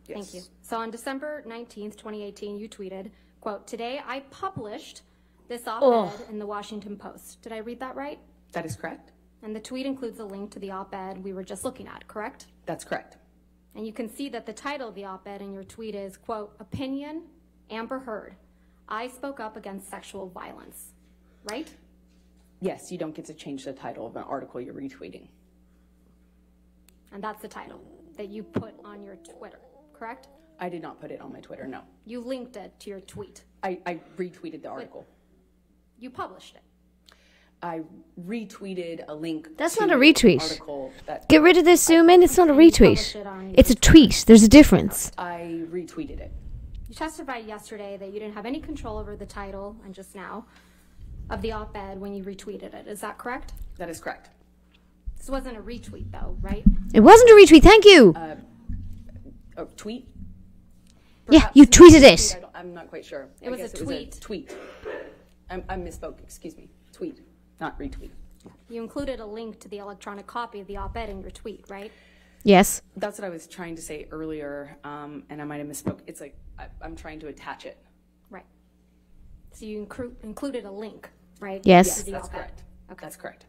Yes. Thank you. So on December 19th, 2018, you tweeted, quote, today I published this op-ed in the Washington Post. Did I read that right? That is correct. And the tweet includes a link to the op-ed we were just looking at, correct? That's correct. And you can see that the title of the op-ed in your tweet is, quote, opinion, Amber Heard. I spoke up against sexual violence, right? Yes, you don't get to change the title of an article you're retweeting. And that's the title that you put on your Twitter, correct? I did not put it on my Twitter, no. You linked it to your tweet. I retweeted the article. But you published it. I retweeted a link. That's not a retweet. Article that Get rid of this zoom in. It's not a retweet. It's a tweet. There's a difference. I retweeted it. You testified yesterday that you didn't have any control over the title, and just now, of the op-ed when you retweeted it. Is that correct? That is correct. This wasn't a retweet, though, right? It wasn't a retweet. Thank you. A tweet? Yeah, you tweeted it. I'm not quite sure. It was a tweet. Tweet. I misspoke. Excuse me. Tweet, not retweet. You included a link to the electronic copy of the op-ed in your tweet, right? Yes. That's what I was trying to say earlier, and I might have misspoke. It's like I'm trying to attach it. Right. So you included a link, right? Yes. That's correct. Okay. That's correct.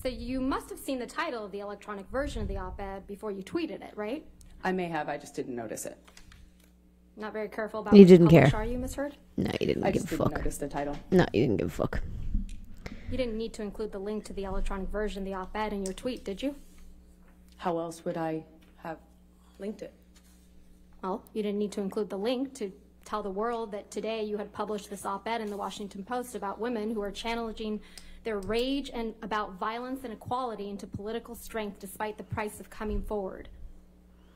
So you must have seen the title of the electronic version of the op-ed before you tweeted it, right? I may have. I just didn't notice it. Not very careful about you what didn't you publish, care. Are you, Ms. Heard? No, you didn't give a fuck. I just didn't notice the title. No, you didn't give a fuck. You didn't need to include the link to the electronic version of the op-ed in your tweet, did you? How else would I have linked it? Well, you didn't need to include the link to tell the world that today you had published this op-ed in the Washington Post about women who are channeling their rage and about violence and equality into political strength despite the price of coming forward,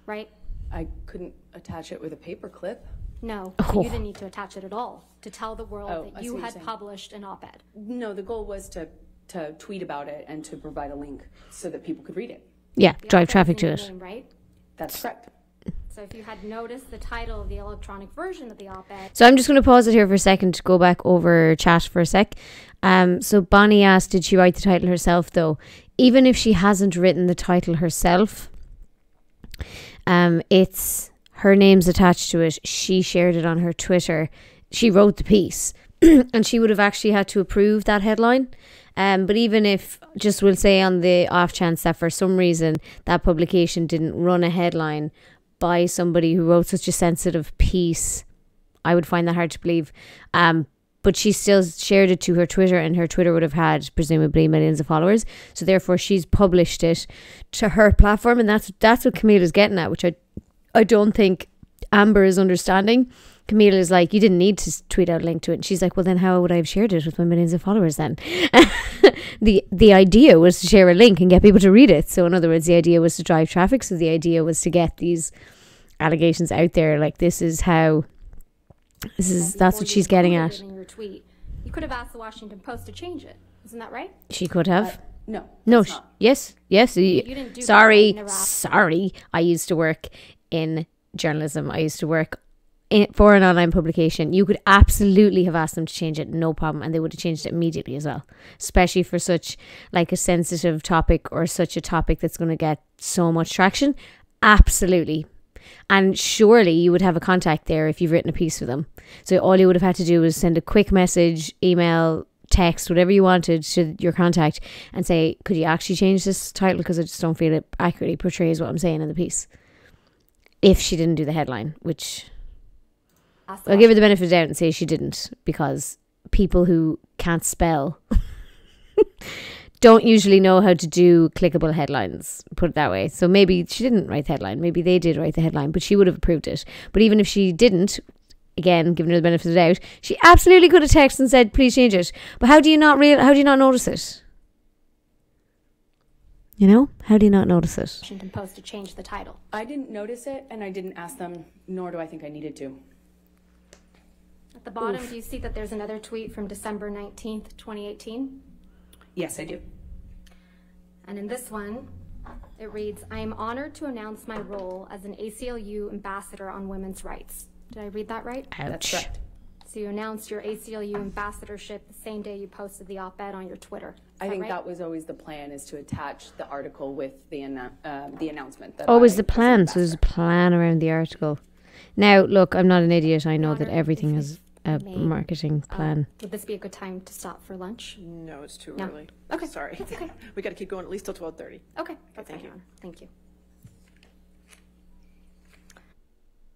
right? I couldn't attach it with a paper clip. No, you didn't need to attach it at all to tell the world that you had published an op-ed. No, the goal was to tweet about it and to provide a link so that people could read it. Yeah, drive traffic to it. Right? That's correct. So if you had noticed the title of the electronic version of the op-ed... So I'm just going to pause it here for a second to go back over chat for a sec. So Bonnie asked, did she write the title herself though? Even if she hasn't written the title herself, it's her name's attached to it. She shared it on her Twitter. She wrote the piece and she would have actually had to approve that headline. But even if, just we'll say on the off chance that for some reason that publication didn't run a headline by somebody who wrote such a sensitive piece, I would find that hard to believe. But she still shared it to her Twitter, and her Twitter would have had presumably millions of followers. So therefore she's published it to her platform, and that's what Camille is getting at, which I don't think Amber is understanding. Camille is like, you didn't need to tweet out a link to it. And she's like, well, then how would I have shared it with my millions of followers then? The idea was to share a link and get people to read it. So in other words, the idea was to drive traffic. So the idea was to get these allegations out there. Like, that's what she's getting at. Your tweet, you could have asked the Washington Post to change it. Isn't that right? She could have. No. Yes. You didn't do Sorry. that. I used to work in journalism. I used to work for an online publication. You could absolutely have asked them to change it, no problem, and they would have changed it immediately as well, especially for such like a sensitive topic or such a topic that's going to get so much traction. Absolutely. And surely you would have a contact there if you've written a piece for them. So all you would have had to do was send a quick message, email, text, whatever you wanted to your contact and say, could you actually change this title, because I just don't feel it accurately portrays what I'm saying in the piece. If she didn't do the headline, which I'll give her the benefit of the doubt and say she didn't, because people who can't spell don't usually know how to do clickable headlines, put it that way. So maybe she didn't write the headline, maybe they did write the headline, but she would have approved it. But even if she didn't, again, giving her the benefit of the doubt, she absolutely could have texted and said, please change it. But how do you not notice it? You know, how do you not notice it? Washington Post to change the title. I didn't notice it, and I didn't ask them, nor do I think I needed to. At the bottom, do you see that there's another tweet from December 19th, 2018? Yes, I do. And in this one, it reads, I am honored to announce my role as an ACLU ambassador on women's rights. Did I read that right? Ouch. That's correct. So you announced your ACLU ambassadorship the same day you posted the op-ed on your Twitter. I think that was always the plan, is to attach the article with the announcement. Always the plan. So there's a plan around the article. Now, look, I'm not an idiot. I know that everything has a marketing plan. Would this be a good time to stop for lunch? No, it's too No. early. Okay. Sorry. It's okay. We got to keep going at least till 12:30. Okay. That's thank fine, you. Your Honor. Thank you.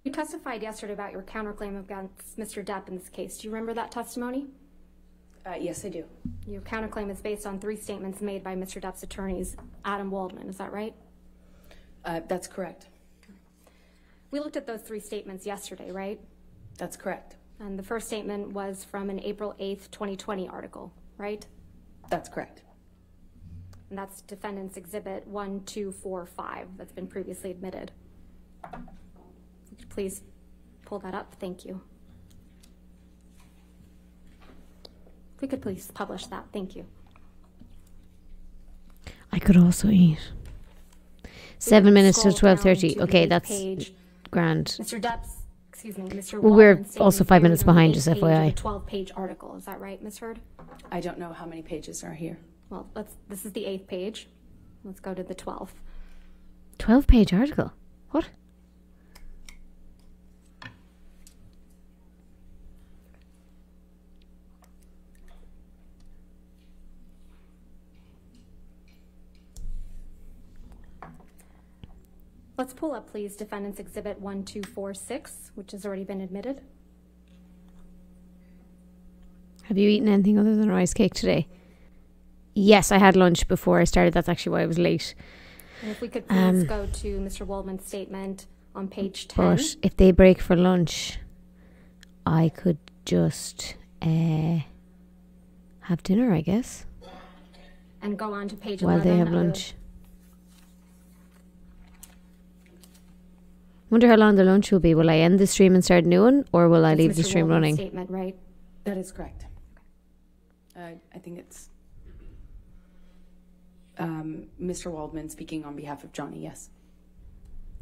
You testified yesterday about your counterclaim against Mr. Depp in this case. Do you remember that testimony? Yes, I do. Your counterclaim is based on 3 statements made by Mr. Depp's attorneys, Adam Waldman. Is that right? That's correct. We looked at those 3 statements yesterday, right? That's correct. And the first statement was from an April 8th, 2020 article, right? That's correct. And that's Defendant's Exhibit 1245 that's been previously admitted. Would you please pull that up? Thank you. If we could please publish that. Thank you. I could also eat. 7 minutes till 12:30. Okay, that's grand. Mr. Depp's, excuse me, Mr. Well, we're Waldman's also statement 5 minutes appears on behind, the just 8th page of FYI. a 12-page article. Is that right, Ms. Hurd? I don't know how many pages are here. Well, this is the 8th page. Let's go to the 12th. 12-page article? What? Let's pull up, please, Defendant's Exhibit 1246, which has already been admitted. Have you eaten anything other than rice cake today? Yes, I had lunch before I started. That's actually why I was late. And if we could please go to Mr. Waldman's statement on page 10. But if they break for lunch, I could just have dinner, I guess. And go on to page 11. While they have lunch. Wonder how long the lunch will be. Will I end the stream and start a new one, or will I leave the stream running? Statement, right? That is correct. I think it's Mr. Waldman speaking on behalf of Johnny, yes.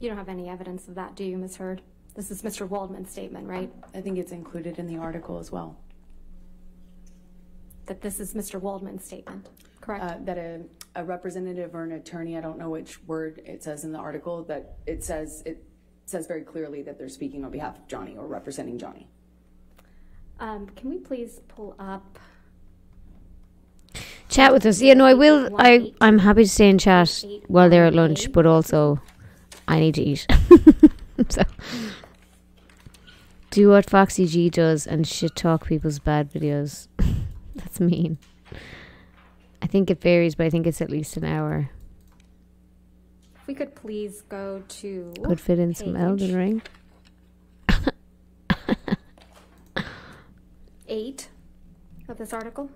You don't have any evidence of that, do you, Ms. Heard? This is Mr. Waldman's statement, right? I think it's included in the article as well. That this is Mr. Waldman's statement, correct? That a representative or an attorney, I don't know which word it says in the article, that it says very clearly that they're speaking on behalf of Johnny or representing Johnny. Can we please pull up? Chat with us. Yeah, no, I will. I'm happy to stay in chat while they're at lunch, but also I need to eat. So do what Foxy G does and shit talk people's bad videos. That's mean. I think it varies, but I think it's at least an hour. If we could please go to Could fit in some Elden Ring. 8 of this article.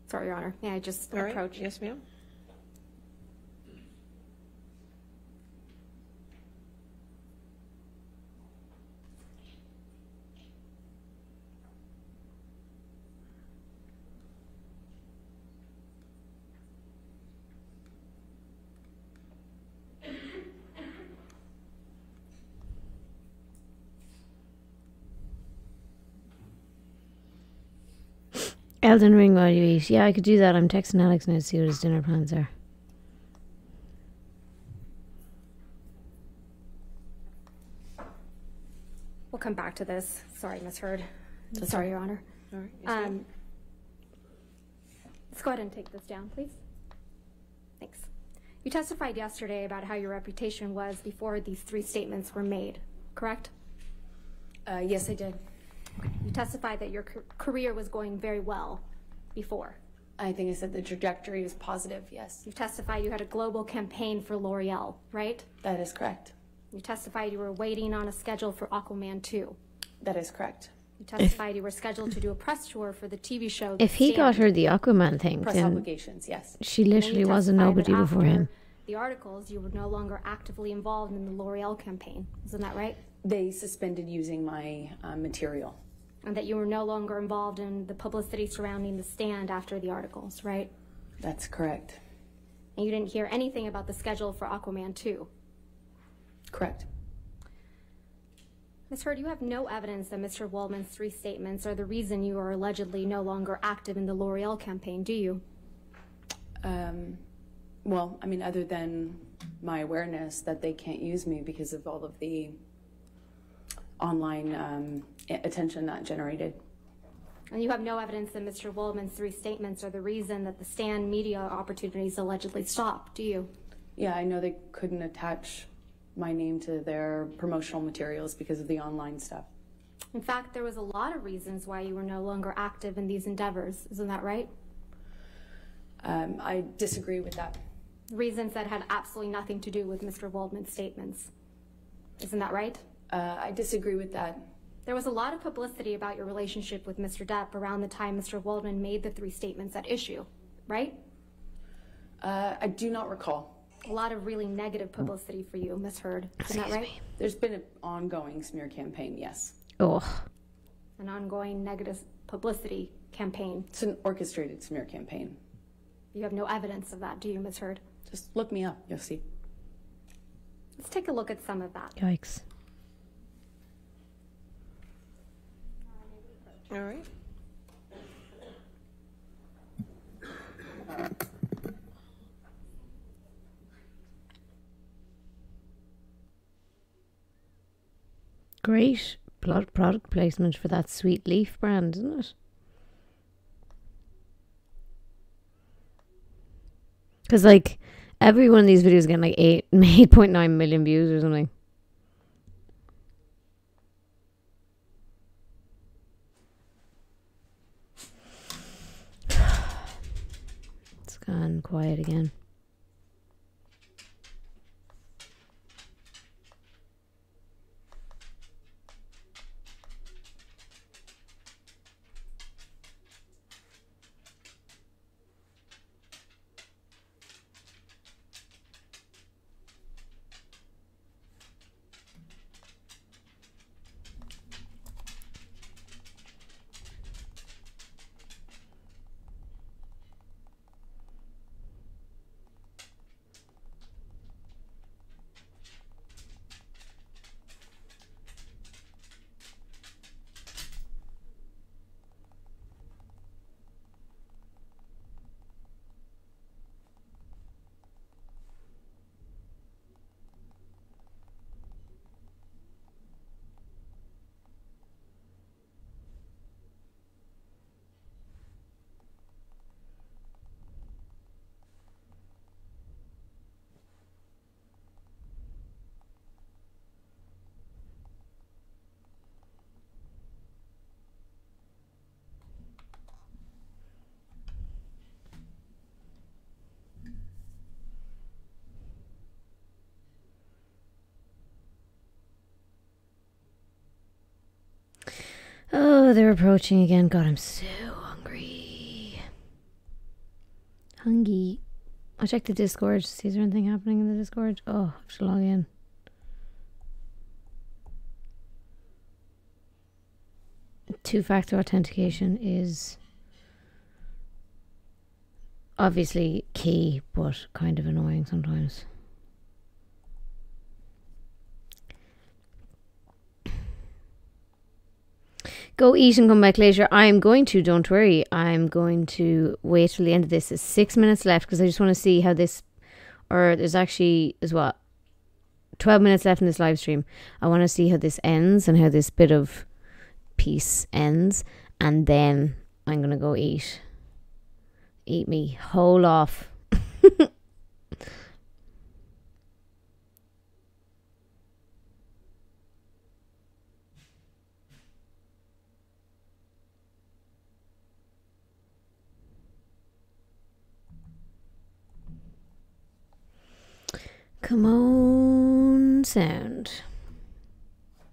Sorry, Your Honor. May I just approach? Yes, ma'am. Elden Ring while you eat. Yeah, I could do that. I'm texting Alex now to see what his dinner plans are. We'll come back to this. Sorry, Ms. Heard. Sorry, Your Honor. All right. Yes, ma'am. Let's go ahead and take this down, please. Thanks. You testified yesterday about how your reputation was before these 3 statements were made, correct? Yes, I did. You testified that your career was going very well before. I think I said the trajectory is positive, yes. You testified you had a global campaign for L'Oreal, right? That is correct. You testified you were waiting on a schedule for Aquaman 2. That is correct. You testified you were scheduled to do a press tour for the TV show. If he got her the Aquaman thing, Press then obligations, yes. she literally was a nobody before him. The articles, you were no longer actively involved in the L'Oreal campaign. Isn't that right? They suspended using my material. And that you were no longer involved in the publicity surrounding the stand after the articles, right? That's correct. And you didn't hear anything about the schedule for Aquaman 2. Correct. Ms. Heard, you have no evidence that Mr. Waldman's 3 statements are the reason you are allegedly no longer active in the L'Oreal campaign, do you? Well, I mean, other than my awareness that they can't use me because of all of the online attention that generated. And you have no evidence that Mr. Waldman's 3 statements are the reason that the stand media opportunities allegedly stopped, do you? Yeah, I know they couldn't attach my name to their promotional materials because of the online stuff. In fact, there was a lot of reasons why you were no longer active in these endeavors. Isn't that right? I disagree with that. Reasons that had absolutely nothing to do with Mr. Waldman's statements. Isn't that right? I disagree with that. There was a lot of publicity about your relationship with Mr. Depp around the time Mr. Waldman made the 3 statements at issue, right? I do not recall. A lot of really negative publicity for you, Ms. Heard. Isn't that right? There's been an ongoing smear campaign, yes. Oh. An ongoing negative publicity campaign. It's an orchestrated smear campaign. You have no evidence of that, do you, Ms. Heard? Just look me up, you'll see. Let's take a look at some of that. Yikes. All right. Great product placement for that Sweet Leaf brand, isn't it? Because, like, every one of these videos is getting like 8.9 million views or something. and quiet again. Oh, they're approaching again. God, I'm so hungry. Hungry. I'll check the Discord. See, is there anything happening in the Discord? Oh, I have to log in. Two-factor authentication is obviously key, but kind of annoying sometimes. Go eat and come back later. I'm going to, don't worry. I'm going to wait till the end of this. There's 6 minutes left because I just want to see how this, or there's actually, is what, 12 minutes left in this live stream. I want to see how this ends and how this bit of piece ends. And then I'm going to go eat. Eat me whole off. Come on, sound.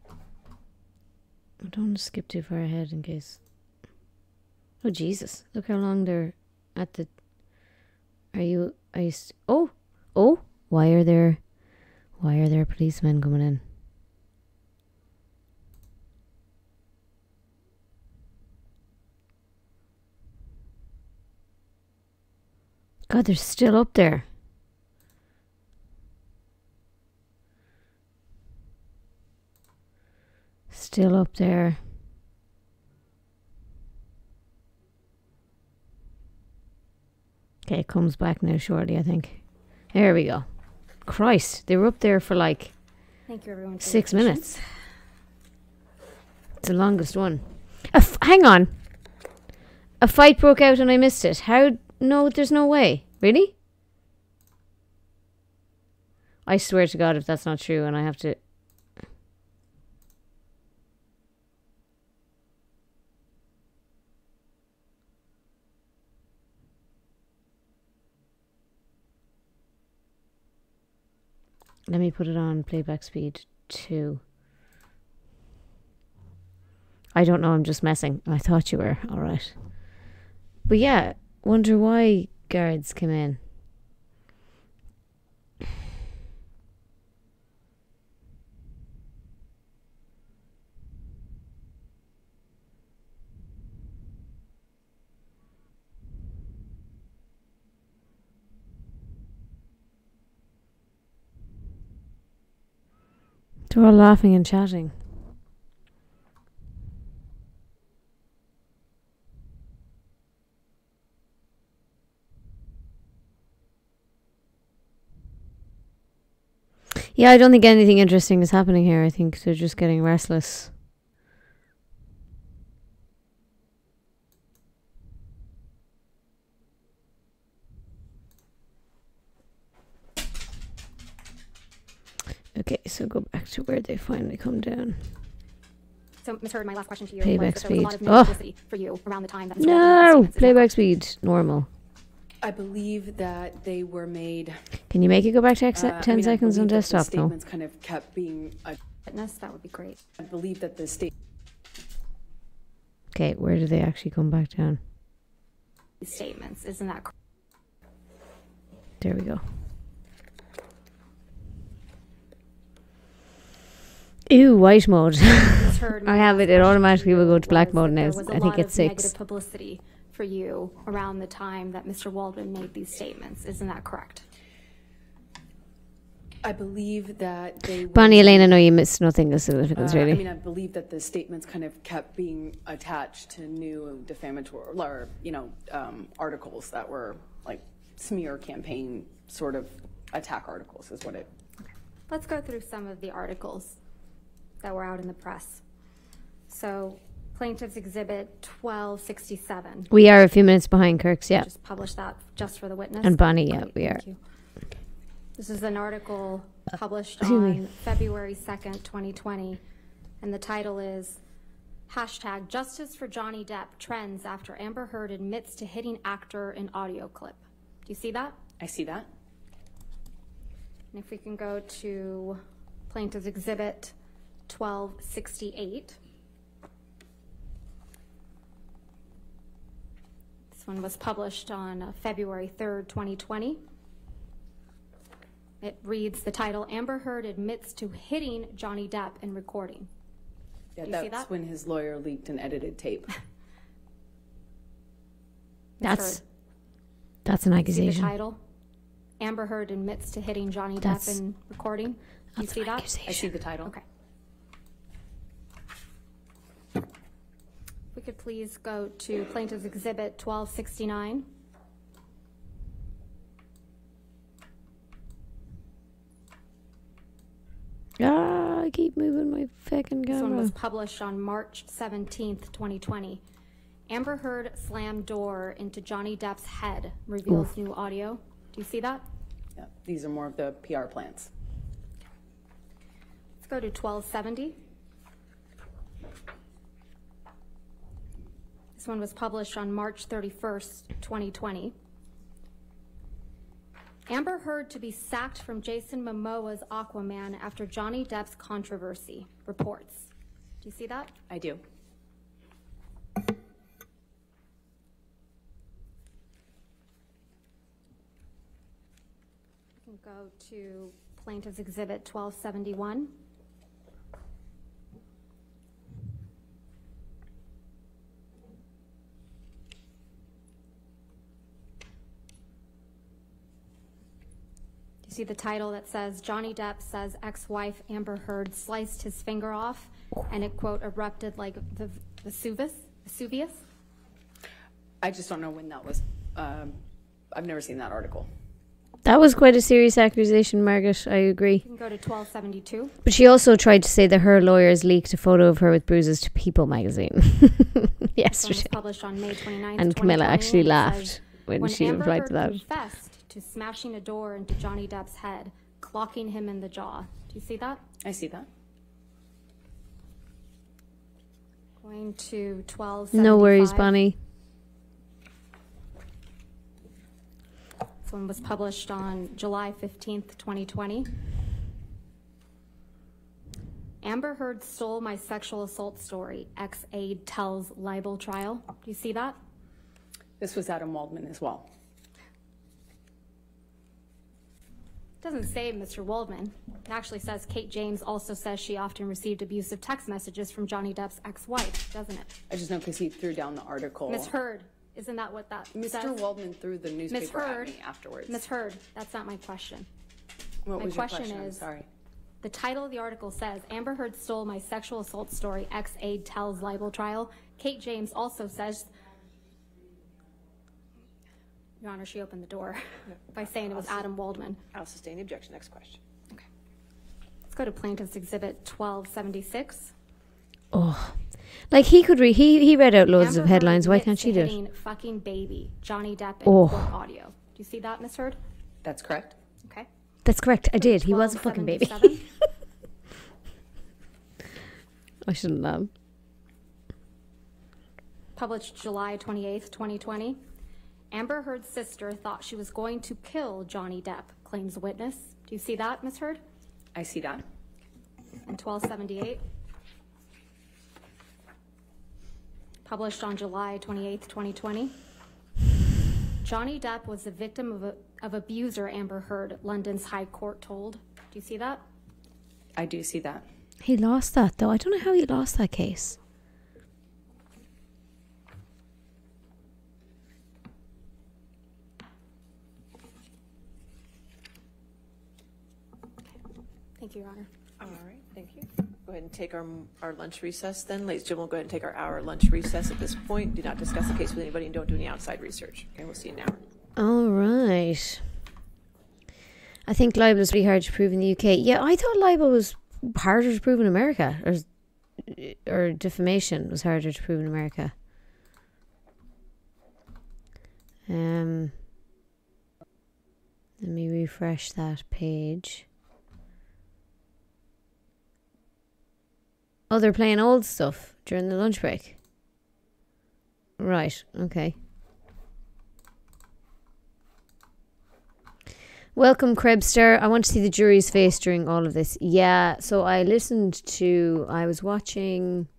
I don't want to skip too far ahead in case. Oh Jesus! Look how long they're at the. Are you? Oh! Why are there policemen coming in? God, they're still up there. Still up there. Okay, it comes back now shortly, I think. There we go. Christ, they were up there for like Thank you, everyone, 6 minutes. It's the longest one. Hang on. A fight broke out and I missed it. How? No, there's no way. Really? I swear to God if that's not true and I have to... Let me put it on playback speed 2. I don't know, I'm just messing. I thought you were, alright. But yeah, wonder why guards came in. They're all laughing and chatting. Yeah, I don't think anything interesting is happening here. I think they're just getting restless. Okay, so go back to where they finally come down. So, Ms. Heard, my last question to you Playback was that there was a lot speed. of new publicity for you around the time that Mr. No! Playback speed. Normal. I believe that they were made. Can you make it go back to 10 seconds on the desktop? No. statements kind of kept being a Witness, that would be great. I believe that the state Okay, where do they actually come back down? Statements, isn't that correct? There we go. Ew, white mode. I have it. It automatically will go to black mode now. I think it's 6. Negative publicity for you around the time that Mr. Waldman made these statements. Isn't that correct? I believe that they were Bonnie Elaine, I know you missed nothing of significance, really. I mean, I believe that the statements kind of kept being attached to new defamatory, or, articles that were like smear campaign sort of attack articles is what it. Let's go through some of the articles that were out in the press. So, Plaintiff's Exhibit 1267. We are a few minutes behind Kirk's, yeah. Just publish that just for the witness. And Bonnie, yeah, Great, we are. thank you. This is an article published on February 2nd, 2020, and the title is hashtag Justice for Johnny Depp trends after Amber Heard admits to hitting actor in audio clip. Do you see that? I see that. And if we can go to Plaintiff's Exhibit 1268. This one was published on February 3rd, 2020. It reads the title, Amber Heard admits to hitting Johnny Depp in recording. Yeah, Do you see that's that? when his lawyer leaked an edited tape. That's an See accusation. the title? Amber Heard admits to hitting Johnny Depp in recording. Do you see that? I see the title. Okay. If we could please go to Plaintiff's Exhibit 1269. I keep moving my fucking This one camera. was published on March 17th, 2020. Amber Heard slammed door into Johnny Depp's head, reveals new audio. Do you see that? Yeah, these are more of the PR plans. Let's go to 1270. This one was published on March 31st, 2020. Amber Heard to be sacked from Jason Momoa's Aquaman after Johnny Depp's controversy, reports. Do you see that? I do. We can go to Plaintiff's Exhibit 1271. See the title that says Johnny Depp says ex-wife Amber Heard sliced his finger off, and it quote erupted like the Vesuvius. I just don't know when that was. I've never seen that article. That was quite a serious accusation, Margaret. I agree. You can go to 1272. But she also tried to say that her lawyers leaked a photo of her with bruises to People magazine yesterday. It was published on May 29th, And Camilla 2020, actually and it laughed says, when she Amber replied Heard to that. confessed to smashing a door into Johnny Depp's head, clocking him in the jaw. Do you see that? I see that. Going to 1275. No worries, Bonnie. This one was published on July 15th, 2020. Amber Heard stole my sexual assault story. Ex-aide tells libel trial. Do you see that? This was Adam Waldman as well. It doesn't say Mr. Waldman. It actually says Kate James also says she often received abusive text messages from Johnny Depp's ex-wife, doesn't it? I just know because he threw down the article. Ms. Heard, isn't that what that says? Mr. Waldman threw the newspaper at me afterwards. Ms. Heard, that's not my question. What My was your question question? I'm is, sorry. the title of the article says, Amber Heard stole my sexual assault story, ex-aide tells libel trial. Kate James also says, Your Honor, she opened the door by saying it was Adam Waldman. I'll sustain the objection. Next question. Okay. Let's go to Plaintiff's Exhibit 1276. Oh, like he could read. He read out loads Amber of headlines. Heard Why admits can't she to do it? hitting fucking baby Johnny Depp in Oh. court audio. Do you see that, Ms. Heard? That's correct. Okay. That's correct. I did. He was a fucking baby. 1277. I shouldn't have. Published July 28th, 2020. Amber Heard's sister thought she was going to kill Johnny Depp, claims a witness. Do you see that, Ms. Heard? I see that. In 1278. Published on July 28th, 2020. Johnny Depp was the victim of abuser Amber Heard, London's High Court told. Do you see that? I do see that. He lost that, though. I don't know how he lost that case. Thank you, Your Honor. All right, thank you. Go ahead and take our lunch recess then. Ladies and gentlemen, we'll go ahead and take our hour lunch recess at this point. Do not discuss the case with anybody and don't do any outside research. Okay, we'll see you in an hour. All right. I think libel is pretty hard to prove in the UK. Yeah, I thought libel was harder to prove in America. Or defamation was harder to prove in America. Let me refresh that page. Oh, they're playing old stuff during the lunch break. Right, okay. Welcome, Krebster. I want to see the jury's face during all of this. Yeah, so I was watching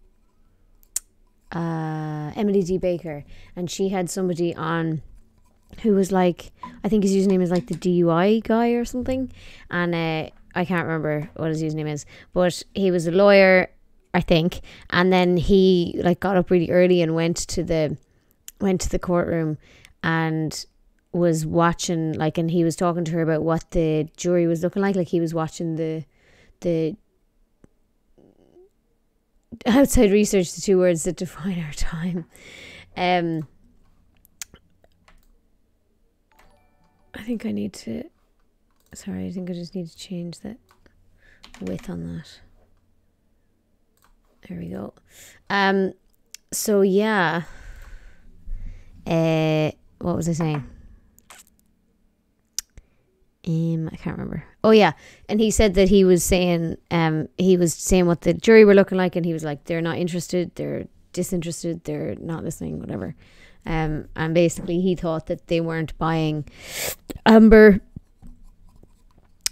Emily D. Baker, and she had somebody on who was like, I think his username is like the DUI guy or something. And I can't remember what his username is, but he was a lawyer, I think. And then he like got up really early and went to the courtroom and was watching, like, and he was talking to her about what the jury was looking like he was watching the outside research, the two words that define our time. I think I need to, sorry, I think I just need to change the width on that. There we go. So yeah, what was I saying? I can't remember. Oh yeah, and he said that he was saying what the jury were looking like, and he was like, they're not interested, they're disinterested, they're not listening, whatever. And basically he thought that they weren't buying. Amber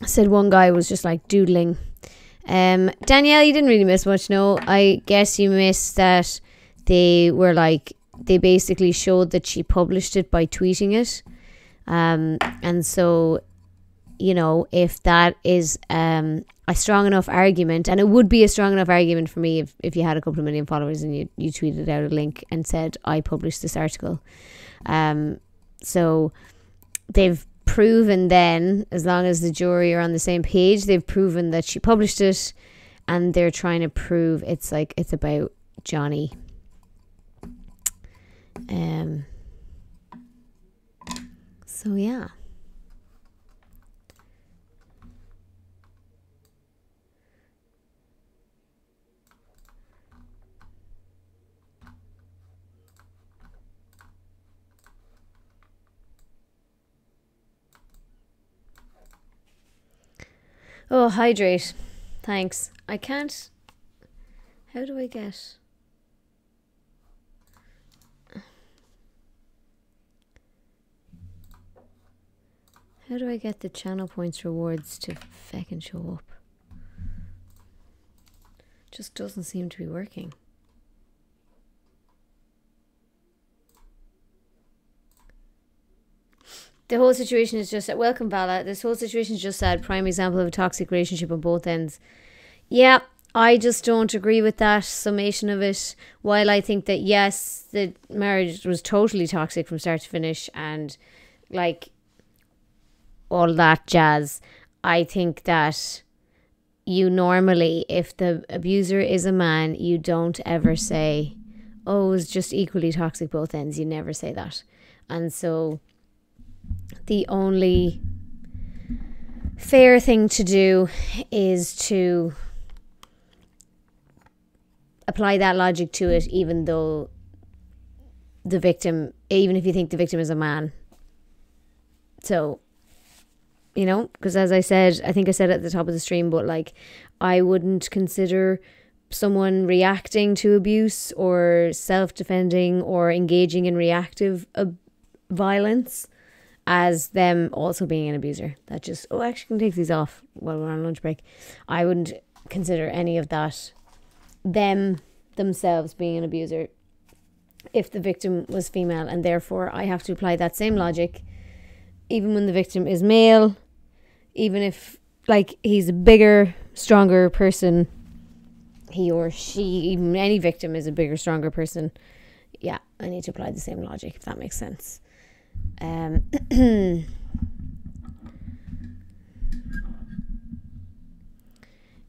said one guy was just like doodling. Danielle, you didn't really miss much. No, I guess you missed that they basically showed that she published it by tweeting it. And so, you know, if that is a strong enough argument, and it would be a strong enough argument for me if you had a couple of million followers and you tweeted out a link and said, I published this article. So they've proven then, as long as the jury are on the same page, they've proven that she published it, and they're trying to prove it's about Johnny. So yeah. Oh, hydrate. Thanks. I can't. How do I get? How do I get the channel points rewards to feckin' show up? Just doesn't seem to be working. The whole situation is just, welcome Vala, this whole situation is just sad. Prime example of a toxic relationship on both ends. Yeah, I just don't agree with that summation of it. While I think that yes, the marriage was totally toxic from start to finish and like all that jazz, I think that you normally, if the abuser is a man, you don't ever say, oh, it was just equally toxic both ends. You never say that. And so the only fair thing to do is to apply that logic to it, even though the victim, even if you think the victim is a man. So, you know, because as I said, I think I said at the top of the stream, but like, I wouldn't consider someone reacting to abuse or self-defending or engaging in reactive violence as them also being an abuser. That just, oh, actually can take these off while we're on lunch break. I wouldn't consider any of that them themselves being an abuser if the victim was female, and therefore I have to apply that same logic even when the victim is male, even if like he's a bigger, stronger person, he or she, even any victim is a bigger, stronger person. Yeah, I need to apply the same logic, if that makes sense.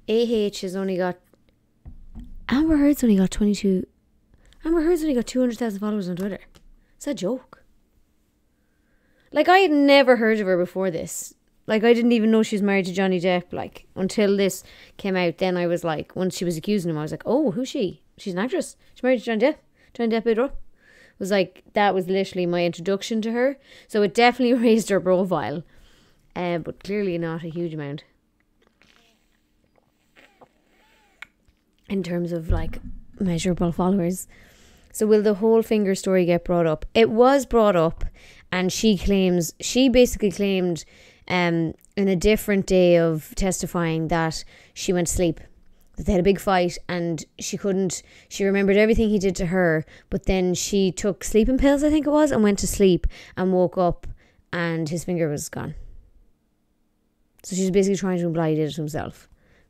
AH has only got, Amber Heard's only got 22. Amber Heard's only got 200,000 followers on Twitter. It's a joke. Like, I had never heard of her before this. Like, I didn't even know she was married to Johnny Depp. Like, until this came out, then I was like, once she was accusing him, I was like, oh, who's she? She's an actress. She's married to Johnny Depp. Johnny Depp made her up. It was like, that was literally my introduction to her. So it definitely raised her profile. But clearly not a huge amount. In terms of, like, measurable followers. So will the whole finger story get brought up? It was brought up, and she basically claimed in a different day of testifying that she went to sleep, that they had a big fight, and she remembered everything he did to her, but then she took sleeping pills, I think it was, and went to sleep and woke up and his finger was gone. So she was basically trying to imply he did it to himself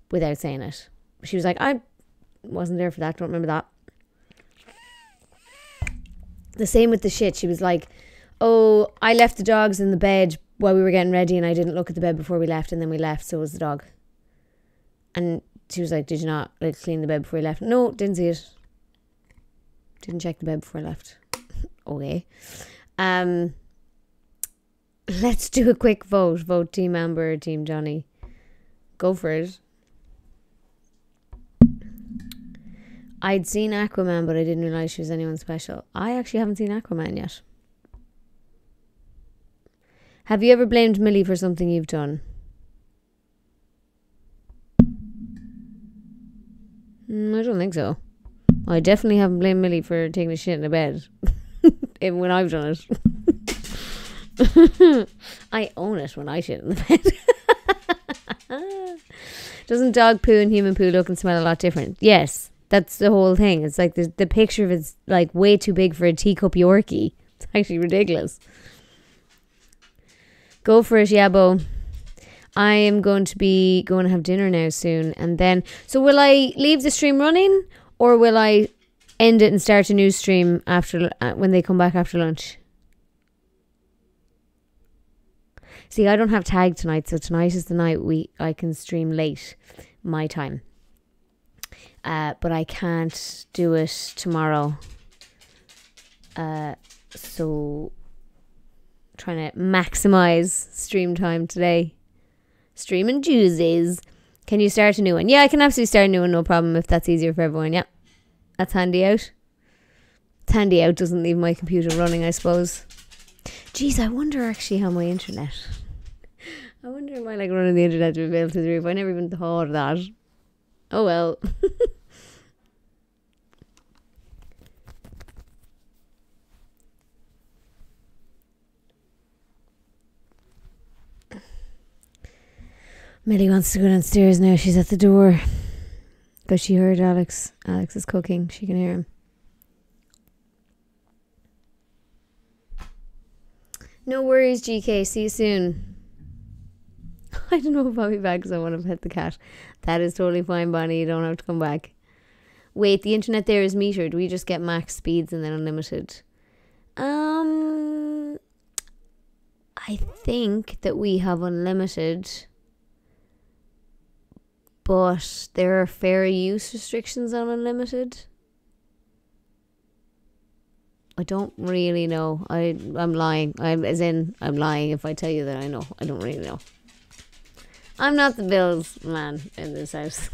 without saying it. She was like, I wasn't there for that, don't remember that. The same with the shit. She was like, oh, I left the dogs in the bed while we were getting ready and I didn't look at the bed before we left, and then we left, so was the dog. And she was like, did you not like clean the bed before you left? No, didn't see it. Didn't check the bed before I left. Okay. Let's do a quick vote. Vote Team Amber or Team Johnny. Go for it. I'd seen Aquaman, but I didn't realise she was anyone special. I actually haven't seen Aquaman yet. Have you ever blamed Millie for something you've done? I don't think so. I definitely haven't blamed Millie for taking a shit in a bed. Even when I've done it. I own it when I shit in the bed. Doesn't dog poo and human poo look and smell a lot different? Yes. That's the whole thing. It's like the picture of it's like way too big for a teacup Yorkie. It's actually ridiculous. Go for it, Yabo. I am going to have dinner now soon, and then so will I leave the stream running, or will I end it and start a new stream after when they come back after lunch? See, I don't have tag tonight, so tonight is the night I can stream late my time. But I can't do it tomorrow. So trying to maximize stream time today. Streaming Tuesdays. Can you start a new one? Yeah, I can absolutely start a new one, no problem, if that's easier for everyone. Yeah, that's handy out. It's handy out, doesn't leave my computer running, I suppose. Jeez, I wonder actually how my internet. I wonder am I like running the internet to be able to the roof? I never even thought of that. Oh well. Millie wants to go downstairs now. She's at the door. Because she heard Alex. Alex is cooking. She can hear him. No worries, GK. See you soon. I don't know if I'll be back because I want to pet the cat. That is totally fine, Bonnie. You don't have to come back. Wait, the internet there is metered. We just get max speeds and then unlimited. I think that we have unlimited, but there are fair use restrictions on unlimited. I don't really know. I'm lying. I'm lying if I tell you that I know. I don't really know. I'm not the bills man in this house.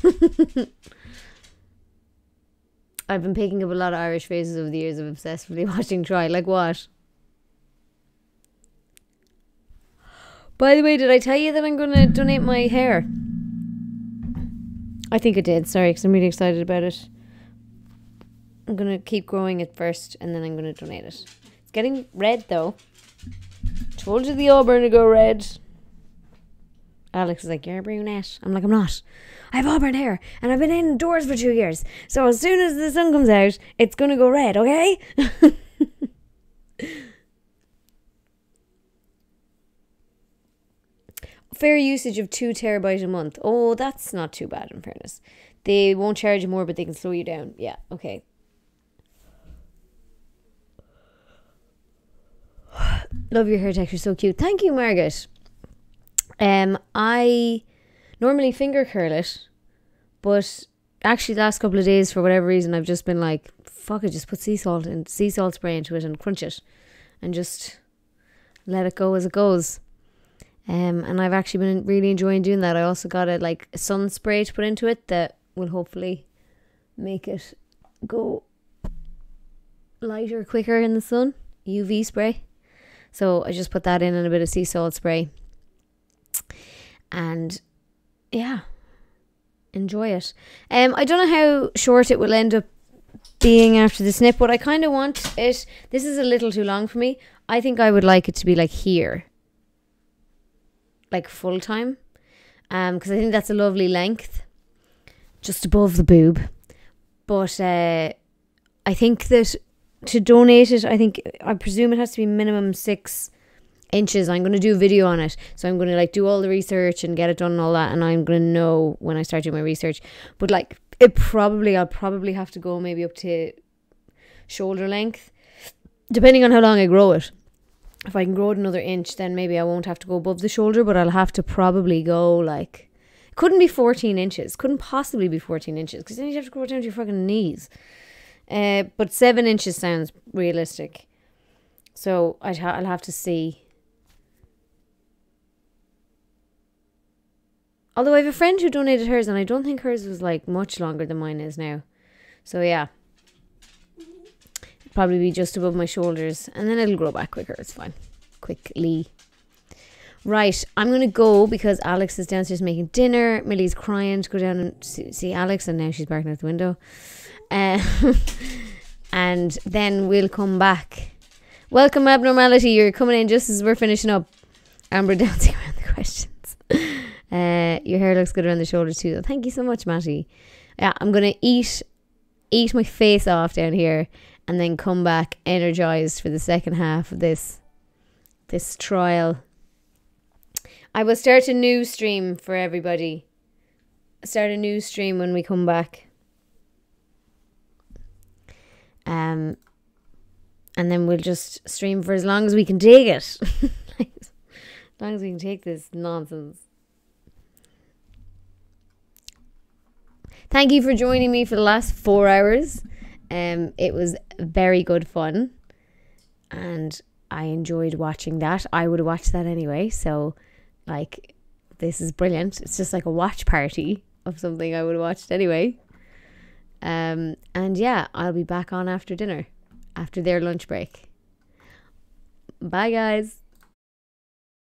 I've been picking up a lot of Irish phrases over the years of obsessively watching Try. Like what? By the way, did I tell you that I'm going to donate my hair? I think I did. Sorry, because I'm really excited about it. I'm going to keep growing it first and then I'm going to donate it. It's getting red though. Told you the auburn to go red. Alex is like, you're a brunette. I'm like, I'm not. I have auburn hair and I've been indoors for 2 years. So as soon as the sun comes out, it's going to go red, okay? Fair usage of 2 terabytes a month. Oh, that's not too bad in fairness. They won't charge you more, but they can slow you down. Yeah, okay. Love your hair texture, so cute. Thank you, Margaret. I normally finger curl it, but actually the last couple of days, for whatever reason, I've just been like, fuck it, just put sea salt spray into it and crunch it and just let it go as it goes. And I've actually been really enjoying doing that. I also got a sun spray to put into it that will hopefully make it go lighter quicker in the sun. UV spray. So I just put that in and a bit of sea salt spray. And yeah, enjoy it. I don't know how short it will end up being after the snip, but I kind of want it. This is a little too long for me. I think I would like it to be like here, like full time, because I think that's a lovely length, just above the boob. But I think that to donate it, I presume it has to be minimum 6 inches. I'm going to do a video on it, so I'm going to do all the research and get it done and all that, and I'm going to know when I start doing my research. But I'll probably have to go maybe up to shoulder length, depending on how long I grow it. If I can grow it another inch, then maybe I won't have to go above the shoulder, but I'll have to probably go it couldn't be 14 inches, couldn't possibly be 14 inches, because then you'd have to grow it down to your fucking knees. But 7 inches sounds realistic, so I'll have to see. Although I have a friend who donated hers, and I don't think hers was much longer than mine is now. So yeah, it'll probably be just above my shoulders, and then it'll grow back quicker. It's fine, quickly. Right, I'm gonna go because Alex is downstairs making dinner. Millie's crying to go down and see Alex, and now she's barking out the window. And then we'll come back. Welcome, Abnormality. You're coming in just as we're finishing up, and we're dancing around the questions. Your hair looks good around the shoulders too, though. Thank you so much, Matty. Yeah, I'm gonna eat my face off down here, and then come back energized for the second half of this trial. I will start a new stream for everybody. Start a new stream when we come back. And then we'll just stream for as long as we can take it. As long as we can take this nonsense. Thank you for joining me for the last 4 hours. It was very good fun, and I enjoyed watching that. I would watch that anyway, so this is brilliant. It's just like a watch party of something I would have watched anyway. And yeah, I'll be back on after dinner, after their lunch break. Bye, guys.